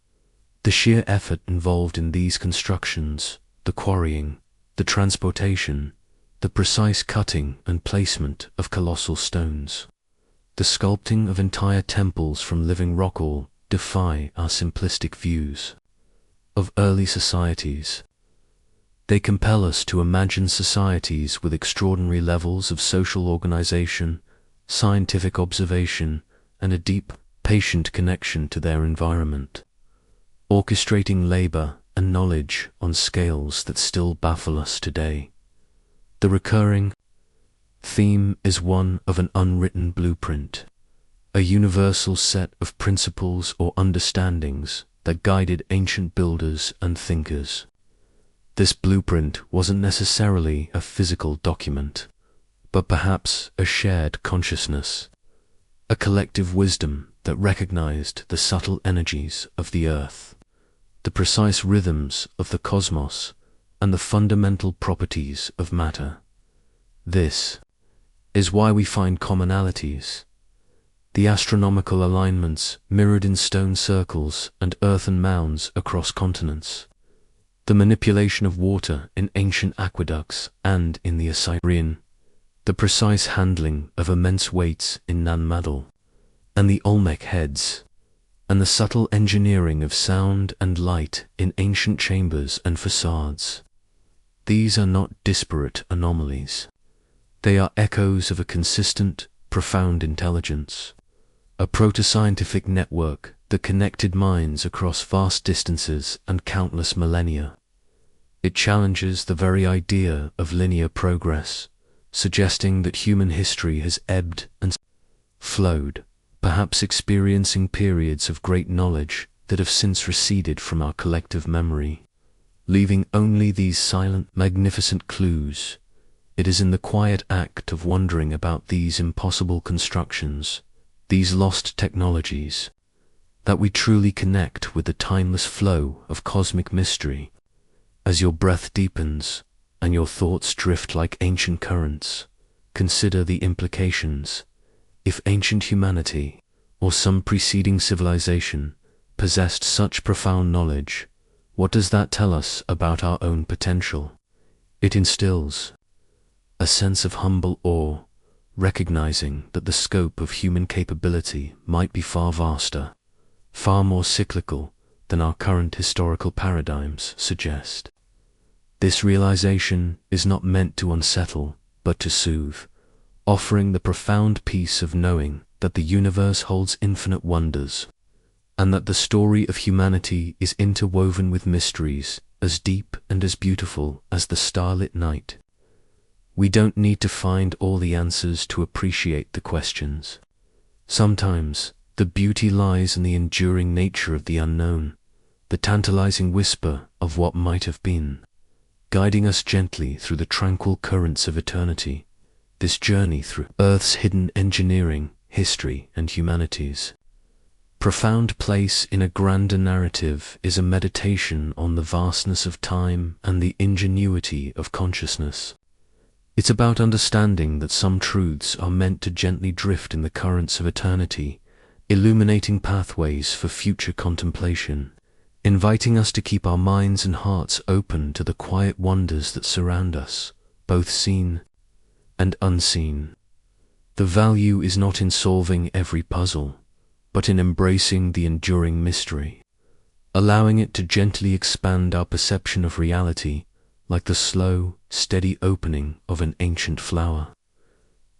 The sheer effort involved in these constructions, the quarrying, the transportation, the precise cutting and placement of colossal stones, the sculpting of entire temples from living rock, all defy our simplistic views of early societies. They compel us to imagine societies with extraordinary levels of social organization, scientific observation, and a deep, patient connection to their environment, orchestrating labor and knowledge on scales that still baffle us today. The recurring theme is one of an unwritten blueprint, a universal set of principles or understandings that guided ancient builders and thinkers. This blueprint wasn't necessarily a physical document, but perhaps a shared consciousness, a collective wisdom that recognized the subtle energies of the earth, the precise rhythms of the cosmos, and the fundamental properties of matter. This is why we find commonalities. The astronomical alignments mirrored in stone circles and earthen mounds across continents, the manipulation of water in ancient aqueducts and in the Osireion, the precise handling of immense weights in Madol and the Olmec heads, and the subtle engineering of sound and light in ancient chambers and facades. These are not disparate anomalies. They are echoes of a consistent, profound intelligence, a proto-scientific network that connected minds across vast distances and countless millennia. It challenges the very idea of linear progress, suggesting that human history has ebbed and flowed, perhaps experiencing periods of great knowledge that have since receded from our collective memory, leaving only these silent, magnificent clues. It is in the quiet act of wondering about these impossible constructions, these lost technologies, that we truly connect with the timeless flow of cosmic mystery. As your breath deepens and your thoughts drift like ancient currents, consider the implications. If ancient humanity, or some preceding civilization, possessed such profound knowledge, what does that tell us about our own potential? It instills a sense of humble awe, recognizing that the scope of human capability might be far vaster, far more cyclical than our current historical paradigms suggest. This realization is not meant to unsettle, but to soothe, offering the profound peace of knowing that the universe holds infinite wonders, and that the story of humanity is interwoven with mysteries as deep and as beautiful as the starlit night. We don't need to find all the answers to appreciate the questions. Sometimes the beauty lies in the enduring nature of the unknown, the tantalizing whisper of what might have been, guiding us gently through the tranquil currents of eternity, this journey through Earth's hidden engineering, history, and humanities. Profound place in a grander narrative is a meditation on the vastness of time and the ingenuity of consciousness. It's about understanding that some truths are meant to gently drift in the currents of eternity, illuminating pathways for future contemplation, inviting us to keep our minds and hearts open to the quiet wonders that surround us, both seen and unseen. The value is not in solving every puzzle, but in embracing the enduring mystery, allowing it to gently expand our perception of reality, like the slow, steady opening of an ancient flower.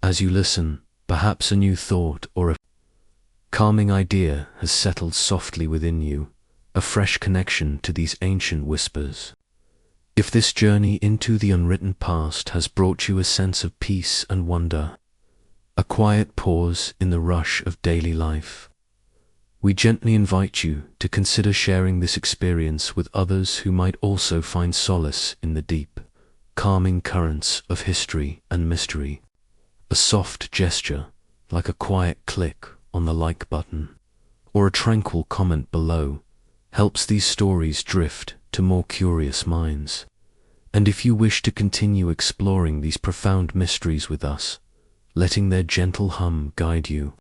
As you listen, perhaps a new thought or a calming idea has settled softly within you, a fresh connection to these ancient whispers. If this journey into the unwritten past has brought you a sense of peace and wonder, a quiet pause in the rush of daily life, we gently invite you to consider sharing this experience with others who might also find solace in the deep, calming currents of history and mystery. A soft gesture, like a quiet click on the like button, or a tranquil comment below, helps these stories drift to more curious minds. And if you wish to continue exploring these profound mysteries with us, letting their gentle hum guide you,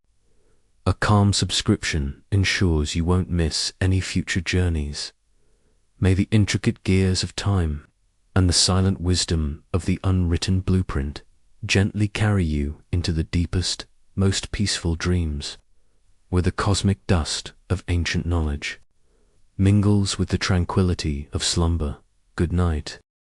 A calm subscription ensures you won't miss any future journeys. May the intricate gears of time and the silent wisdom of the unwritten blueprint gently carry you into the deepest, most peaceful dreams, where the cosmic dust of ancient knowledge mingles with the tranquility of slumber. Good night.